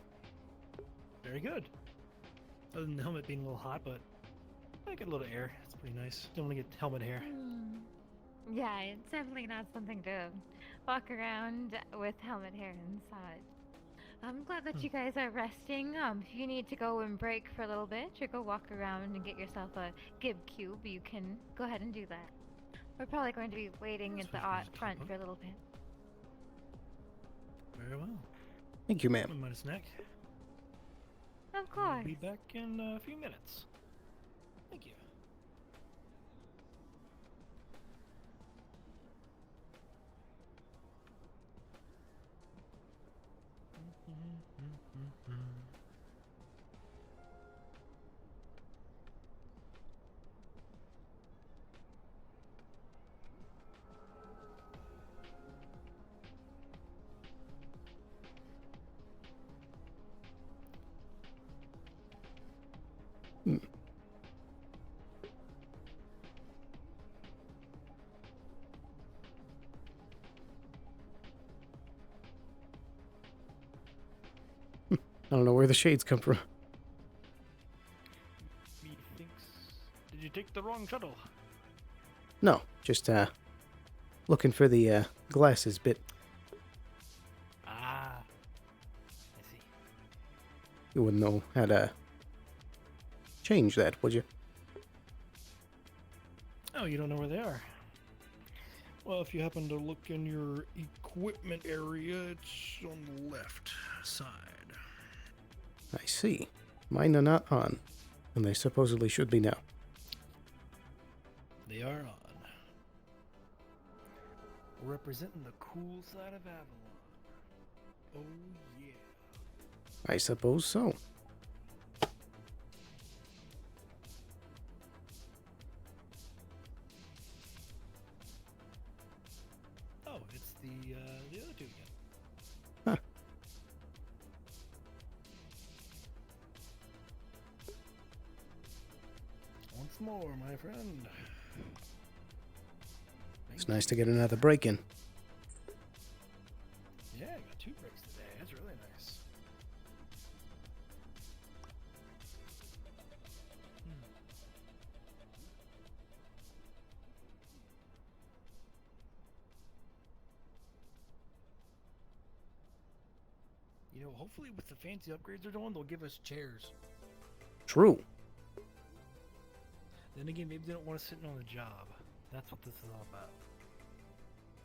Very good. Other than the helmet being a little hot, but I get a little air. It's pretty nice. Don't want to get helmet hair. Yeah, it's definitely not something to walk around with helmet hair and such. I'm glad that you guys are resting. If you need to go and break for a little bit or go walk around and get yourself a Gib cube, you can go ahead and do that. We're probably going to be waiting at the front for a little bit. Very well. Thank you, ma'am. Wouldn't mind a snack. Of course. I'll be back in a few minutes. Thank you. I don't know where the shades come from. Did you take the wrong shuttle? No, just looking for the glasses bit. Ah, I see. You wouldn't know how to change that, would you? Oh, you don't know where they are? Well, if you happen to look in your equipment area, it's on the left side. I see. Mine are not on, and they supposedly should be now. They are on. We're representing the cool side of Avalon. Oh, yeah. I suppose so. Oh, it's the other two again. Huh. Once more, my friend. It's nice to get another break in. Yeah, I got 2 breaks today. That's really nice. You know, hopefully with the fancy upgrades they're doing, they'll give us chairs. True. Then again, maybe they don't want us sitting on the job. That's what this is all about.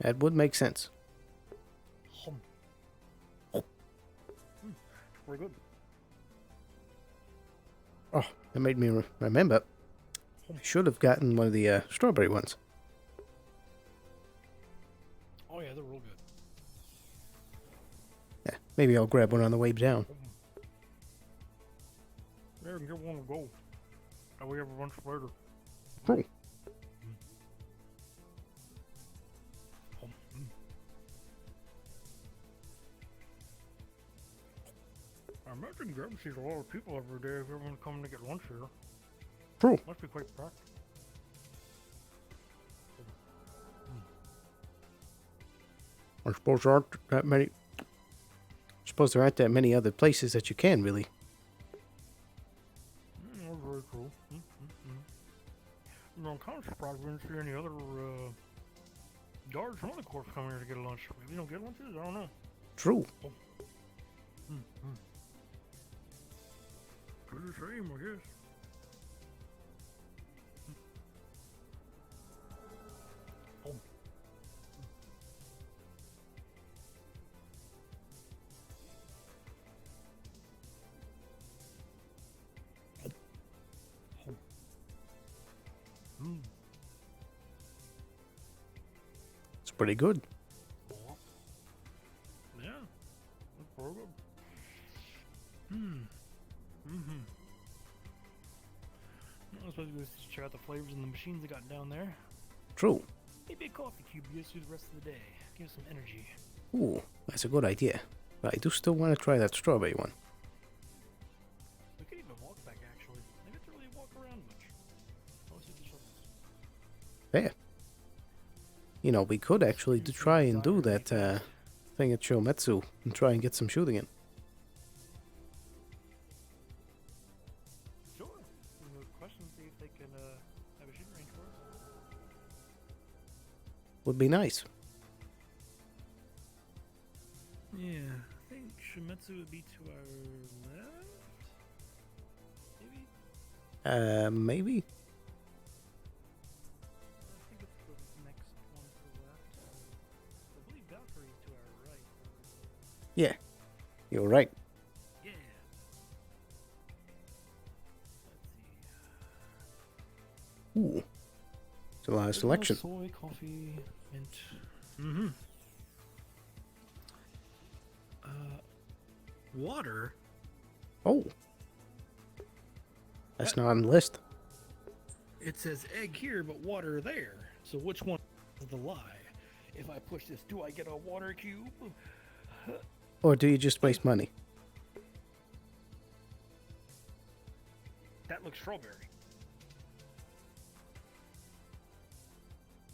That would make sense. We're good. Oh, that made me remember. I should have gotten one of the strawberry ones. Oh yeah, they're real good. Yeah, maybe I'll grab one on the way down. Yeah, we can get one to go. That way everyone's later. Cool. I imagine Grub sees a lot of people every day if everyone's coming to get lunch here. True. Must be quite practical. I suppose there aren't that many. I suppose there aren't that many other places that you can really. That's very cool. You know, I'm kind of surprised we didn't see any other guards from other corps coming here to get a lunch. Maybe they don't get lunches? I don't know. True. Pretty the same, I guess. It's pretty good. Yeah, that's pretty good. I was supposed to go check out the flavors and the machines they got down there. True. Maybe a coffee cube to get us through the rest of the day. Give us some energy. Ooh, that's a good idea. But I do still want to try that strawberry one. We could even walk back, actually. I didn't really walk around much. I want to see the shuttles. Fair. You know, we could actually try and do that thing at Shometsu and try and get some shooting in. Sure. No question. See if they can have a shooting range for us. Would be nice. Yeah, I think Shometsu would be to our left. Maybe. Maybe. I think it's the next one to the left. I believe Valkyrie's to our right. Yeah, you're right. Yeah. Ooh, it's a lot of selection. Soy, coffee, mint. Mm-hmm. Water. Oh, that's not on the list. It says egg here, but water there. So which one is the lie? If I push this, do I get a water cube? Or do you just waste money? That looks strawberry.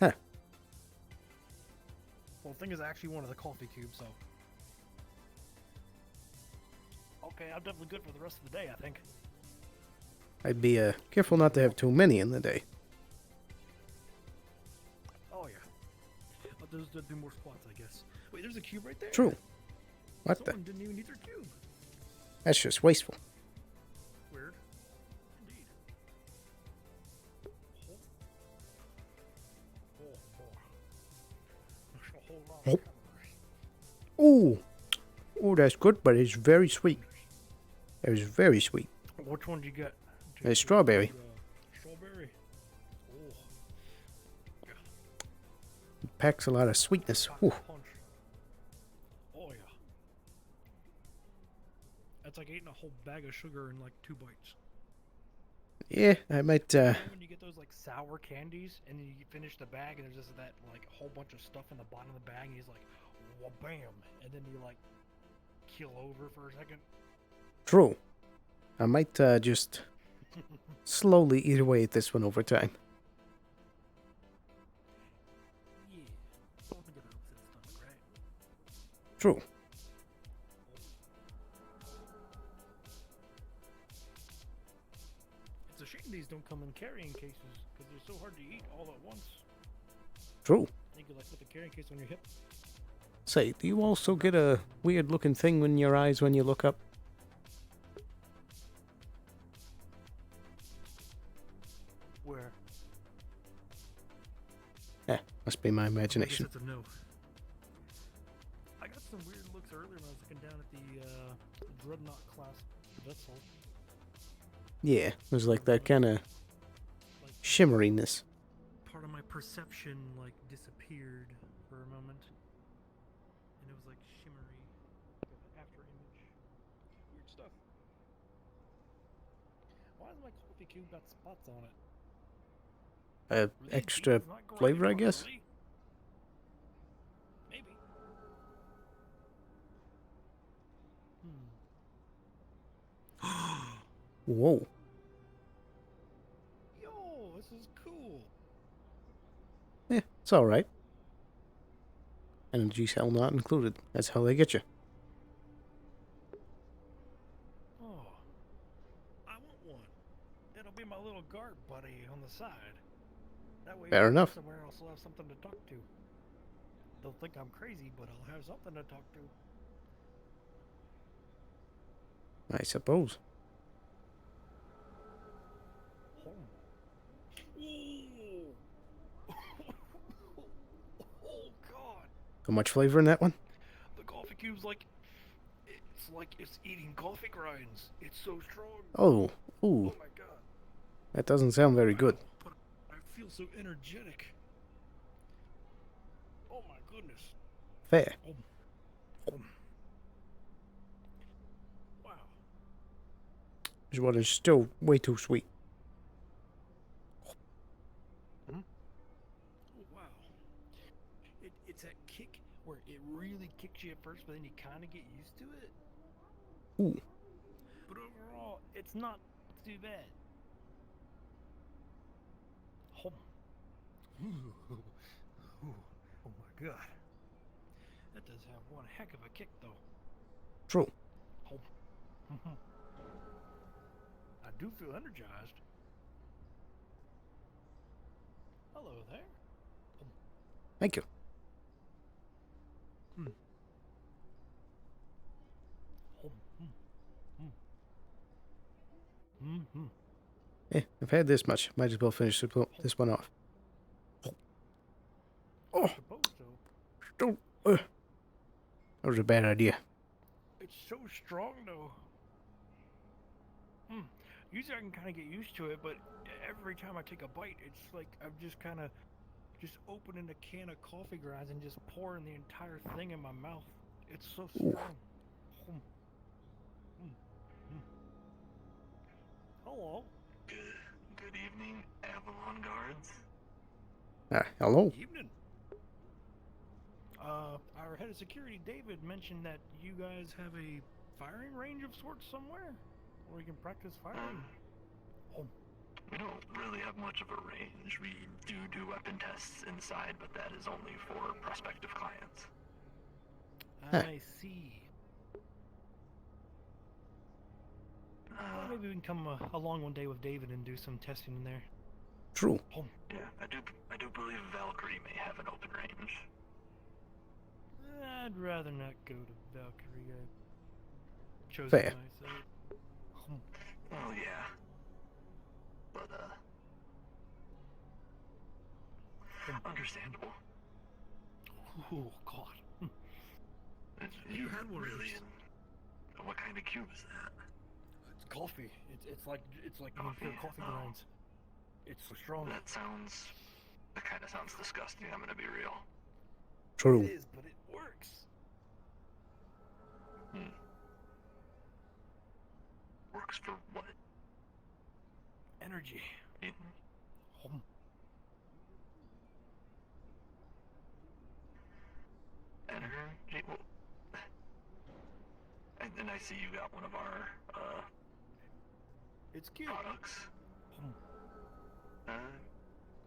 Huh. Well, the thing is actually one of the coffee cubes, so. Okay, I'm definitely good for the rest of the day, I think. I'd be careful not to have too many in the day. Oh, yeah. But those do more squats, I guess. Wait, there's a cube right there. True. What Someone didn't even need their cube. That's just wasteful. Weird. Indeed. There's a whole lot of Ooh. Ooh, that's good, but it's very sweet. It was very sweet. Which one did you get? It's strawberry. Strawberry. Oh. It packs a lot of sweetness. Ooh. Punch. Oh, yeah. That's like eating a whole bag of sugar in like 2 bites. Yeah, I might, You know when you get those like sour candies and then you finish the bag and there's just that like whole bunch of stuff in the bottom of the bag and he's like, wha bam, and then you like keel over for a second. True. I might just slowly eat away at this one over time. Yeah. Don't think of the upset stomach, right? True. It's a shame these don't come in carrying cases because they're so hard to eat all at once. True. You could like put the carrying case on your hip. Say, do you also get a weird looking thing in your eyes when you look up? Where? Eh, must be my imagination. I guess that's a no. I got some weird looks earlier when I was looking down at the Dreadnought class vessel. Yeah, there's like that kind of shimmeriness. Part of my perception like disappeared for a moment. And it was like shimmery after image. Weird stuff. Why has my coffee cube got spots on it? Extra flavor, I guess? Maybe. Whoa. Yo, this is cool. Yeah, it's alright. Energy cell not included. That's how they get you. Oh, I want one. It'll be my little guard buddy on the side. That way, Fair if I go enough. somewhere else, I'll have something to talk to. They'll think I'm crazy, but I'll have something to talk to. I suppose. Oh God! Too much flavor in that one? The coffee cube's like it's eating coffee grinds. It's so strong. Oh, ooh. Oh my God! That doesn't sound very good. But I feel so energetic. Oh my goodness! Fair. Wow. This one is still way too sweet. Oh wow! It's that kick where it really kicks you at first, but then you kind of get used to it. Ooh. But overall, it's not too bad. Ooh, oh my god. That does have one heck of a kick, though. True. Oh. I do feel energized. Hello there. Thank you. I've had this much. Might as well finish this one off. Oh. Don't. That was a bad idea. It's so strong, though. Usually I can kind of get used to it, but every time I take a bite, it's like I'm just kind of opening a can of coffee grinds and just pouring the entire thing in my mouth. It's so strong. Hello. Good evening, Avalon Guards. Hello. Evening. Our head of security, David, mentioned that you guys have a firing range of sorts somewhere, where you can practice firing. We don't really have much of a range. We do weapon tests inside, but that is only for prospective clients. I see. Well, maybe we can come along one day with David and do some testing in there. True. Yeah, I do believe Valkyrie may have an open range. I'd rather not go to Valkyrie. I chose Fair. myself. Well, yeah. But, understandable. Oh, God. You had one of really those. What kind of cube is that? It's coffee. It's like pure coffee grinds. It's so strong. That kind of sounds disgusting, I'm gonna be real. True. It is, but it works. Works for what? Energy. Energy? Well, and I see you got one of our, it's cute. products.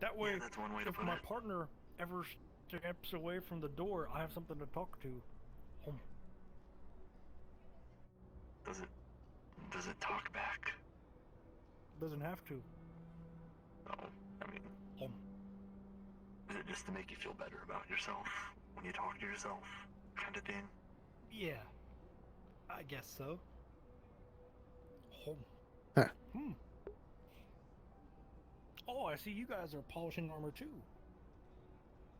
That way, yeah, that's one way to if put my it. partner ever steps away from the door, I have something to talk to. Does it talk back? Doesn't have to. Oh, I mean, is it just to make you feel better about yourself when you talk to yourself, kind of thing? Yeah, I guess so. Huh. Oh, I see you guys are polishing armor too.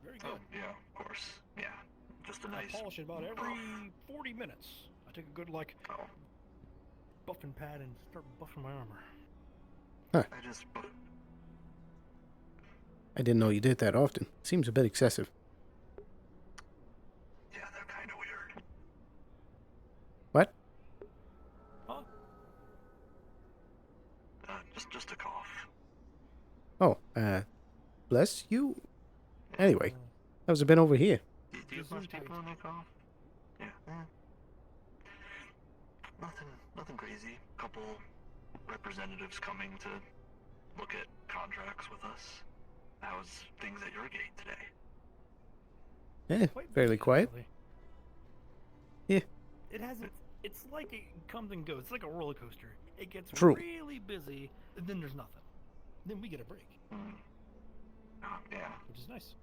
Very good. Oh, yeah, of course. Yeah, just a nice. I polish it about every 40 minutes. I take a good buffing pad and start buffing my armor. Huh. I didn't know you did that often. Seems a bit excessive. Yeah, they're kind of weird. What? Huh? Just a cough. Oh, bless you. Anyway, how's it been over here? Do you have much people when they cough? Yeah. Nothing crazy. Couple representatives coming to look at contracts with us. How's things at your gate today? Yeah, fairly quiet. Yeah. It has it's like it comes and goes. It's like a roller coaster. It gets True. really busy, and then there's nothing. Then we get a break. Yeah. Which is nice.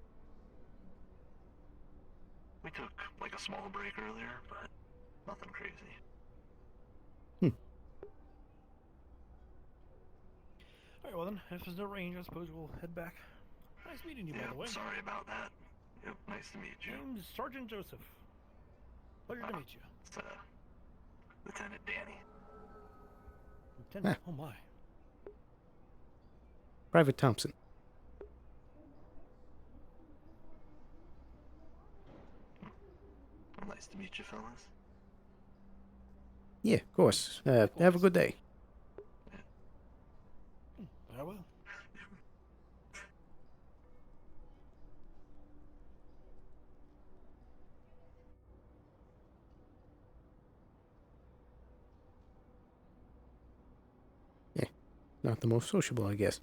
We took like a small break earlier, but nothing crazy. Alright, well then, if there's no range, I suppose we'll head back. Nice meeting you, by the way. Sorry about that. Yep, nice to meet you. Name's Sergeant Joseph. Pleasure to meet you. It's, Lieutenant Danny. Lieutenant? Oh my. Private Thompson. Well, nice to meet you, fellas. Yeah, of course. Have a good day. I will. Not the most sociable, I guess.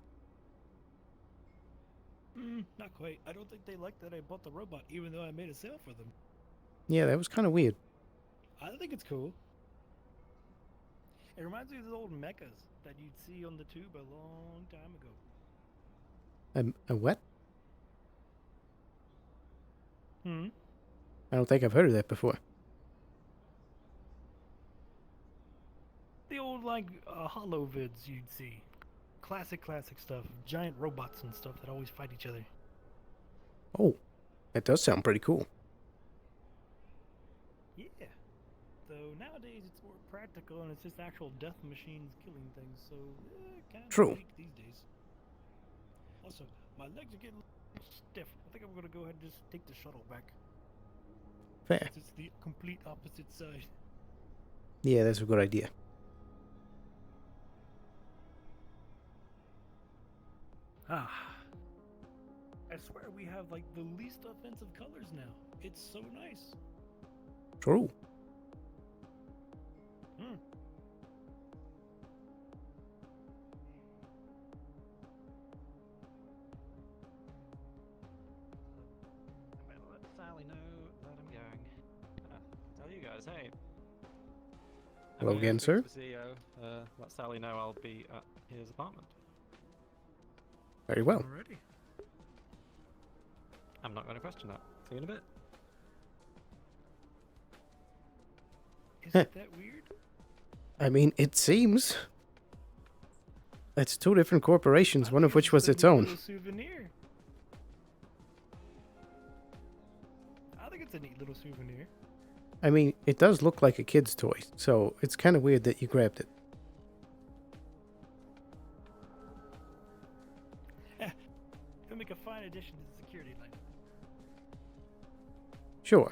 Not quite. Wait, I don't think they like that I bought the robot, even though I made a sale for them. Yeah, that was kind of weird. I think it's cool. It reminds me of the old mechas that you'd see on the tube a long time ago. A what? Hmm? I don't think I've heard of that before. The old, like, hollow vids you'd see. Classic stuff. Giant robots and stuff that always fight each other. Oh, that does sound pretty cool. Yeah. Though nowadays it's more practical and it's just actual death machines killing things, so kind of True. weak these days. Also, my legs are getting a little stiff. I think I'm gonna go ahead and just take the shuttle back. Fair. It's the complete opposite side. Yeah, that's a good idea. Ah. I swear we have like the least offensive colors now. It's so nice. True. Hmm. I better let Sally know that I'm going. Tell you guys, hey. Hello I'm again, gonna speak sir. to the CEO. Let Sally know I'll be at his apartment. Very well. Alrighty. I'm not going to question that. See you in a bit. Isn't that weird? I mean, it seems. It's two different corporations, one of which was its own. Little souvenir. I think it's a neat little souvenir. I mean, it does look like a kid's toy, so it's kind of weird that you grabbed it. It'll make a fine addition to the security line. Sure.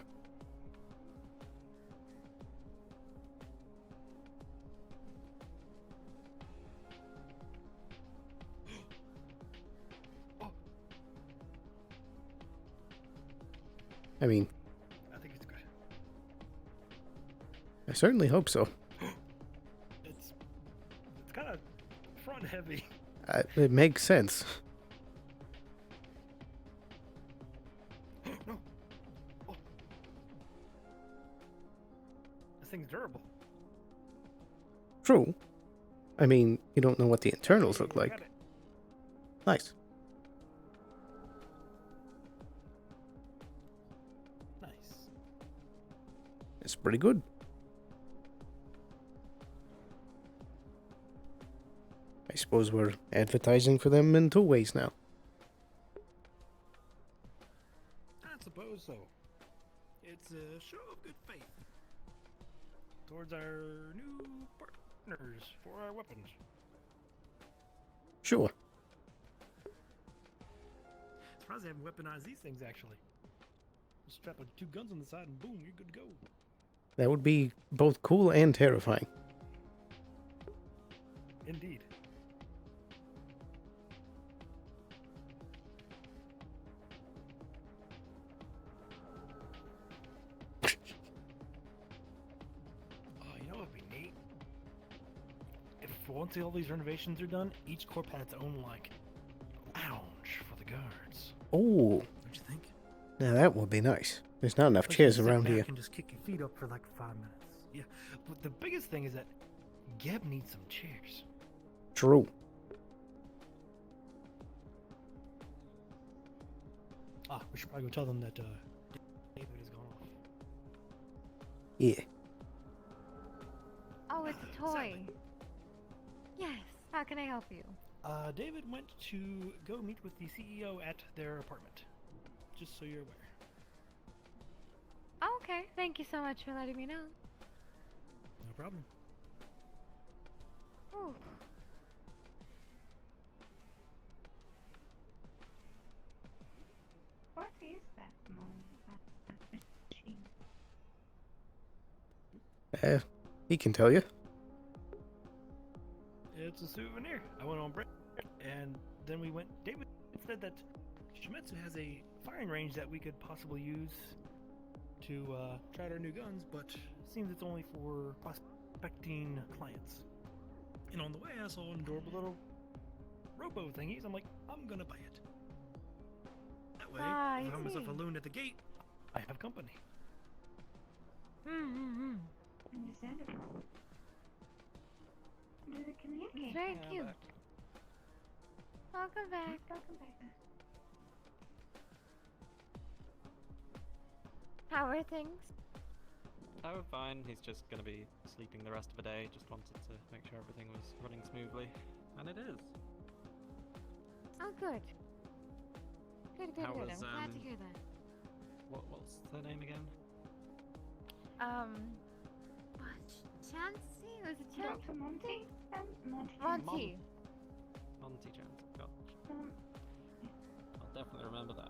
I mean, I think it's good. I certainly hope so. It's kind of front heavy. It makes sense. No. Oh. This thing's durable. True. I mean, you don't know what the internals look Got like. it. Nice. Nice. It's pretty good. I suppose we're advertising for them in two ways now. I suppose so. It's a show of good faith towards our new partners for our weapons. Sure. Surprised they haven't weaponized these things, actually. Just strap like 2 guns on the side and boom, you're good to go. That would be both cool and terrifying. Indeed. Oh, you know what would be neat? If once all these renovations are done, each corp had its own, like, lounge for the guards. Oh, What you think? now that would be nice. There's not enough Like, you chairs sit around back here. and just kick your feet up for like 5 minutes. Yeah, but the biggest thing is that Geb needs some chairs. True. Ah, we should probably go tell them that David has gone off. Yeah. Oh, it's a toy. Yes. How can I help you? David went to go meet with the CEO at their apartment. Just so you're aware. Oh, okay. Thank you so much for letting me know. No problem. Ooh. What is that machine? He can tell you. It's a souvenir. I went on break, and then we went. David said that Shimetsu has a firing range that we could possibly use to try out our new guns, but it seems it's only for prospecting clients. And on the way, I saw adorable little robo thingies. I'm like, I'm gonna buy it. That way, Ah, I if I found myself see. alone at the gate, I have company. Understandable. Do they communicate? Very Yeah, cute. back. Welcome back. Welcome back. How are things? Oh, fine. He's just gonna be sleeping the rest of the day. Just wanted to make sure everything was running smoothly. And it is. Oh, good. Good, good, How good. was, I'm glad to hear that. What's the name again? Chansey? Was it Chansey? Dr. Monty? Monty. Monty Chance. Gotcha. I'll definitely remember that.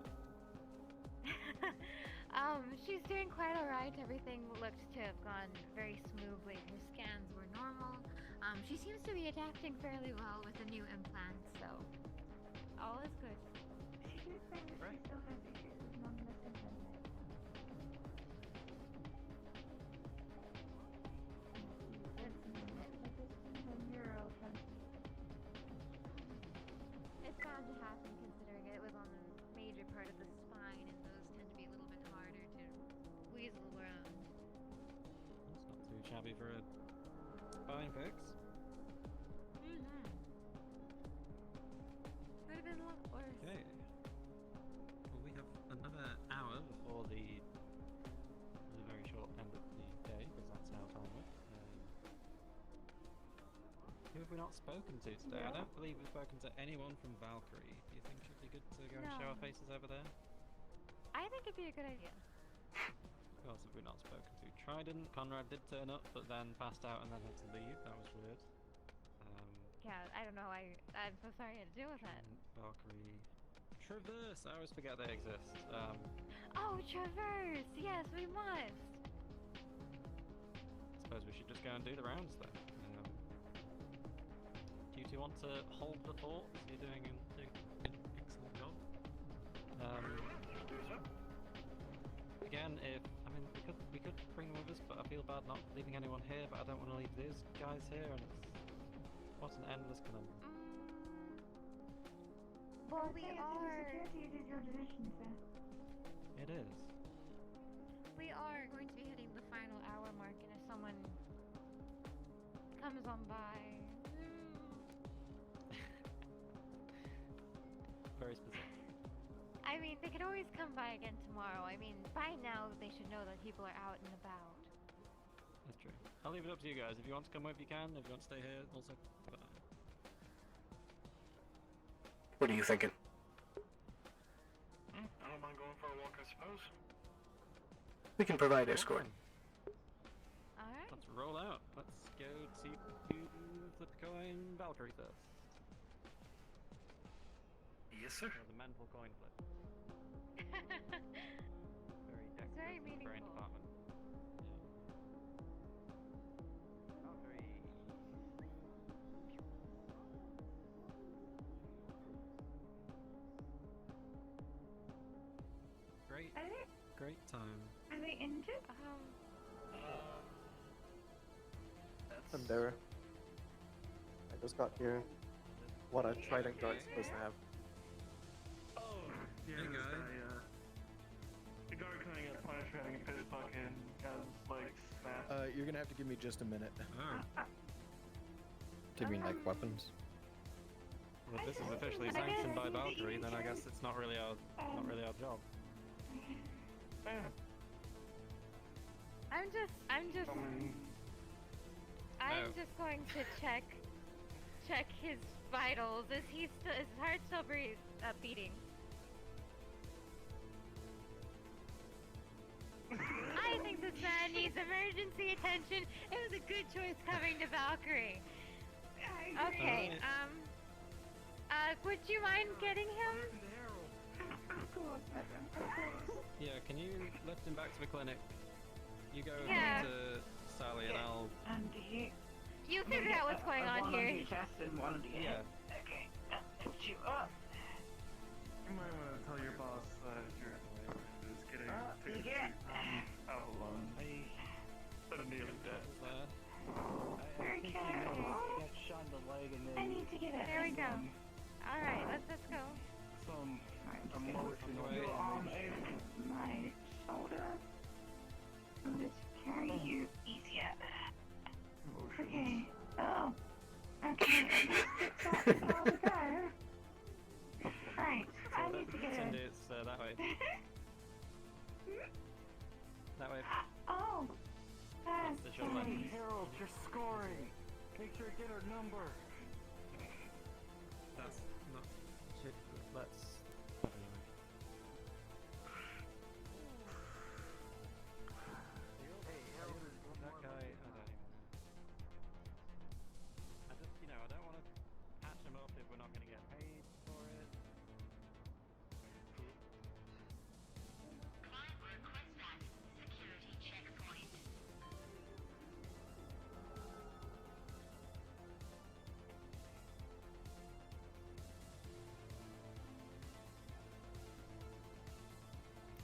She's doing quite alright. Everything looked to have gone very smoothly. Her scans were normal. She seems to be adapting fairly well with the new implants, so all is good. She did say that she still has issues with non-listen It's bound to happen considering it was on the major part of the spine, and those tend to be a little bit harder to weasel around. That's not too shabby for a spine fix. Mm-hmm. Could have been a lot worse. Okay. Well, we have another hour before the very short end of the day, because that's how time works. Who have we not spoken to today? I don't believe we've spoken to anyone from Valkyrie. Do you think it'd be good to go and show our faces over there? I think it'd be a good idea. Who else have we not spoken to? Trident, Conrad did turn up, but then passed out and then had to leave. That was weird. Yeah, I don't know. I'm so sorry I had to deal with that. Valkyrie. Traverse! I always forget they exist. Oh, Traverse! Yes, we must! Suppose we should just go and do the rounds then. Do you two want to hold the fort? You're doing an excellent job. Again, we could bring them with us, but I feel bad not leaving anyone here. But I don't want to leave these guys here, and what's an endless conundrum. Well, we are. It is. We are going to be hitting the final hour mark, and if someone comes on by. Very specific. I mean, they could always come by again tomorrow. I mean, by now they should know that people are out and about. That's true. I'll leave it up to you guys. If you want to come over, you can. If you want to stay here, also. What are you thinking? I don't mind going for a walk, I suppose. We can provide escort. Alright. Let's roll out. Let's go see you flip a coin Valkyrie first. Yes, sir. The mental coin flip. Very It's very meaningful. brain department. Valkyrie. Great time. Are they injured? I'm there. I just got here. What a trident guard's supposed to have. Yeah, this guy, the guard kind of got punished for having a piss bucket and got his legs smashed. You're gonna have to give me just a minute. Oh. Do you mean like weapons? Well, if this is officially sanctioned by Valkyrie, then I guess it's not really our job. I'm just going to check his vitals. Is his heart still beating? I think this man needs emergency attention. It was a good choice coming to Valkyrie. Okay, would you mind getting him? Yeah, can you lift him back to the clinic? You go Yeah. to Sally and I'll... You figure out what's going on One here. on your chest and one on your Yeah. head. Okay, lift you up. You might want to tell your boss you're just getting you get out alone. Instead of nearly dead. Very careful. Shot in the leg and then. I need to get it. There we go. Alright, let's go. Some your arm over my shoulder. I'll just carry you easier. Okay. Oh. Okay. That's all the go. Right. I need to get in. It's that way. That way. Oh. That's the short left. nice. Harold, you're scoring. Make sure you get her number. That's not shit. Let's. Hey, Harold is That guy, I don't even know. I just, you know, I don't want to patch him up if we're not going to get paid for it.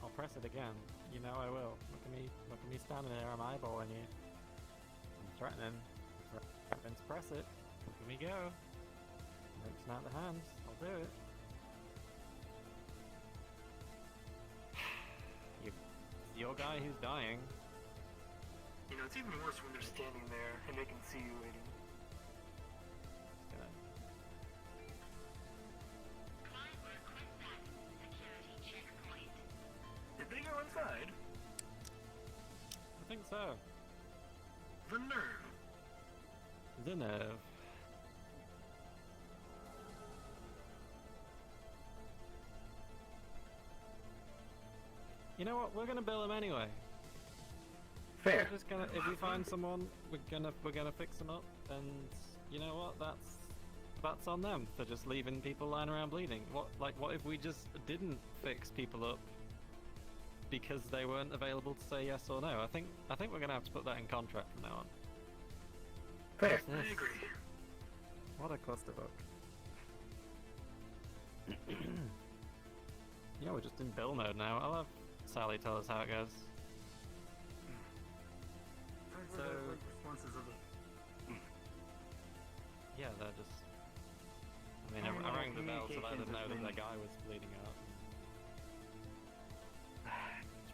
I'll press it again. You know I will. Look at me standing there. I'm eyeballing you. I'm threatening. Threatening to press it. Look at me go. Reaching out the hands. I'll do it. Your guy who's dying. You know, it's even worse when they're standing there and they can see you waiting. Did they go inside? I think so. The nerve. The nerve. You know what? We're gonna bill him anyway. Fair. We're just gonna, if we find someone, we're gonna fix them up, and you know what? That's on them for just leaving people lying around bleeding. What if we just didn't fix people up because they weren't available to say yes or no? I think we're gonna have to put that in contract from now on. Fair. I agree. What a clusterfuck. Yeah, we're just in bill mode now. I'll have Sally tell us how it goes. So, responses of the... yeah, they're just... I mean, I rang the bell to let them know that the guy was bleeding out.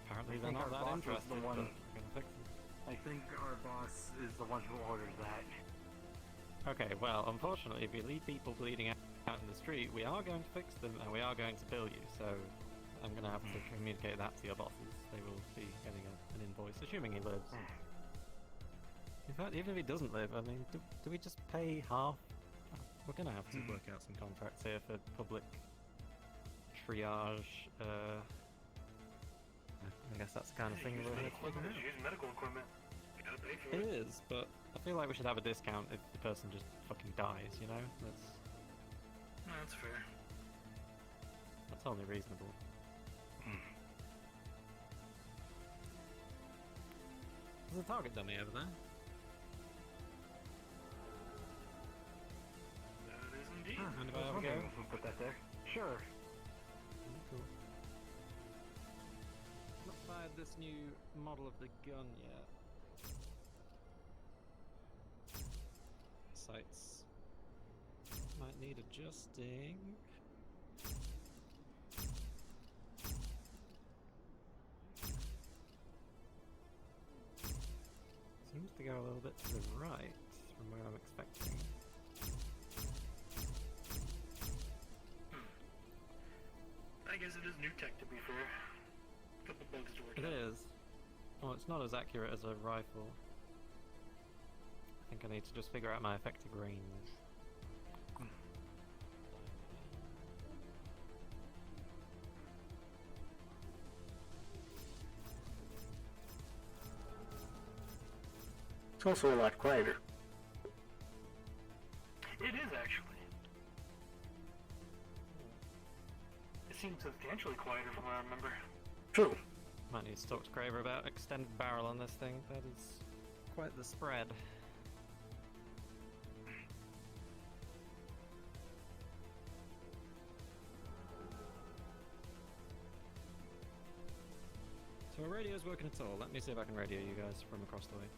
Apparently they're not that interested, but we're gonna fix them. I think our boss is the one who orders that. Okay, well, unfortunately, if we leave people bleeding out in the street, we are going to fix them and we are going to bill you, so I'm going to have to communicate that to your bosses. They will be getting an invoice, assuming he lives. In fact, even if he doesn't live, I mean, do we just pay half? We're going to have to work out some contracts here for public triage. I guess that's the kind of thing we're going to figure out. Use medical equipment. You gotta pay for It is, but I feel like we should have a discount if the person just fucking dies, you know? No, that's fair. That's only reasonable. There's a target dummy over there. That is indeed. Mind if I have a go? We'll put that there. Sure. Cool. Not fired this new model of the gun yet. Sights might need adjusting. Seems to go a little bit to the right from where I'm expecting. I guess it is new tech, to be fair. Couple bugs to work It out. is. Well, it's not as accurate as a rifle. I think I need to just figure out my effective range. It's also a lot quieter. It is, actually. It seems substantially quieter from what I remember. True. Might need to talk to Craver about extended barrel on this thing. That is quite the spread. So our radio's working at all. Let me see if I can radio you guys from across the way.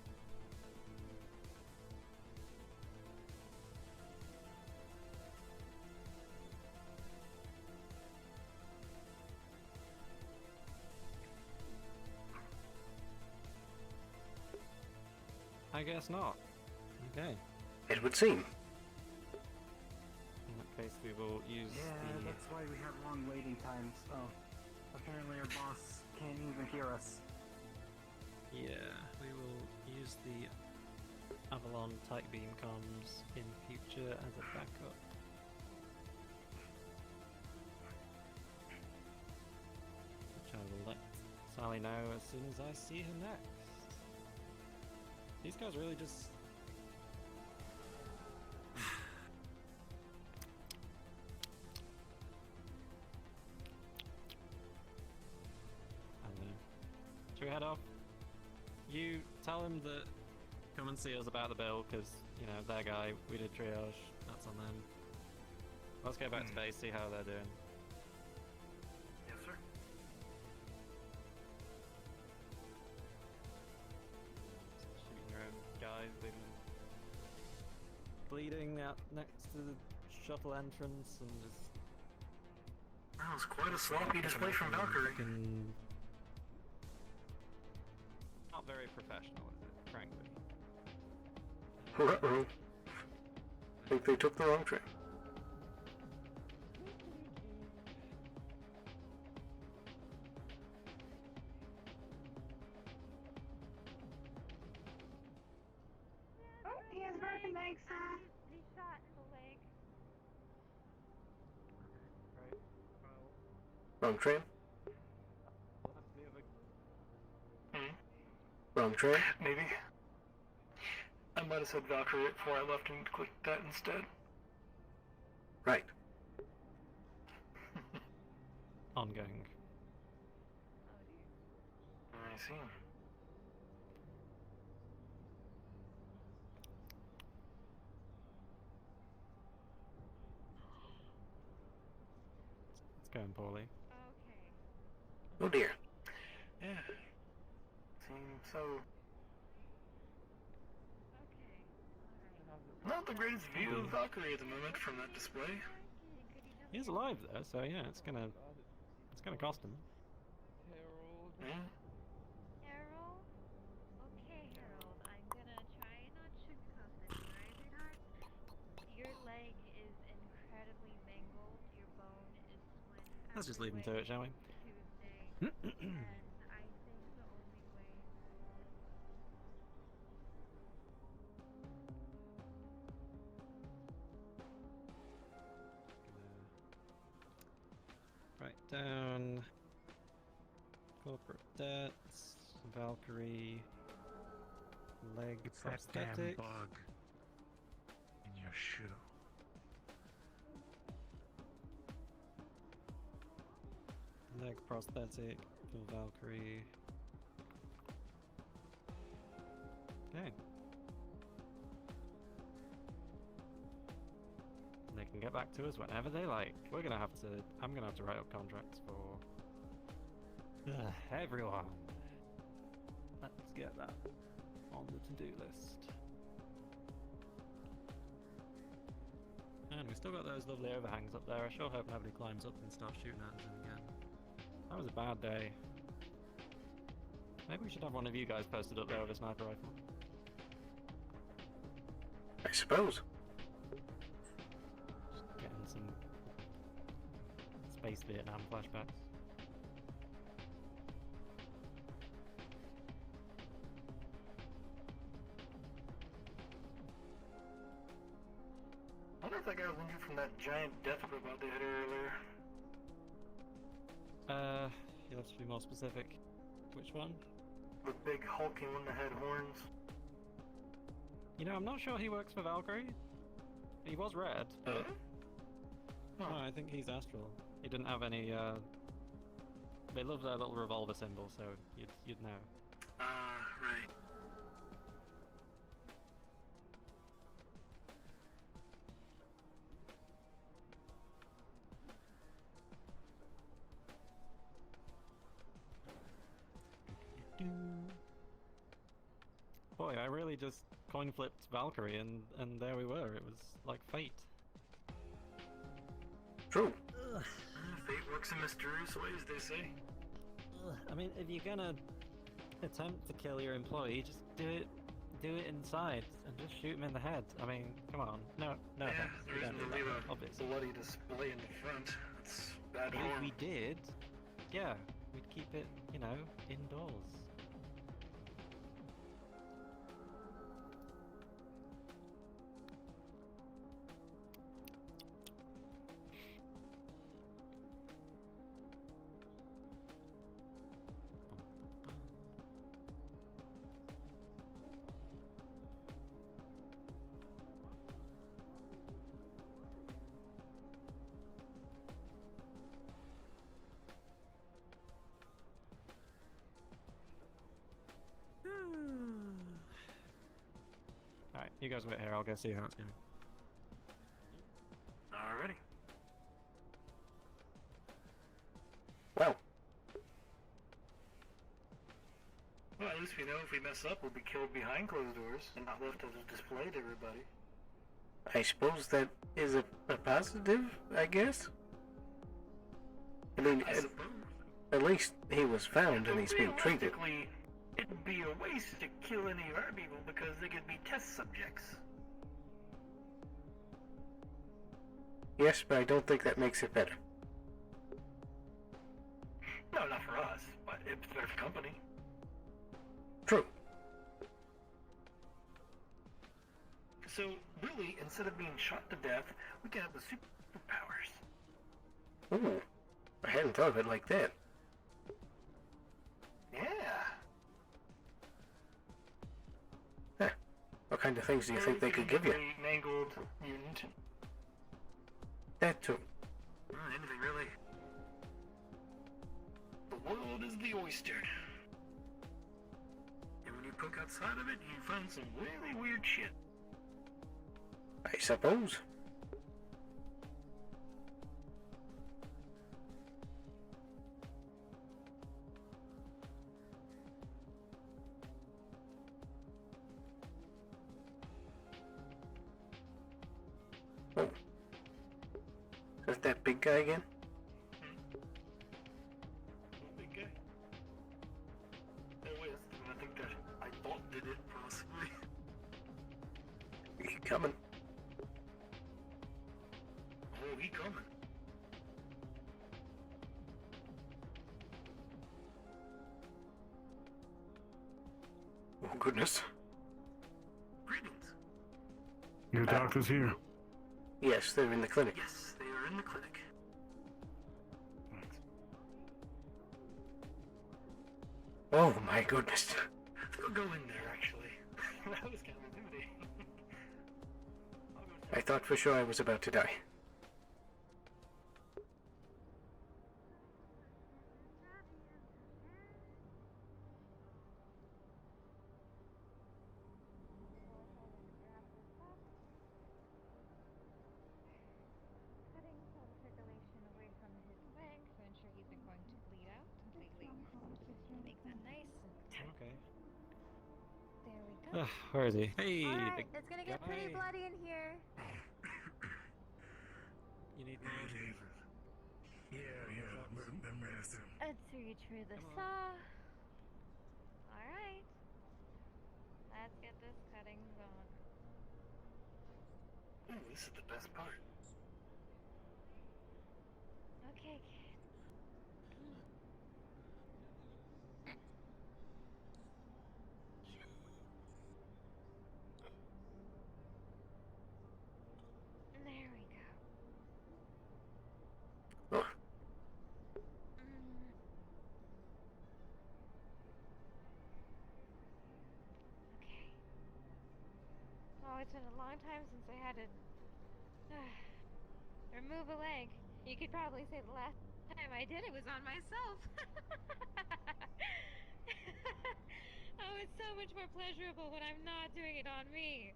I guess not. Okay. It would seem. In that case, we will use the... that's why we have long waiting times. Oh, apparently our boss can't even hear us. Yeah, we will use the Avalon tight beam comms in future as a backup. Which I will let Sally know as soon as I see her next. These guys really just... I don't know. Should we head off? You tell him that come and see us about the bill, because, you know, their guy, we did triage, that's on them. Let's go back to base, see how they're doing. Yes, sir. Shooting your own guys, bleeding out next to the shuttle entrance, and just... That was quite a sloppy display from Valkyrie. Not very professional, is it, frankly? Uh-oh. I think they took the wrong train. Oh, he has broken legs, sir. He shot in the leg. Right, Wrong train? we'll have to be over... Wrong train? Maybe. I might have said Valkyrie before I left and clicked that instead. Right. Ongoing. I see. It's going poorly. Oh dear. Yeah. Seems so. Not the greatest view of Valkyrie at the moment from that display. He's alive though, so yeah, it's gonna cost him. Yeah. Harold? Okay, Harold, I'm gonna try not to sugarcoat this, alright, sweetheart? Your leg is incredibly mangled, your bone is split. Let's just leave him to it, shall we? Tuesday, and I think the only way... Write down corporate debts, Valkyrie, leg prosthetic. bug in your shoe. Leg prosthetic for Valkyrie. Okay. They can get back to us whenever they like. I'm gonna have to write up contracts for everyone. Let's get that on the to-do list. And we still got those lovely overhangs up there. I sure hope nobody climbs up and starts shooting at us again. That was a bad day. Maybe we should have one of you guys posted up there with a sniper rifle. I suppose. Getting some space Vietnam flashbacks. I wonder if that guy was injured from that giant death robot they had earlier. You'll have to be more specific. Which one? The big hulking one that had horns. You know, I'm not sure he works for Valkyrie. He was red, but... No, I think he's Astral. He didn't have any, They love their little revolver symbol, so you'd know. Right. Boy, I really just coin flipped Valkyrie and there we were. It was like fate. True. Fate works in mysterious ways, they say. I mean, if you're gonna attempt to kill your employee, just do do it inside and just shoot him in the head. I mean, come on. No, no. Yeah, offense, there we isn't don't do really that, a obviously. bloody display in the front. It's bad But form. if we did, yeah, we'd keep it, you know, indoors. Alright, you guys wait here, I'll go see how it's going. Alrighty. Well, Well, at least we know if we mess up, we'll be killed behind closed doors and not left as a display to everybody. I suppose that is a positive, I guess. I mean, at least he was found and he's being treated. Realistically, it'd be a waste to kill any of our people because they could be test subjects. Yes, but I don't think that makes it better. No, not for us, but it's better for company. True. So, really, instead of being shot to death, we could have the superpowers. Ooh, I hadn't thought of it like that. Yeah. Huh. What kind of things do you think they could give you? A mangled mutant. That too. Anything really. The world is the oyster. And when you poke outside of it, you find some really weird shit. I suppose. Oh. Is that big guy again? Big guy. Oh wait, I think that I thought did it possibly. He coming. Oh, he coming. Oh goodness. Greetings. Your doctor's here. Yes, they're in the clinic. Yes, they are in the clinic. Oh my goodness. I'll go in there, actually. That was kind of intimidating. I thought for sure I was about to die. Cutting some circulation away from his leg to ensure he's been going to bleed out completely. Make that nice and tight. Okay. There we go. Where is he? Hey, Alright, the it's gonna get pretty guy. bloody in here. You need Let's reach for the saw. Alright. Let's get this cutting going. Ooh, this is the best part. Okay, kid. There we go. Oh. Okay. Oh, it's been a long time since I had to remove a leg. You could probably say the last time I did it was on myself. Oh, it's so much more pleasurable when I'm not doing it on me.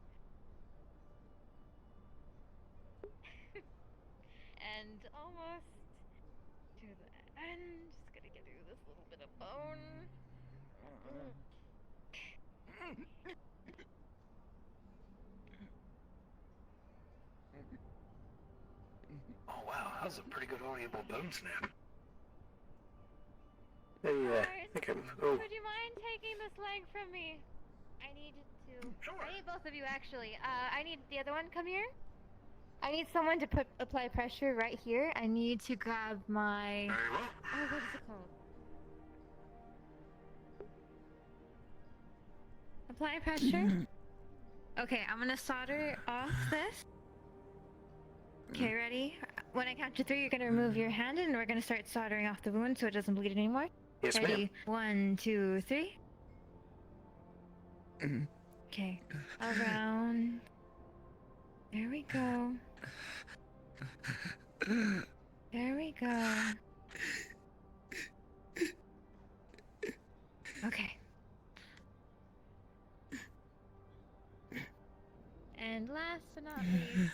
And almost to the end. Just gonna get through this little bit of bone. Oh wow, that was a pretty good audible bone snap. Hey, I think I'm. Oh, Would you mind taking this leg from me? I need I need both of you actually. I need the other one. Come here. I need someone to apply pressure right here. I need to grab my. Very well. Oh, what is it called? Apply pressure. Okay, I'm gonna solder off this. Okay, ready? When I count to 3, you're gonna remove your hand, and we're gonna start soldering off the wound so it doesn't bleed anymore. Yes, ready? ma'am. 1, 2, 3. Okay, around. There we go. There we go. Okay. And last but not least,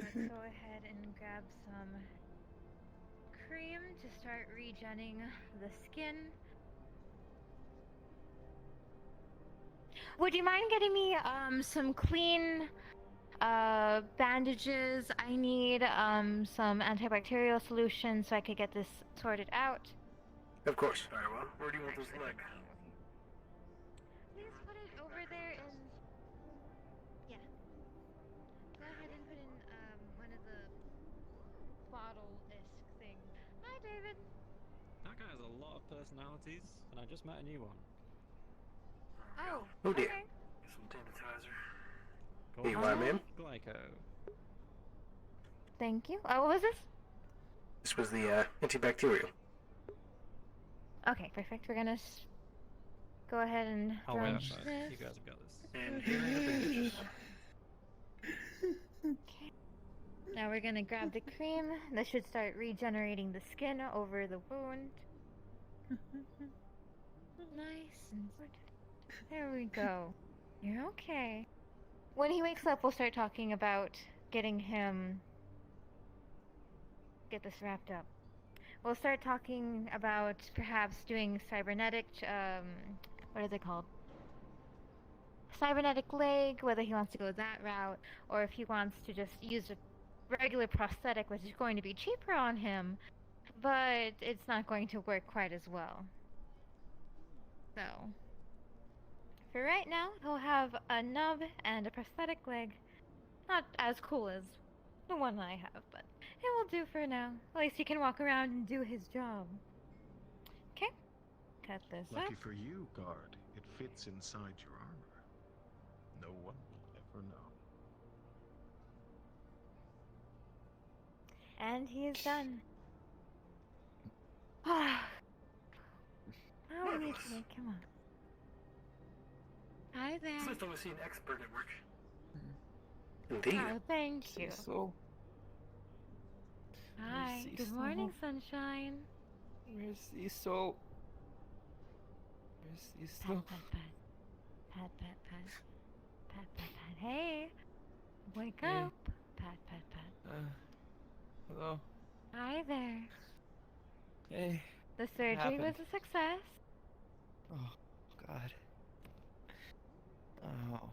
let's go ahead and grab some cream to start regenning the skin. Would you mind getting me some clean bandages? I need some antibacterial solution so I could get this sorted out. Of course. Very well. Where do you want this leg? Please put it over there in. Yeah. Go ahead and put in one of the bottle-esque things. Hi, David. That guy has a lot of personalities, and I just met a new one. Oh. Oh dear. Okay. Get some sanitizer. Here you are, ma'am. Glyco. Thank you. Oh, what was this? This was the antibacterial. Okay, perfect. We're gonna go ahead and I'll wait drench outside. this. You guys have got this. And here are the bandages. Okay. Now we're gonna grab the cream. This should start regenerating the skin over the wound. Nice and there we go. You're okay. When he wakes up, we'll start talking about getting him. Get this wrapped up. We'll start talking about perhaps doing cybernetic. What is it called? Cybernetic leg. Whether he wants to go that route, or if he wants to just use a regular prosthetic, which is going to be cheaper on him, but it's not going to work quite as well. So, for right now, he'll have a nub and a prosthetic leg. Not as cool as the one I have, but it will do for now. At least he can walk around and do his job. Okay, cut this up. Lucky for you, guard. It fits inside your armor. No one will ever know. And he is done. Ah. Now we need to make him up. Hi there. It's nice to see an expert at work. Indeed. Oh, thank you. So, Hi. Mercy, Good morning, sunshine. where's Cecil? Where's Cecil? Pat, pat, pat. Pat, pat, pat. Pat, pat, pat. Hey. Wake Hey. up. Pat, pat, pat. Hello. Hi there. Hey. The surgery happened? was a success. Oh, God. Oh,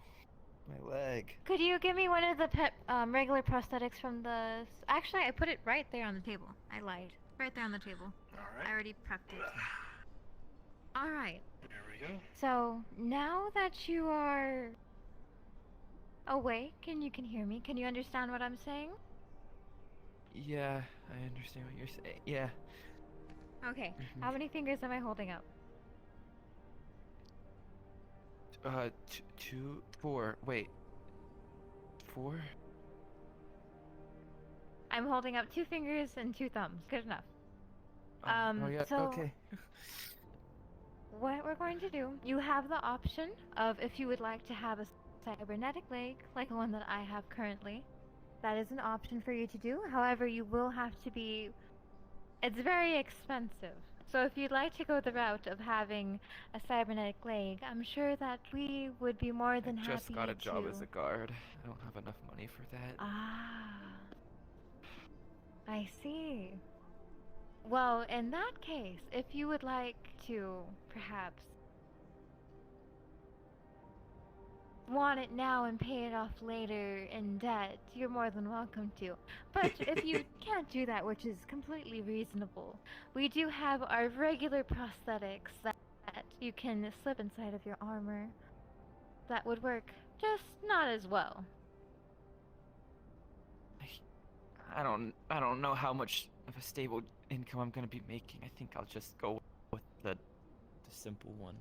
my leg. Could you give me one of the regular prosthetics from the... Actually, I put it right there on the table. I lied. Right there on the table. Alright. I already prepped it. Alright. There we go. So, now that you are awake and you can hear me, can you understand what I'm saying? Yeah, I understand what you're saying. Yeah. Okay. How many fingers am I holding up? 2, 4. Wait. 4? I'm holding up 2 fingers and 2 thumbs. Good enough. Oh, yeah, so okay. what we're going to do, you have the option of if you would like to have a cybernetic leg, like the one that I have currently. That is an option for you to do. However, you will have to be... It's very expensive. So if you'd like to go the route of having a cybernetic leg, I'm sure that we would be more than happy to... Just got a job as a guard. I don't have enough money for that. Ah. I see. Well, in that case, if you would like to, perhaps, want it now and pay it off later in debt, you're more than welcome to. But if you can't do that, which is completely reasonable, we do have our regular prosthetics that you can slip inside of your armor. that would work, just not as well. I don't know how much of a stable income I'm gonna be making. I think I'll just go with the simple one.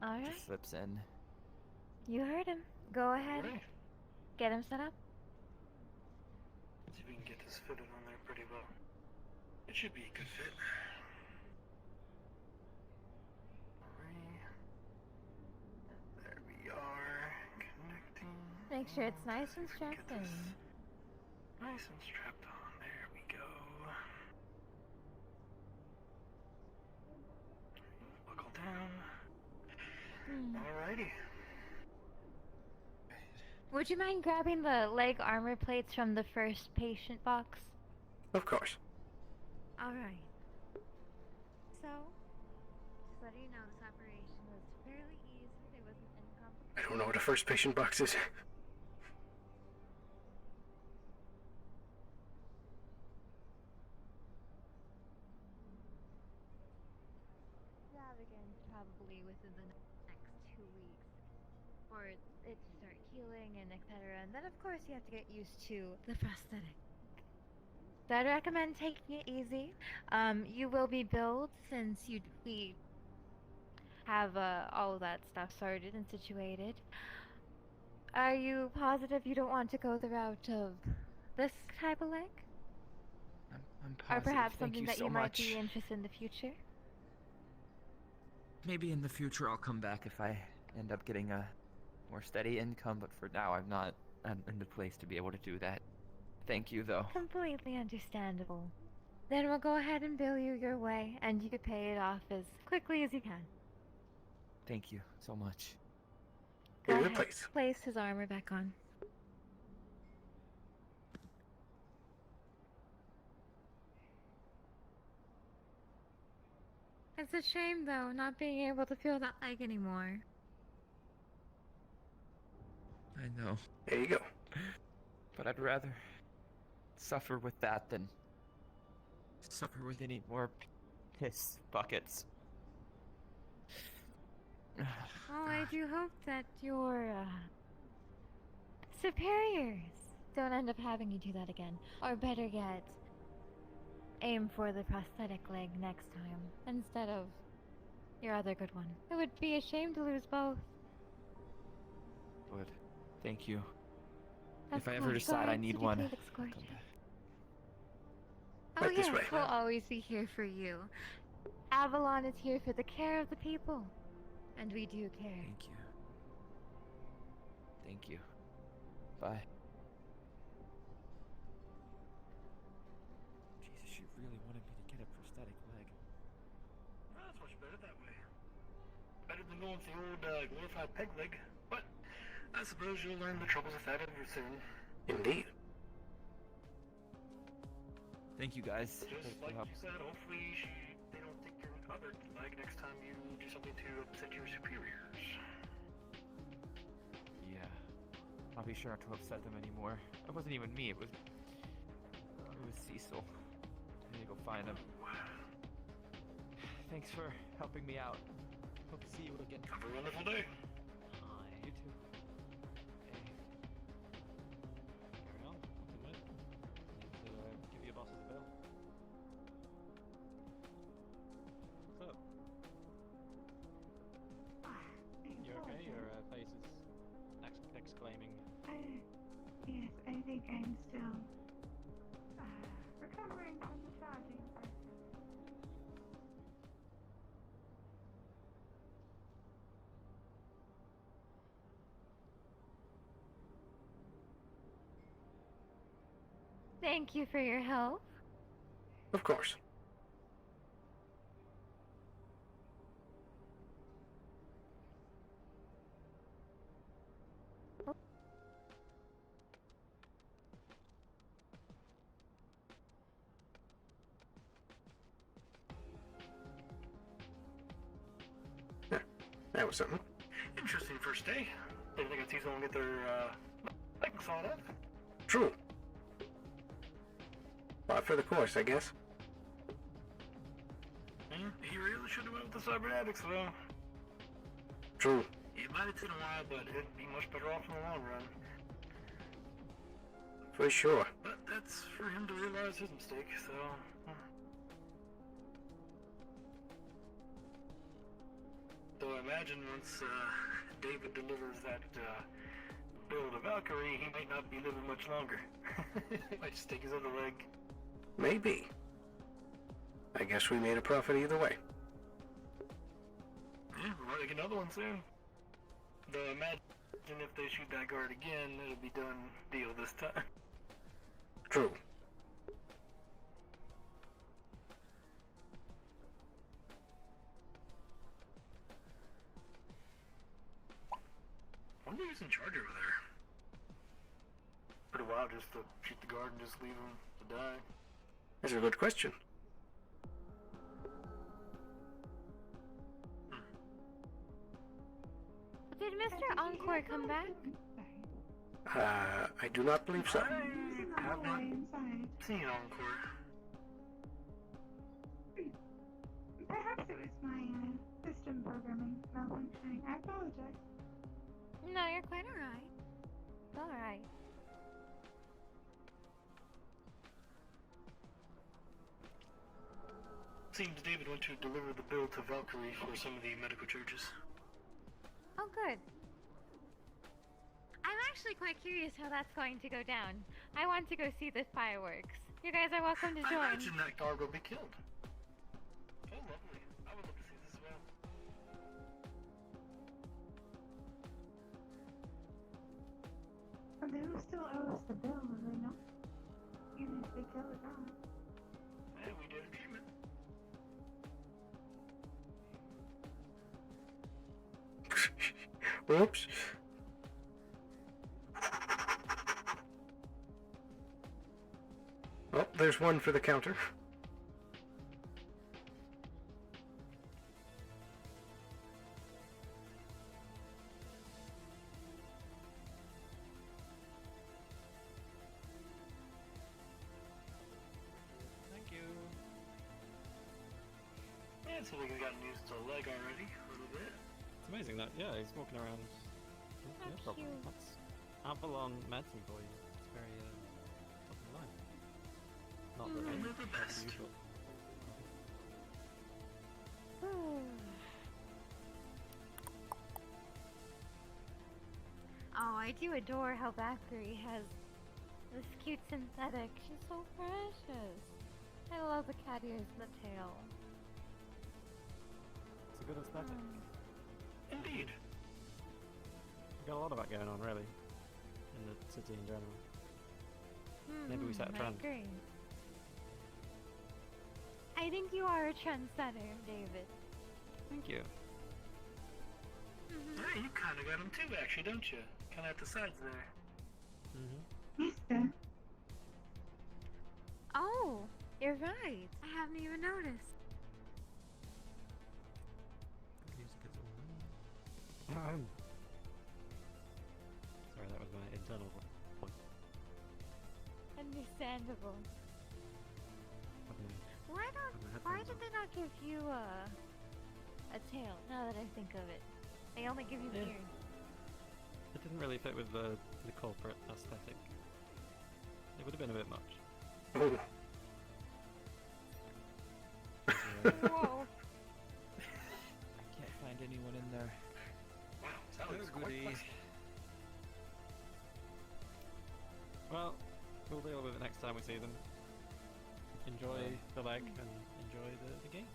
Alright. Just slips in. You heard him. Go ahead. Alright. Get him set up. See if we can get this fitted on there pretty well. It should be a good fit. There we are. Connecting. Make sure it's nice and strapped in. Nice and strapped on. There we go. Buckle down. Alrighty. Would you mind grabbing the leg armor plates from the first patient box? Of course. Alright. So, just letting you know this operation was fairly easy. There wasn't any complications. I don't know what a first patient box is. That again, probably within the next 2 weeks. For it to start healing and etc. And then of course you have to get used to the prosthetic. So I'd recommend taking it easy. You will be billed since we have all of that stuff sorted and situated. Are you positive you don't want to go the route of this type of leg? I'm positive. Or perhaps Thank something you that so you much. might be interested in the future? Maybe in the future I'll come back if I end up getting a more steady income, but for now I'm not in the place to be able to do that. Thank you, though. Completely understandable. Then we'll go ahead and bill you your way, and you can pay it off as quickly as you can. Thank you so much. Go ahead, place his armor back on. It's a shame, though, not being able to feel that leg anymore. I know. There you go. But I'd rather suffer with that than suffer with any more piss buckets. Oh, I do hope that your superiors don't end up having you do that again. Or better yet, aim for the prosthetic leg next time instead of your other good one. It would be a shame to lose both. Good. Thank you. Of If I ever course. Go decide I ahead, need City one, Felix I'll Gorge. come back. Oh Right this yes, way. we'll always be here for you. Avalon is here for the care of the people. And we do care. Thank you. Thank you. Bye. Jesus, you really wanted me to get a prosthetic leg. Well, that's much better that way. Better than going with the old glorified peg leg. But I suppose you'll learn the troubles of that ever soon. Indeed. Thank you, guys. Just like you said, hopefully they don't take your other leg next time you do something to upset your superiors. Yeah. I'll be sure not to upset them anymore. It wasn't even me, it was Cecil. I need to go find him. Thanks for helping me out. Hope to see you again. Have a wonderful day. You too. Carry on. What's it meant? Need to give your bosses a bill. What's up? You okay? Your face is exclaiming. Yes, I think I'm still recovering from the charging process. Thank you for your help. Of course. Yeah, that was something. Interesting first day. Didn't think I'd see someone get their legs sawed off. True. Part for the course, I guess. Yeah, he really should have went with the cybernetics though. True. He He might have taken a while, but he'd be much better off in the long run. For sure. But that's for him to realize his mistake, so... So I imagine once David delivers that bill to Valkyrie, he might not be living much longer. He might just take his other leg. Maybe. I guess we made a profit either way. Yeah, we might make another one soon. Though imagine if they shoot that guard again, it'll be done deal this time. True. I wonder who's in charge over there. Pretty wild just to shoot the guard and just leave him to die. That's a good question. Did Mr. Encore come back? I do not believe so. I have not seen Encore. Perhaps it was my system programming malfunctioning. I apologize. No, you're quite alright. It's alright. Seems David went to deliver the bill to Valkyrie for some of the medical charges. Oh, good. I'm actually quite curious how that's going to go down. I want to go see the fireworks. You guys are welcome to join. I imagine that guard will be killed. Oh, lovely. I would love to see this as well. But they will still owe us the bill, will they not? Even if they kill the guard. Hey, we did agreement. Whoops. Oh, there's one for the counter. Thank you. Yeah, so we gotten used to a leg already, a little bit. It's amazing that, yeah, he's walking around. No problem. cute. That's Avalon medicine for you. It's very, top of the line. Not the Only the best. usual. Oh, I do adore how Valkyrie has this cute synthetic. She's so precious. I love the cat ears and the tail. It's a good aesthetic. Indeed. We've got a lot of that going on, really, in the city in general. Maybe we set a I trend. agree. I think you are a trendsetter, David. Thank you. Yeah, you kind of got them too, actually, don't you? Kind of at the sides there. Mister. Oh, you're right. I haven't even noticed. Sorry, that was my internal voice. Understandable. Pardon me. Why headphones did they not give you a tail? Now that I think of it, they only give you Yeah. beard. It didn't really fit with the corporate aesthetic. It would have been a bit much. Oh. Whoa. I can't find anyone in there. Wow, that looks quite pleasant. Well, we'll deal with it next time we see them. Enjoy the leg and enjoy the game.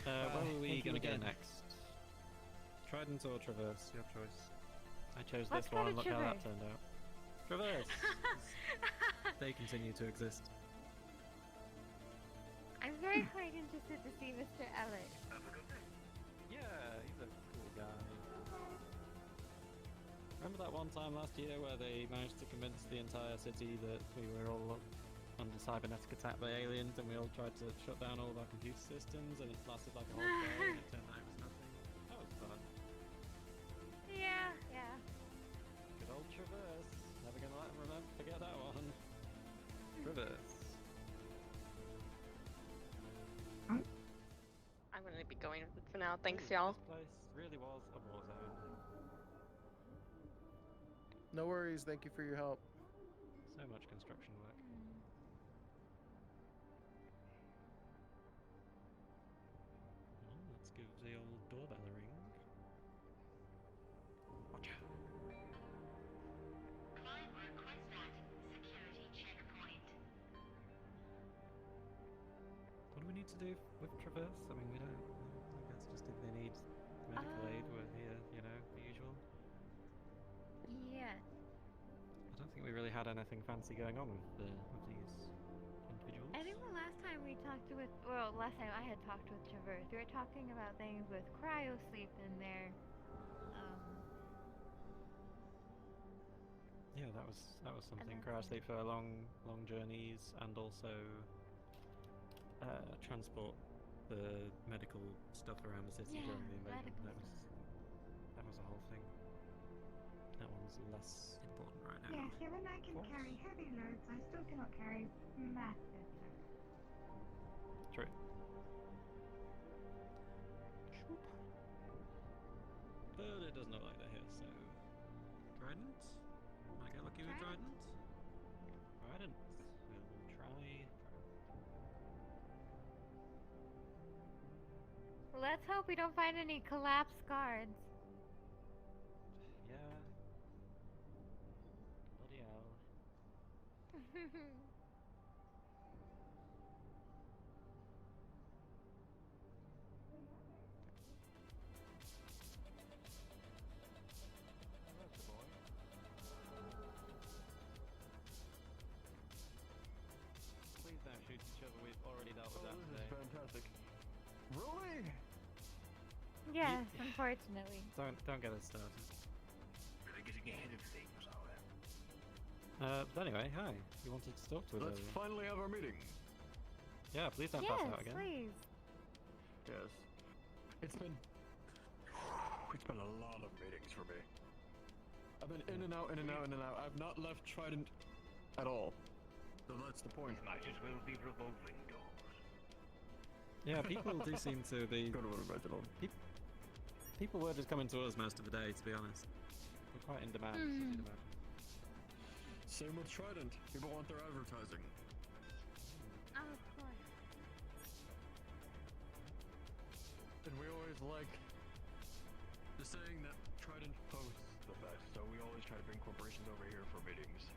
Where are we thank you gonna go again. next? Trident or Traverse? Your choice. I chose Let's this go one. to Look how that Traverse. turned out. Traverse. They continue to exist. I'm very quite interested to see Mr. Ellis. Yeah, he's a cool guy. Remember that one time last year where they managed to convince the entire city that we were all under cybernetic attack by aliens and we all tried to shut down all of our computer systems and it lasted like a whole day and it turned out it was nothing? That was fun. Yeah. Good old Traverse. Never gonna let him forget that one. Traverse. I'm gonna be going with it for now. Thanks, Really, y'all. this place really was a war zone. No worries. Thank you for your help. So much construction work. Well, let's give the old doorbell a ring. Roger. What do we need to do with Traverse? I mean, we don't. I guess just if they need medical aid, we're here, you know, the usual. Yeah. I don't think we really had anything fancy going on with these individuals. I think the last time we talked with, well, last time I had talked with Traverse, we were talking about things with cryo sleep in there. Yeah, that was something. Crash sleep for long journeys, and also transport the medical stuff around the city during the invasion. That was a whole thing. That one's less important right now. Yes, even I can carry heavy loads, I still cannot carry massive loads. True. But it doesn't look like they're here, so Trident? Might get lucky with Trident? Trident. We'll try. Let's hope we don't find any collapsed guards. Yeah. Bloody hell. Please don't shoot each other. We've already dealt with that This today. is fantastic. Really? Yes, unfortunately. Don't get us started. Really getting ahead of things, are we? But anyway, hi. You wanted to talk to us Let's earlier. finally have our meeting. Yeah, please don't pass out again. Please. Yes. It's been a lot of meetings for me. I've been in and out, in and out, in and out. I've not left Trident at all. So that's the point. Might as well be revolving doors. Yeah, people do seem to be. Go to an original. People were just coming to us most of the day, to be honest. We're quite in demand, as you'd imagine. Same with Trident. People want their advertising. Oh, of course. And we always like the saying that Trident posts the best, so we always try to bring corporations over here for meetings.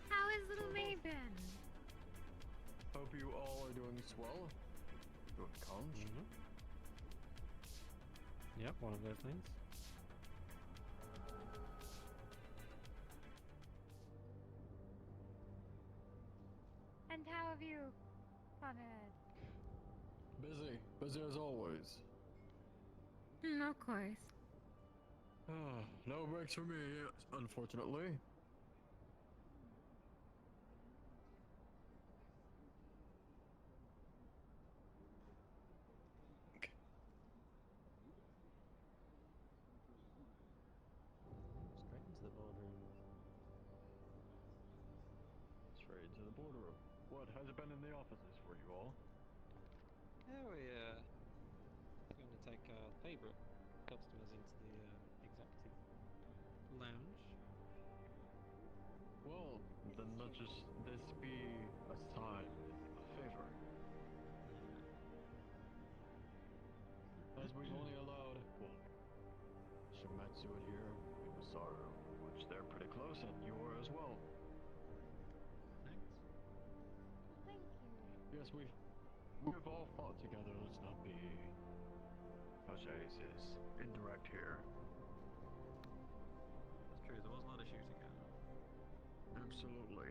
How is little May been? Hope you all are doing swell. Doing conch. Yep, one of those things. And how have you gone ahead? Busy as always. Of course. No breaks for me, unfortunately. Straight into the boardroom. Straight into the boardroom. What has it been in the offices for you all? Yeah, we're going to take our favourite customers into the executive lounge. Well, then let just this be a sign, a favor. As we've only allowed, well, Shimetsu in here, Masaru, which they're pretty close, and you are as well. Thanks. Thank you. Yes, we've all fought together. Let's not be, how should I say this, indirect here. That's true, there was a lot of shooting going on. Absolutely.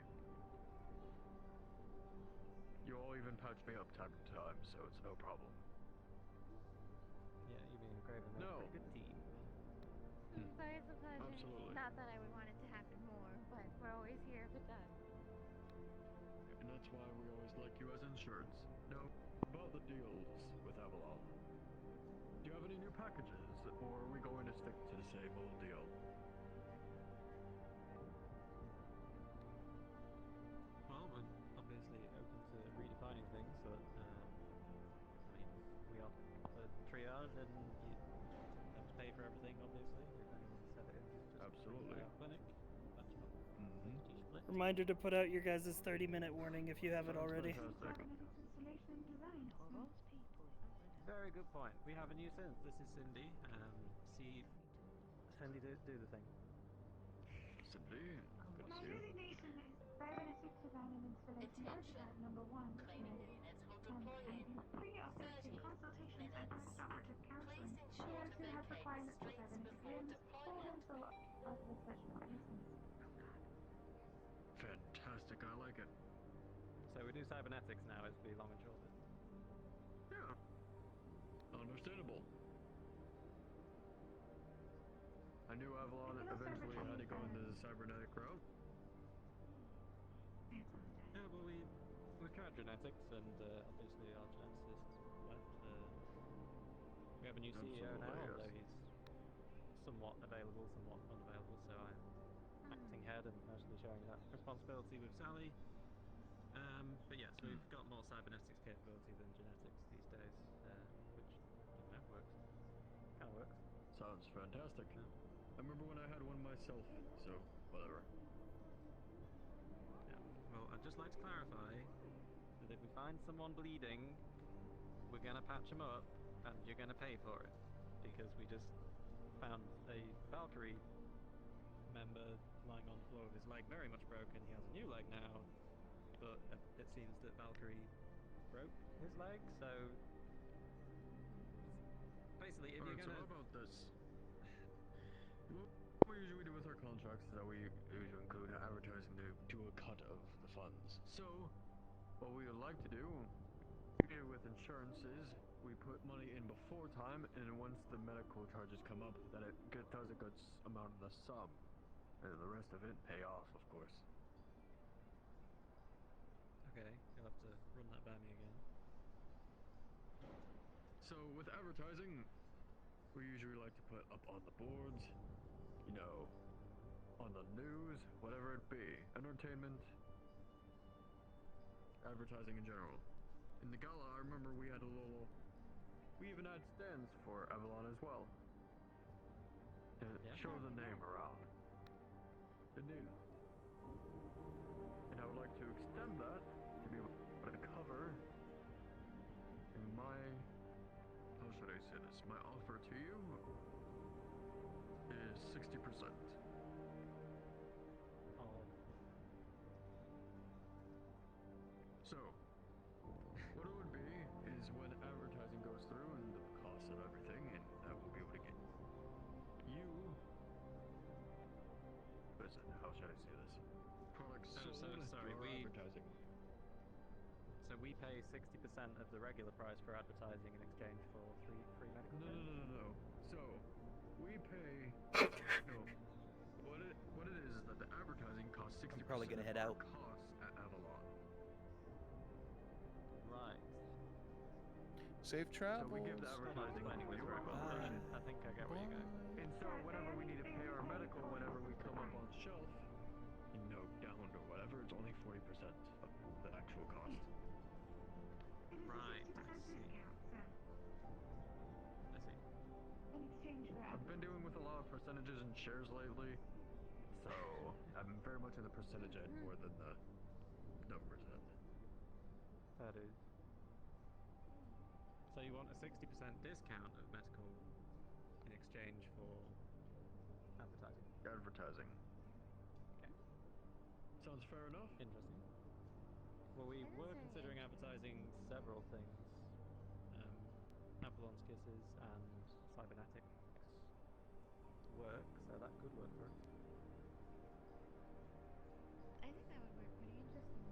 You all even patch me up time to time, so it's no problem. Yeah, you being Craven, they're a pretty good team. It's always a pleasure. Absolutely. Not that I would want it to happen more, but we're always here if it does. And that's why we always like you as insurance. Know about the deals with Avalon. Do you have any new packages, or are we going to stick to the same old deal? for everything, obviously. If anyone said it in just Absolutely. clinic, patch them up. Split. Reminder to put out your guys' 30-minute warning if you haven't already. Very good point. We have a new synth. This is Cindy. See, Cindy, do the thing. Cindy, good to My see you. designation is cybernetics design and installation expert number 1. I do pre-operative consultations and post-operative counseling. Players who have requirements for cybernetic limbs or mental positive special license. Fantastic, I like it. So we do cybernetics now, is the long and short of it. Yeah. Understandable. I knew Avalon eventually had to go into the cybernetic route. Yeah, well, we've tried genetics, and obviously our geneticist left. We have a new CEO now, Absolutely, although yes. he's somewhat available, somewhat unavailable, so I'm acting head and mostly sharing that responsibility with Sally. But yes, we've got more cybernetics capability than genetics these days, which, you know, works. Kind of works. Sounds fantastic. I remember when I had one myself, so whatever. Yeah. Well, I'd just like to clarify that if we find someone bleeding, we're gonna patch them up, and you're gonna pay for it, because we just found a Valkyrie member lying on the floor with his leg very much broken. He has a new leg now, but it seems that Valkyrie broke his leg, so basically, if you're Alright, gonna... so how about this? What we usually do with our contracts is that we usually include advertising to a cut of the funds. So, what we would like to do with insurances, we put money in before time, and once the medical charges come up, that it does a good amount of the sum. And the rest of it pay off, of course. Okay, you'll have to run that by me again. So, with advertising, we usually like to put up on the boards, you know, on the news, whatever it be, entertainment, advertising in general. In the gala, I remember we even had stands for Avalon as well. To show the name around. Indeed. And I would like to extend that to be able to cover my, how should I say this, my offer to you is 60%. So, what it would be is when advertising goes through and the cost of everything, and I will be able to get you. Listen, how should I say this? Products sold sorry, through our advertising. So we pay 60% of the regular price for advertising in exchange for free medical care? No. So, we pay. No. What it is that the advertising costs 60% I'm probably gonna of head our out. costs at Avalon. Right. Safe travels. So we give the advertising Anyways, for very well. your I think I get where you're going. And so whenever we need to pay our medical, whenever we come up on shelf, downed or whatever, it's only 40% of the actual cost. Right, I see. In exchange for I've been dealing with a lot of percentages and shares lately, so I'm very much in the percentage end more than the numbers end. That is. So you want a 60% discount of medical in exchange for advertising? Advertising. Okay. Sounds fair enough? Interesting. Well, we were considering advertising several things. Avalon's Kisses and Cybernetics work, so that could work for us. I think that would work pretty interestingly.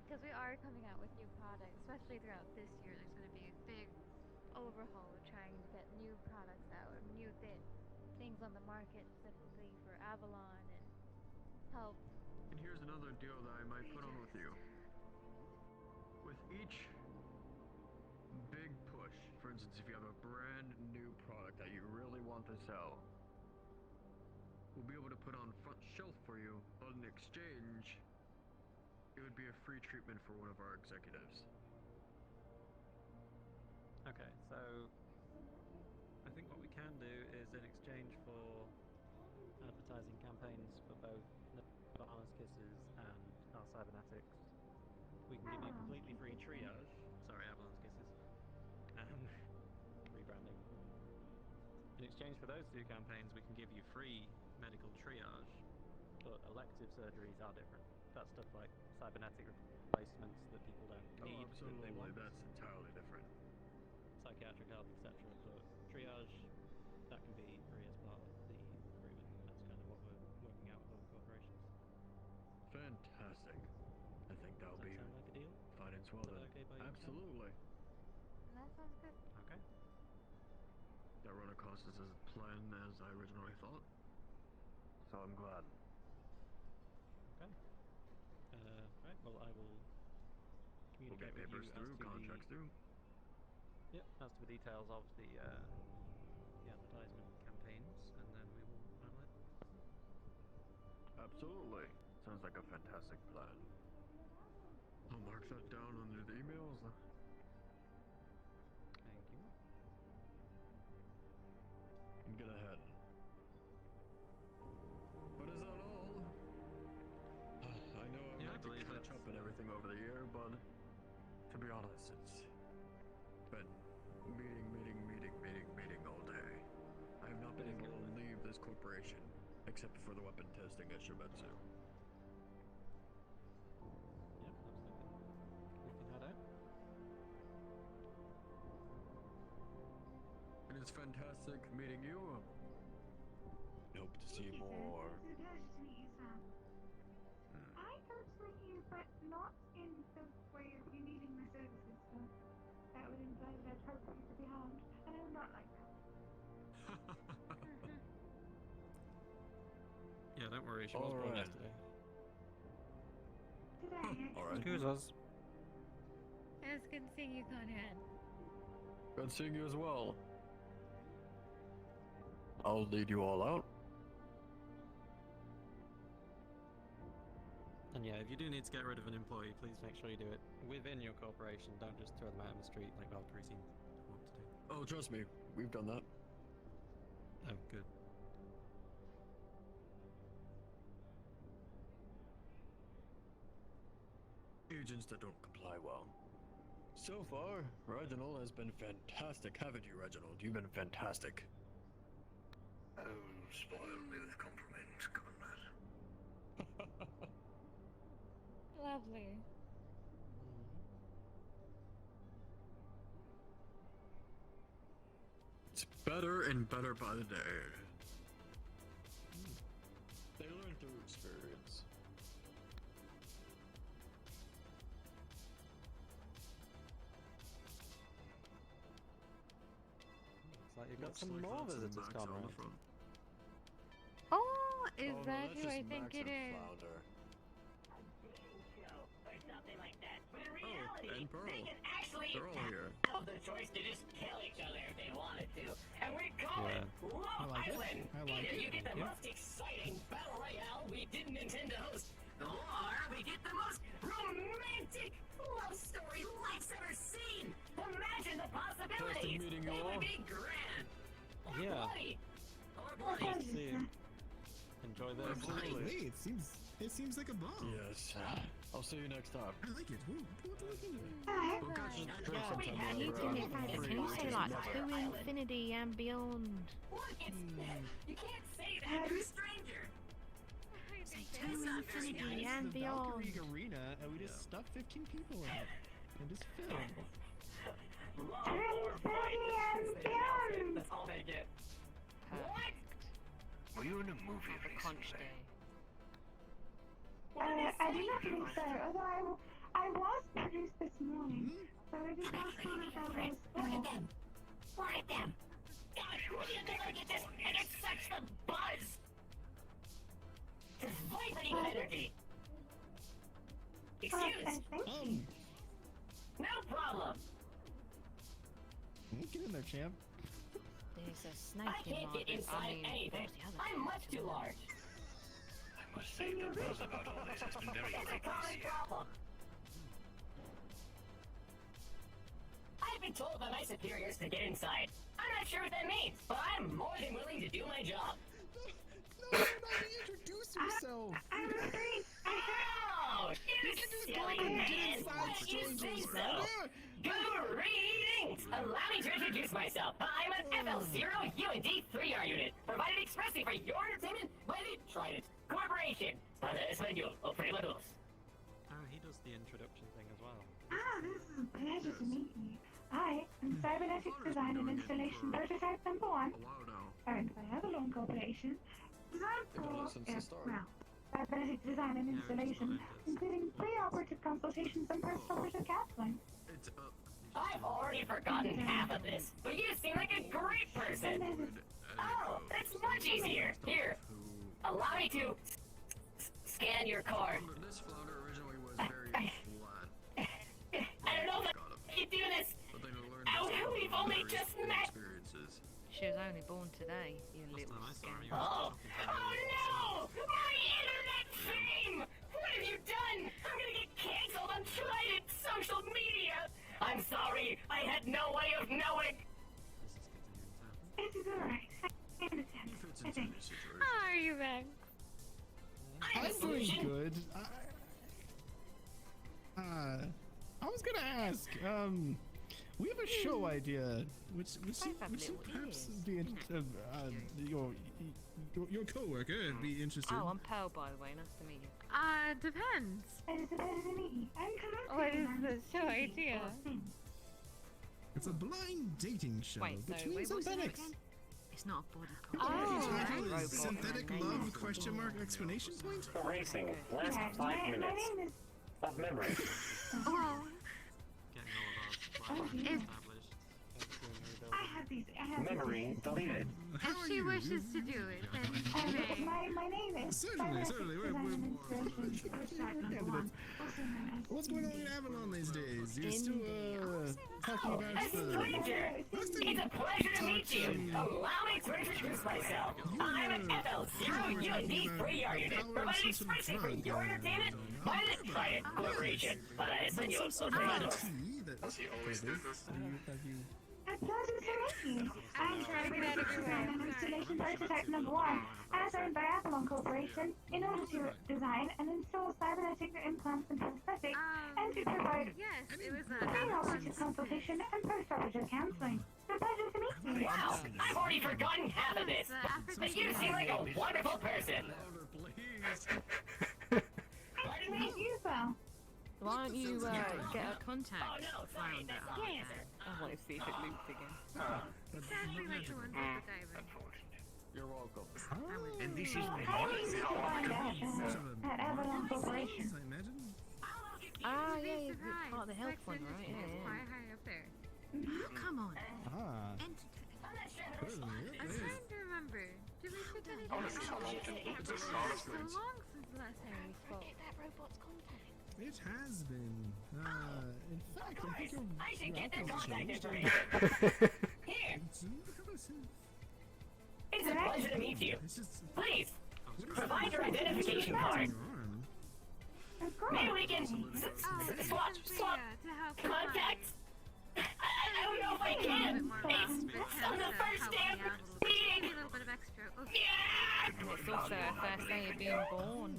Because we are coming out with new products, especially throughout this year. There's going to be a big overhaul of trying to get new products out, new things on the market specifically for Avalon and help. And here's another deal that I might put on with you. With each big push, for instance, if you have a brand new product that you really want to sell, we'll be able to put on front shelf for you, but in exchange, it would be a free treatment for one of our executives. Okay, so I think can do is in exchange for advertising campaigns for both Nirvana's Kisses and our Cybernetics, we can give you completely free triage. Sorry, Avalon's Kisses. And rebranding. In exchange for those two campaigns, we can give you free medical triage, but elective surgeries are different. That's stuff like cybernetic replacements that people don't need. Oh, absolutely. That they want. That's entirely different. Psychiatric help, etc. But triage, that can be free as part of the agreement. That's kind of what we're working out with other corporations. Fantastic. I think that'll be Sound like a deal? fine and swell Is that then. okay by you, Sam? Absolutely. That sounds good. Okay. That run across as planned as I originally thought. So I'm glad. Okay. Right. Well, I will We'll get communicate papers with you through, as to contracts through. Yep. As to the details of the advertisement campaigns, and then we will finalize. Absolutely. Sounds like a fantastic plan. I'll mark that down under the emails. Thank you. And get ahead. But is that all? I know I've had to catch up and everything over the year, but to be honest, it's been meeting all day. I have not been able to leave this corporation, except for the weapon testing at Shimetsu. Yep, absolutely. We can head out. It is fantastic meeting you. Hope to see more. It's a pleasure to meet you, Sam. I personally hear, but not in the way of you needing my services, so that would imply that I'd hope for you to be harmed, and I would not like that. Yeah, don't worry. She was born Alright. yesterday. Today, Alright. Excuse us. It was good seeing you, Conrad. Good seeing you as well. I'll lead you all out. And yeah, if you do need to get rid of an employee, please make sure you do it within your corporation. Don't just throw them out on the street like Valkyrie seems to want to do. Oh, trust me, we've done that. Oh, good. Agents that don't comply well. So far, Reginald has been fantastic, haven't you, Reginald? You've been fantastic. Oh, spoil me with compliments, Conrad. Lovely. It's better and better by the day. They learn through experience. Looks like you've got Looks some like more that's visitors, Max on Conrad. the front. Oh, is Oh, no, that that's who I just think Max it and is? Flounder. Or something like that. But in Oh, reality, and Pearl. they can actually They're all here. have the choice to just kill each other if they wanted to. And we call Yeah. it Love I like it. Island. I like Either it. you get the Yeah. most exciting battle royale we didn't intend to host, or we get the most romantic love story life's ever seen. Imagine the possibilities. meeting you It all. would be grand. Or Yeah. bloody. Or bloody. Nice to see you. Enjoy this. Absolutely. It seems like a bomb. Yes. I'll see you next time. I like it. We'll catch a drink sometime Can while you we're do out. me a favor? Free Can you say, agents like, never. to infinity and beyond. Look, it's, you can't say that to a stranger. Say It's to not very infinity nice. and beyond. Valkyrie Arena, and we just stuffed 15 people in it. And just filmed. That's all they get. What? Were you in a movie Have a conch recently? day. I do not think so, although I was produced this morning, so it is possible that that was, Look at them. Look at them. God, what do you think? Look at this. And it's such a buzz. Just vibrating with energy. Excuse. No problem. Get in there, champ. There's a snake I can't get inside anything. I'm much too large. I must say, the buzz about all this has been very It's a great common this year. problem. I've been told by my superiors to get inside. I I'm not sure what that means, but I'm more than willing to do my job. No, introduce yourself. I'm afraid. Oh, you silly man! What do you think so? Greetings! Allow me to introduce myself. I'm an FL0 UND3R unit, provided expressly for your entertainment by the Trident Corporation. Para español, operadores. Oh, he does the introduction thing as well. This is a pleasure to meet you. I am Cybernetics Design and Installation Prototype number 1, owned by Avalon Corporation, designed for, cybernetics design and installation, including pre-operative consultations and post-operative counseling. I've already forgotten half of this, but you seem like a great person. Oh, that's much easier. Here, allow me to scan your card. This floater originally was very flat. I don't know if I can do this. Oh, we've only just met. She was only born today, you little scam. Oh no! My internet fame! What have you done? I'm gonna get canceled on Trident social media! I'm sorry, I had no way of knowing! It is alright. I understand. I think. How are you, Max? I'm doing good. I was gonna ask, we have a show idea, which perhaps be your co-worker would be interested. Oh, I'm Pearl, by the way. Nice to meet you. Depends. It is a pleasure to meet you. I'm What is the show idea? It's a blind dating show between what's the name synthetics. again? It's not a body The title is Oh, Synthetic Love question mark exclamation point? Racing, last 5 minutes of memory. Oh. If, I have Memory deleted. if she wishes to do it, then she may. My name is Certainly. What's going on in Avalon these days? You're still talking about A stranger! It's a pleasure to meet you! Allow me to introduce myself! I'm an FL0 UND3R unit, provided expressly for your entertainment by the Trident Corporation. Para español, operadores. A pleasure to meet you. I'm Cybernetics Design and Installation Prototype number 1, as owned by Avalon Corporation, in order to design and install cybernetic implants and prosthetics, and to provide pre-operative consultation and post-operative counseling. It's a pleasure to meet you. Wow, I've already forgotten half of this, but you seem like a wonderful person. Pardon me? You well. Why don't you get a contact found out? I want to see if it loops again. Exactly like the one with the diamond. You're welcome. And this is At Avalon Corporation. Ah, yeah, it's part of the health one, right? Yeah, It's quite high up there. Oh, come on. I'm trying to remember. Did we pick anything? It's been so long since the last time we spoke. Get that robot's contact. It has been. In fact, I think I should get their welcome contact changed. information. Here. It's a pleasure to meet you. Please, provide your identification card. Maybe we can swap contacts. I don't know if I can. It's on the first day of meeting. A little bit of extra. Yeah. It's also her first day of being born.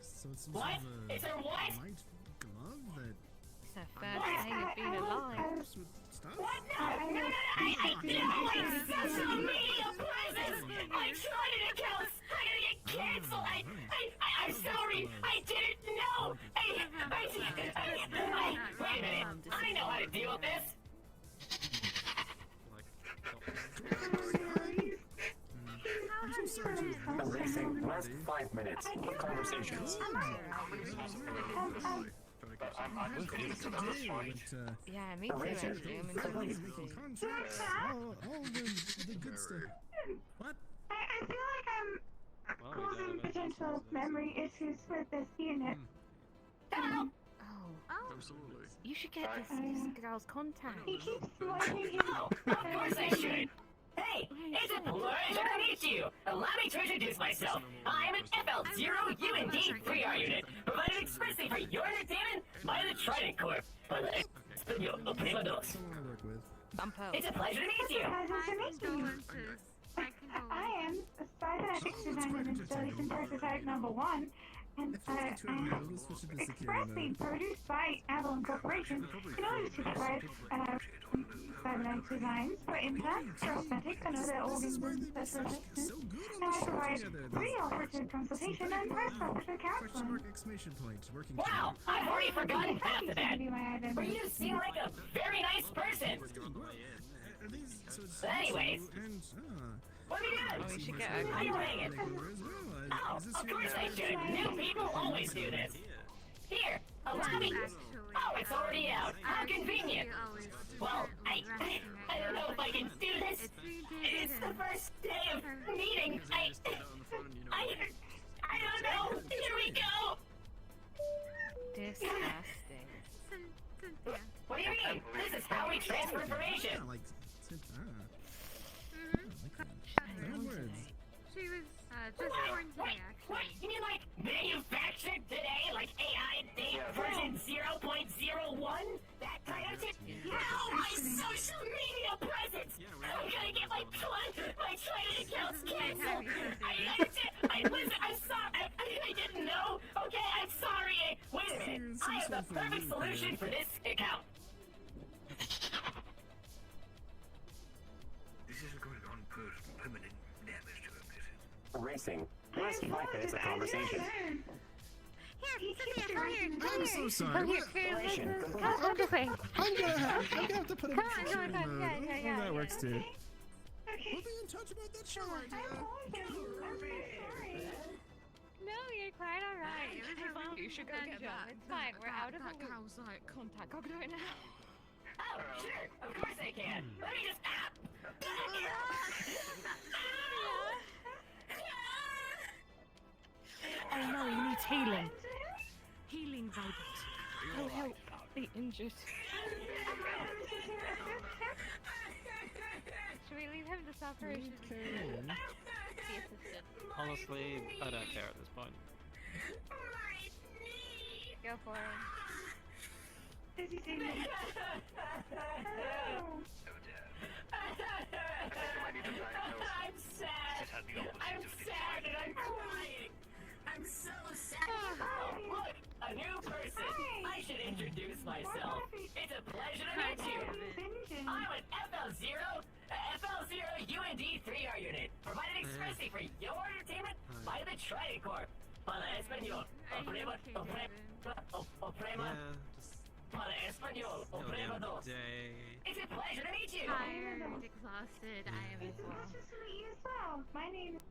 So it's some What? sort of It's her what? white glove that It's her first day of being alive. stuff? What? No, I did all my social media presence. My Trident accounts. I'm gonna get canceled. I'm sorry. I didn't know. Wait a minute. I know how to deal with this. I'm so sorry to Racing, last 5 minutes of conversations. Yeah, me too, actually. I'm enjoying this too. Contracts, all the good stuff. What? I feel like I'm causing potential memory issues with this unit. Oh. Absolutely. You should get this girl's contact. He keeps wiping Oh, of course I should. Hey, it's a pleasure to meet you. Allow me to introduce myself. I'm an FL0 UND3R unit, provided expressly for your entertainment by the Trident Corp. Para español, operadores. Someone I work with. Bumpo. It's a pleasure to meet you. I am Cybernetics Design and Installation Prototype number 1, and I'm expressly produced by Avalon Corporation in order to provide cybernetics designs for implants, prosthetics, and other organs and special assistance. And I provide pre-operative consultation and post-operative counseling. Wow, I've already forgotten half of that. But you seem like a very nice person. But anyways, what are we doing? Oh, we should get How you doing it? Oh, of course I should. New people always do this. Here, allow me. Oh, it's already out. How convenient. Well, I don't know if I can do this. It's the first day of meeting. I don't know. Here we go. Disgusting. What do you mean? This is how we transfer information. She was just born today, actually. What? You mean like manufactured today? Like AI date version 0.01? That kind of shit? No, my social media presence! I'm gonna get my Trident accounts canceled! Listen, I'm sorry, I didn't know! Okay, I'm sorry! Wait a minute, I have the perfect solution for this account! This isn't going to cause permanent damage to him, is it? Racing. Last 5 minutes of conversation. I'm so sorry. Come this way. I'm gonna have to put a Come on, come on, come on. Yeah. that works too. Okay. We'll be in touch about that show idea. No, you're quite alright. It was a real You should go get that. It's fine. We're out of the loop. Cow's like contact. I'll do it now. Oh, sure, of course I can. Let me just... Oh no, he needs healing. Healing vibes. He'll help the injured. Should we leave him to suffer or should we be assisted? Honestly, I don't care at this point. Go for it. Is he saying I'm sad. I'm sad and I'm crying. I'm so sad. Oh, look, a new person. I should introduce myself. It's a pleasure to meet you. I'm an FL0 UND 3R unit, provided expressly for your entertainment by the Trident Corp. Para español. Oprema 2. It's a pleasure to meet you. Tired, exhausted. I am as well. Nice to meet you as well. My name is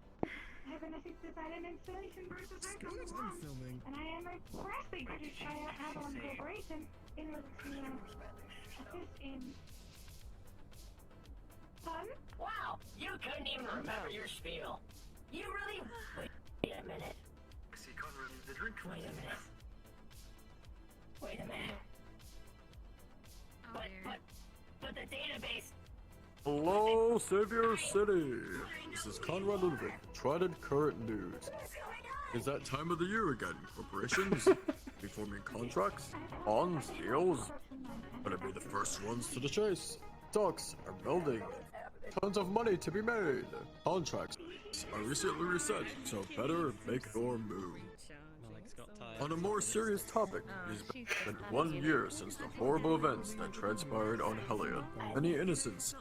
Cybernetics Design and Installation Prototype number 1, and I am expressly produced by Avalon Corporation in order to assist in fun. Wow, you couldn't even remember your spiel. You really... Wait a minute. See, Conrad, the drink. Wait a minute. Wait a minute. But the database... Hello, Savior City. This is Conrad Ludwig, Trident Current News. It's that time of the year again. Corporations be forming contracts, bonds, deals. Gonna be the first ones to the chase. Stocks are building. Tons of money to be made. Contracts are recently reset, so better make your move. On a more serious topic, it has been 1 year since the horrible events that transpired on Hellion. Many innocents,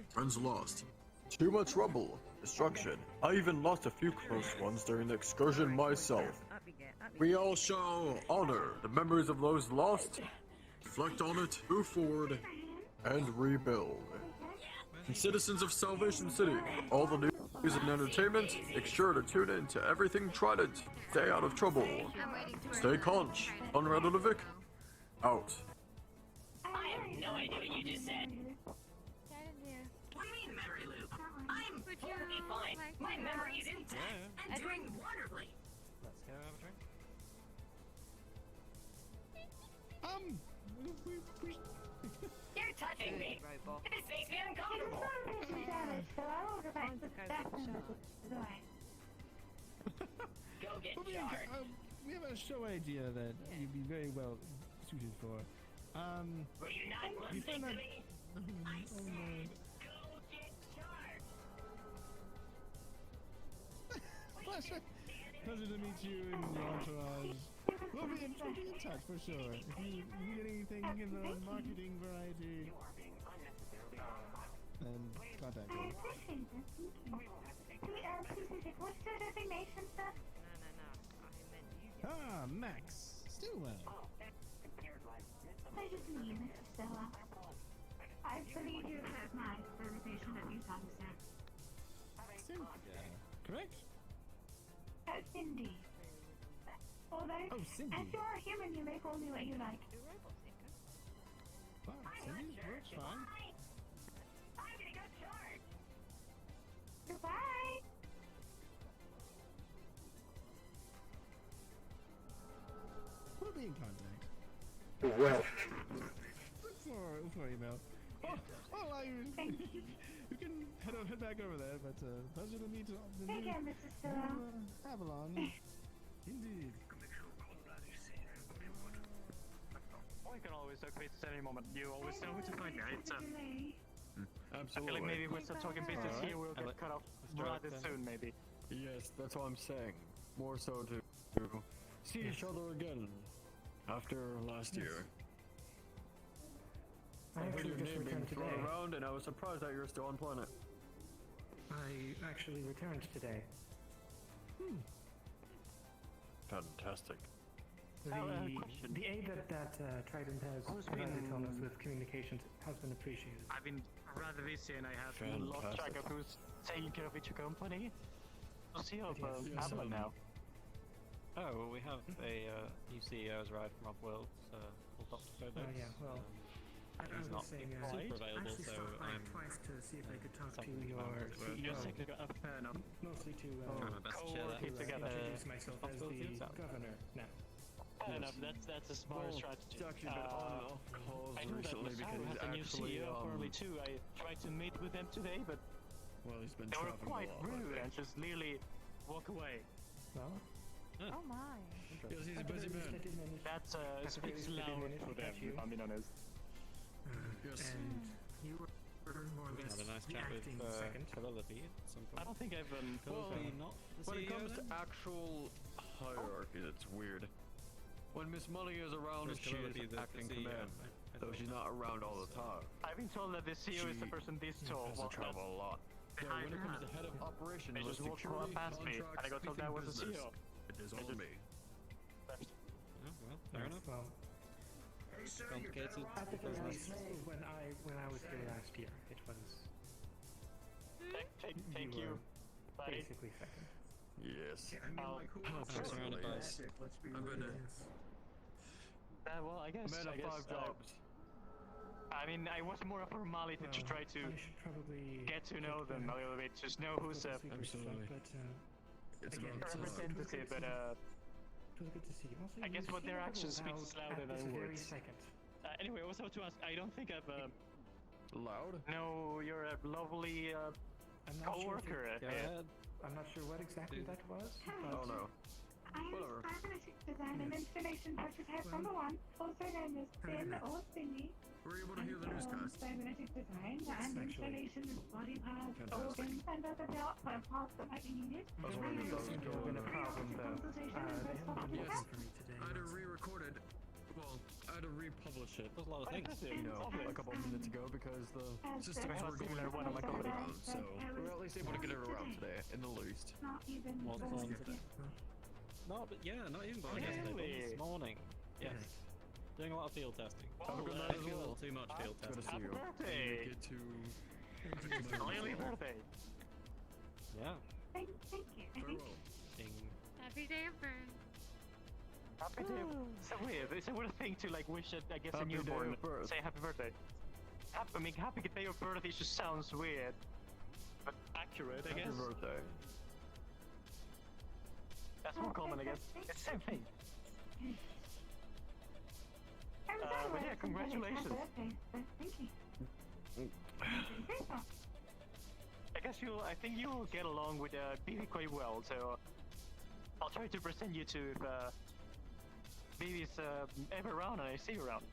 friends lost. Too much rubble, destruction. I even lost a few close ones during the excursion myself. We all shall honor the memories of those lost, reflect on it, move forward, and rebuild. And citizens of Salvation City, all the news and entertainment, make sure to tune in to everything Trident. Stay out of trouble. Stay conch. Conrad Ludwig, out. I have no idea what you just said. What do you mean memory loop? I'm totally fine. My memory is intact and doing wonderfully. Let's go have a drink. You're touching me. This makes me uncomfortable. Go get jarred. We have a show idea that you'd be very well suited for. Were you not listening to me? Pleasure to meet you and your entourage. We'll be in touch for sure. If you need anything in the marketing variety, then contact I me. appreciate it. What's the designation, sir? Ah, Max Stillwell. Pleasure to meet you, Mr. Stella. I believe you have my reputation at Utah, sir. Cynthia, correct? Cindy. Although, Oh, Cindy. as you are a human, you may call me what you like. Wow, Cindy, works fine. Goodbye. We'll be in contact. Well. Look for email. You can head back over there, but pleasure to meet the Take care, new Mrs. Stella. Avalon. Indeed. We can always talk business at any moment. You always know who to find me. It's I Absolutely. feel like maybe we're still talking business Alright. here. We'll get cut off rather soon, maybe. Yes, that's what I'm saying. More so to see each other again after last year. I heard actually your just name being returned thrown today. around, and I was surprised that you're still on planet. I actually returned today. Fantastic. The aid that Trident has provided on us with communications has been appreciated. I've been rather busy and I have lost track of who's taking care of each company. We'll see how Avalon now. Oh, well, we have a new CEO has arrived from Offworld, called Dr. Phobos. Oh yeah, well, I he's not was saying, super available, actually so stopped by I'm twice to see if I could talk to something your about it. CEO. Just fair enough. Mostly to trying my best to share that. introduce myself as the responsibilities out. governor now. Fair enough. That's a smart strategy. He's actually been on off calls I know that recently because Masaru he's has a new actually CEO apparently too. I tried to meet with them today, but well, he's been they were traveling quite a lot. rude and just literally walk away. Well, Oh my. Yes, he's a busy man. That speaks loud for them, if I'm being honest. Yes. And you were more or We less had a nice chat with reacting second. Penelope at some point. I don't think I've Penelope not the When it CEO comes to then? actual hierarchy, it's weird. When Miss Money is around, Or is she Penelope is the acting CEO? command. I Though thought she's not around all the time. I've been told that the CEO is the person this tall. Has to travel a lot. Yeah, when it comes to head of operation, They just walked security, past me, and I got told that was the business, CEO. it is I on just- me. Oh, well, fair enough. Well, Complicated at the very business. least, when I was here last year, it was Thank you you, were buddy. basically second. Yes. I'm surrounded by us. I'm gonna Well, I guess. man of 5 jobs. I mean, I was more a formality to try to I should probably get to know them a little bit, just know who's a Absolutely. But It's again, about time. representative, but it was good to see you. Also, I guess you what their seem a actions little speaks loud louder at than this very words. second. Anyway, also to ask, I don't think I've Loud? no, you're a lovely I'm not sure if co-worker. Go ahead. I'm not sure what exactly that was. Oh no. I am Whatever. cybernetic design and installation prototype number 1, also known as Sin or Cindy. Were you able to hear the newscast? Cybernetic design and installation of body parts, Fantastic. organs, and other parts that might be needed. There really does seem to have been a problem, though. They haven't been Yes. working for me today. I had to re-record it. Well, I had to republish it. There's a lot of things. You know, a couple of minutes ago because the systems I have were a similar going one on my company. around, so we were at least able to get it around today, in the least. Not even Was close on to today. No, but yeah, not even by yesterday, but Really? this morning. Yes. Doing a lot of field testing. Have a good night as Maybe a well. little too much field Good to testing. see you. birthday! Make it to... Early birthday. Yeah. Thank you. Farewell. Ding. Happy day of birth. Happy day. It's a weird. It's a weird thing to like wish it. I guess a Happy day newborn of birth. say happy birthday. I mean, happy day of birth. It just sounds weird, but accurate, I Happy guess. birthday. That's more common, I guess. It's the same thing. But yeah, congratulations. Thank you. I guess I think you'll get along with BB quite well. So I'll try to present you to if BB's ever around and I see you around.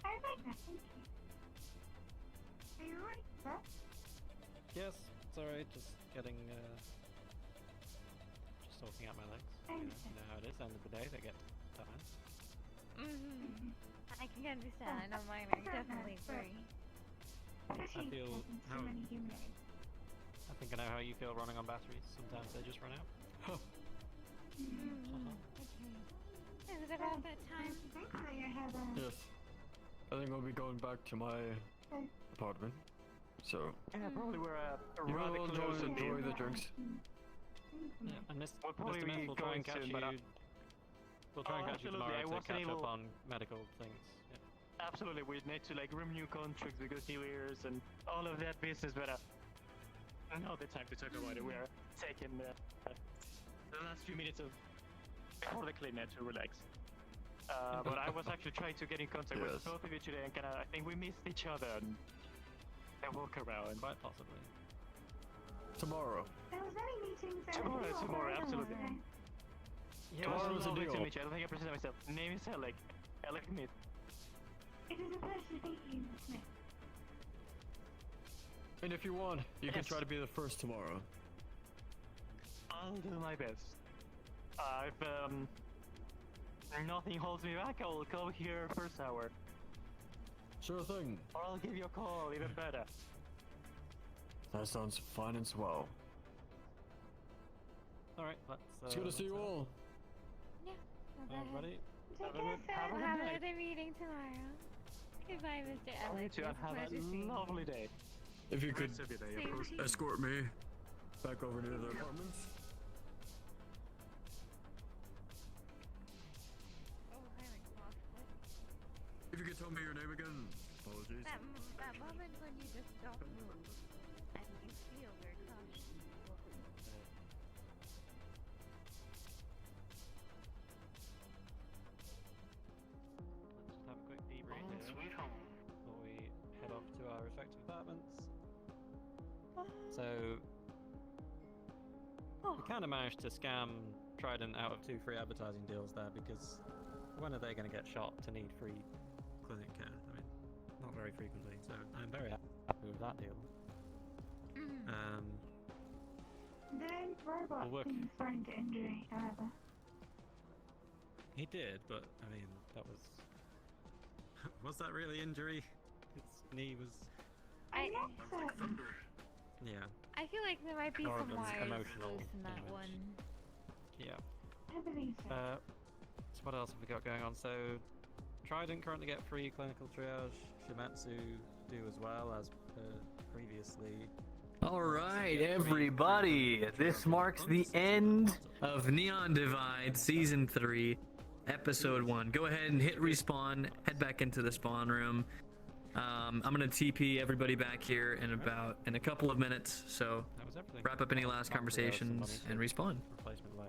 I like that. Thank you. Are you alright, sir? Yes, it's alright, just getting, just sorting out my legs. You know how it is, end of the day, they get tired. I can understand. I know mine are definitely free. I feel how... I think I know how you feel running on batteries. Sometimes they just run out. Is it about that time? Yes. I think I'll be going back to my apartment. So. Yeah, probably we're you rather all close to enjoy the drinks. Yeah, and We'll probably Mr. be Myth will try and going catch soon, but you. We'll try and catch you absolutely, tomorrow I to wasn't catch up able- on medical things. Yeah. Absolutely, we need to like renew contracts because New Year's and all of that business, but not the time to talk about it. We are taking the last few minutes of before the cleaner to relax. But I was actually trying to get in contact with Yes. both of you today, and I think we missed each other and walk around. Quite possibly. Tomorrow. There was many meetings that Tomorrow, absolutely. Yeah, it was Tomorrow's a lovely to deal. meet you. I don't think I presented myself. Name is Alec. Alec Myth. It is a pleasure to meet you, Smith. And if you want, you can Yes. try to be the first tomorrow. I'll do my best. If nothing holds me back, I will go here first hour. Sure thing. Or I'll give you a call, even better. That sounds fine and swell. Alright, let's. It's good to see you all. Yeah. Everybody. Take Have a care, good- sir. have a We'll good have night. another meeting tomorrow. Goodbye, Mr. You Alex. two It was have a pleasure seeing you. lovely day. If you could Rest of your day, of Same course. to you. escort me back over to the apartments. Oh, hiring boss. What? If you could tell me your name again. Apologies. That moment when you just don't move and you feel very cautious. Let's just have a quick debrief here Sweet home. before we head off to our respective apartments. So, we kind of managed to scam Trident out of 2 free advertising deals there because when are they going to get shot to need free clinic care? I mean, not very frequently, so I'm very happy with that deal. The robot We'll work. didn't find injury, however. He did, but I mean, that was. Was that really injury? His knee was. I'm not certain. Yeah. I feel like there might be More some of an wires emotional loose in that damage. one. Yeah. I believe so. So what else have we got going on? So, Trident currently get free clinical triage. Shimatsu do as well as previously. Alright, everybody, this marks the end of Neon Divide Season 3, Episode 1. Go ahead and hit respawn, head back into the spawn room. I'm gonna TP everybody back here in a couple of minutes, so That was everything. wrap up any last Apart from there was some conversations money and for respawn. Replacement leg.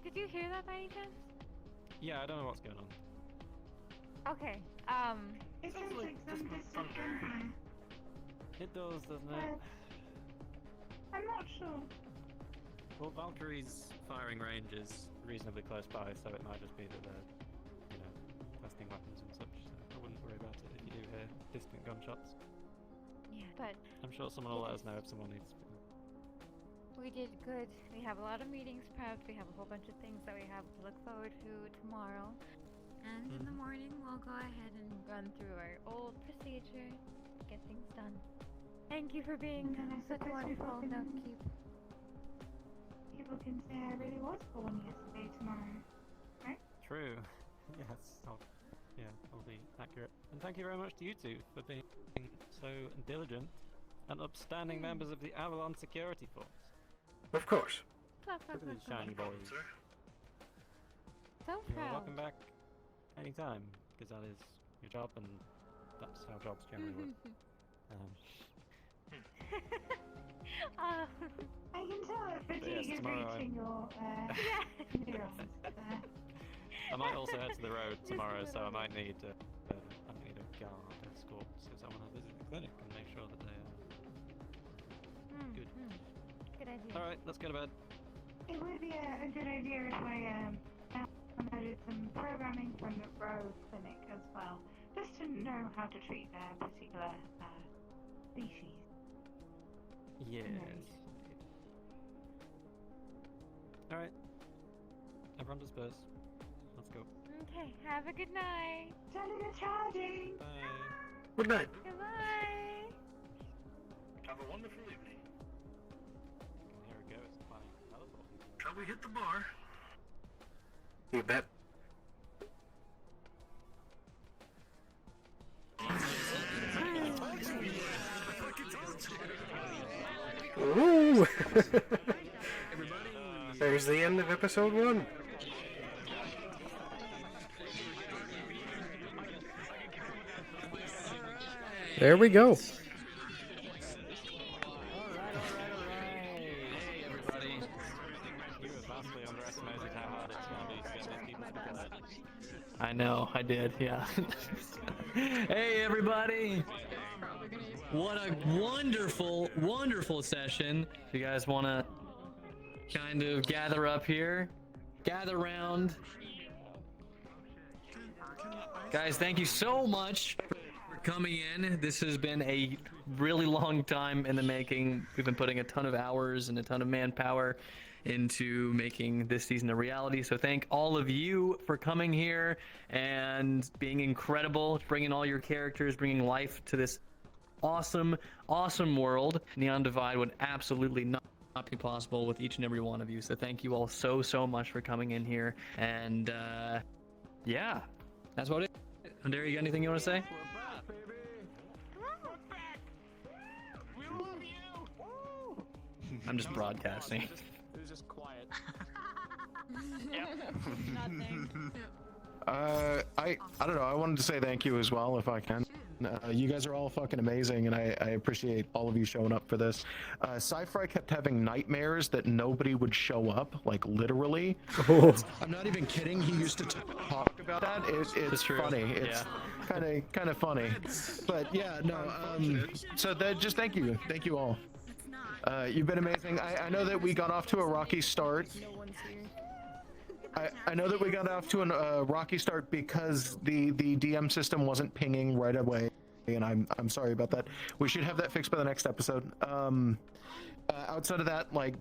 Did you hear that by any chance? Yeah, I don't know what's going on. Okay. It sounds like some distant gunfire. It does, doesn't it? I'm not sure. Well, Valkyrie's firing range is reasonably close by, so it might just be that they're, you know, testing weapons and such. So I wouldn't worry about it if you do hear distant gunshots. Yeah, but I'm sure someone will let us know if someone needs. we did good. We have a lot of meetings prepped. We have a whole bunch of things that we have to look forward to tomorrow. And in the morning, we'll go ahead and run through our old procedure, get things done. Thank you for being such a wonderful keep. People can say I really was born yesterday tomorrow. Right? True. Yes. I'll be accurate. And thank you very much to you two for being so diligent and upstanding members of the Avalon Security Force. Of course. Look at these shiny boys. So You're proud. welcome back anytime, because that is your job, and that's how jobs generally work. I can tell that But fatigue yes, is tomorrow reaching your neurons. I might also head to the road tomorrow, so I might need a guard escort, because I want to visit the clinic and make sure that they are good. Good idea. Alright, let's go to bed. It would be a good idea if I downloaded some programming from the Road Clinic as well, just to know how to treat their particular species. Yes. Alright. Everyone disperse. Let's go. Okay, have a good night. Sending a charging. Bye. Good night. Goodbye. Have a wonderful evening. There we go, it's fine. Teleport. Shall we hit the bar? You bet. Ooh! There's the end of episode 1. There we go. Hey everybody. You have vastly underestimated how hard it's going to be to get these people together. I know, I did, yeah. Hey everybody! What a wonderful, wonderful session. If you guys want to kind of gather up here, gather around. Guys, thank you so much for coming in. This has been a really long time in the making. We've been putting a ton of hours and a ton of manpower into making this season a reality. So thank all of you for coming here and being incredible, bringing all your characters, bringing life to this awesome, awesome world. Neon Divide would absolutely not be possible with each and every one of you. So thank you all so, so much for coming in here. And yeah, that's about it. Hunter, you got anything you want to say? I'm just broadcasting. It was just quiet. I don't know. I wanted to say thank you as well, if I can. You guys are all fucking amazing, and I appreciate all of you showing up for this. Sci-Fi kept having nightmares that nobody would show up, like literally. Oh. I'm not even kidding. He used to talk about that. It's funny. It's kind of funny. But yeah, no. So just thank you all. You've been amazing. I know that we got off to a rocky start. I know that we got off to a rocky start because the DM system wasn't pinging right away, and I'm sorry about that. We should have that fixed by the next episode. Outside of that, like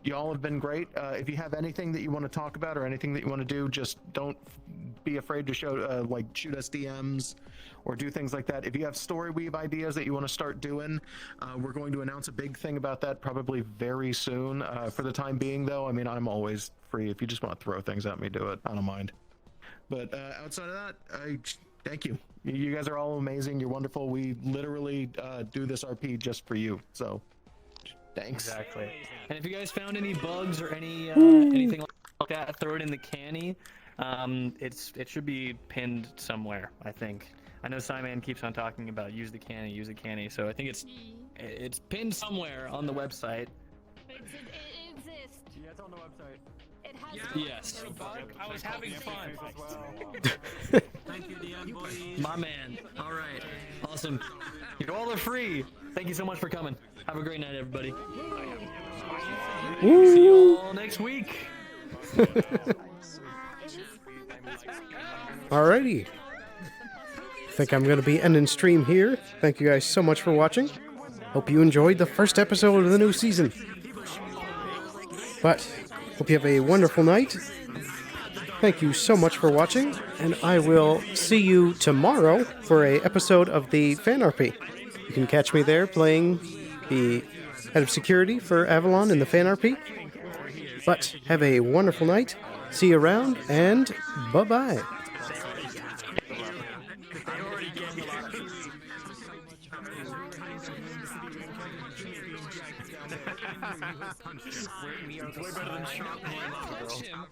y'all have been great. If you have anything that you want to talk about or anything that you want to do, just don't be afraid to show shoot us DMs or do things like that. If you have story weave ideas that you want to start doing, we're going to announce a big thing about that probably very soon. For the time being, though, I mean, I'm always free. If you just want to throw things at me, do it. I don't mind. But outside of that, thank you. You guys are all amazing. You're wonderful. We literally do this RP just for you. So thanks. Exactly. And if you guys found any bugs or any anything like that, throw it in the canny. It should be pinned somewhere, I think. I know Simon keeps on talking about use the canny, so I think it's pinned somewhere on the website. It exists. Yeah, it's on the website. It has. Yes. I was having fun. Thank you, DM boys. My man. All right. Awesome. You all are free. Thank you so much for coming. Have a great night, everybody. Woo. See you all next week. Alrighty. I think I'm going to be ending stream here. Thank you guys so much for watching. Hope you enjoyed the first episode of the new season. But hope you have a wonderful night. Thank you so much for watching, and I will see you tomorrow for a episode of the Fan RP. You can catch me there playing the head of security for Avalon in the Fan RP. But have a wonderful night. See you around, and bye-bye. It's way better than shot girl.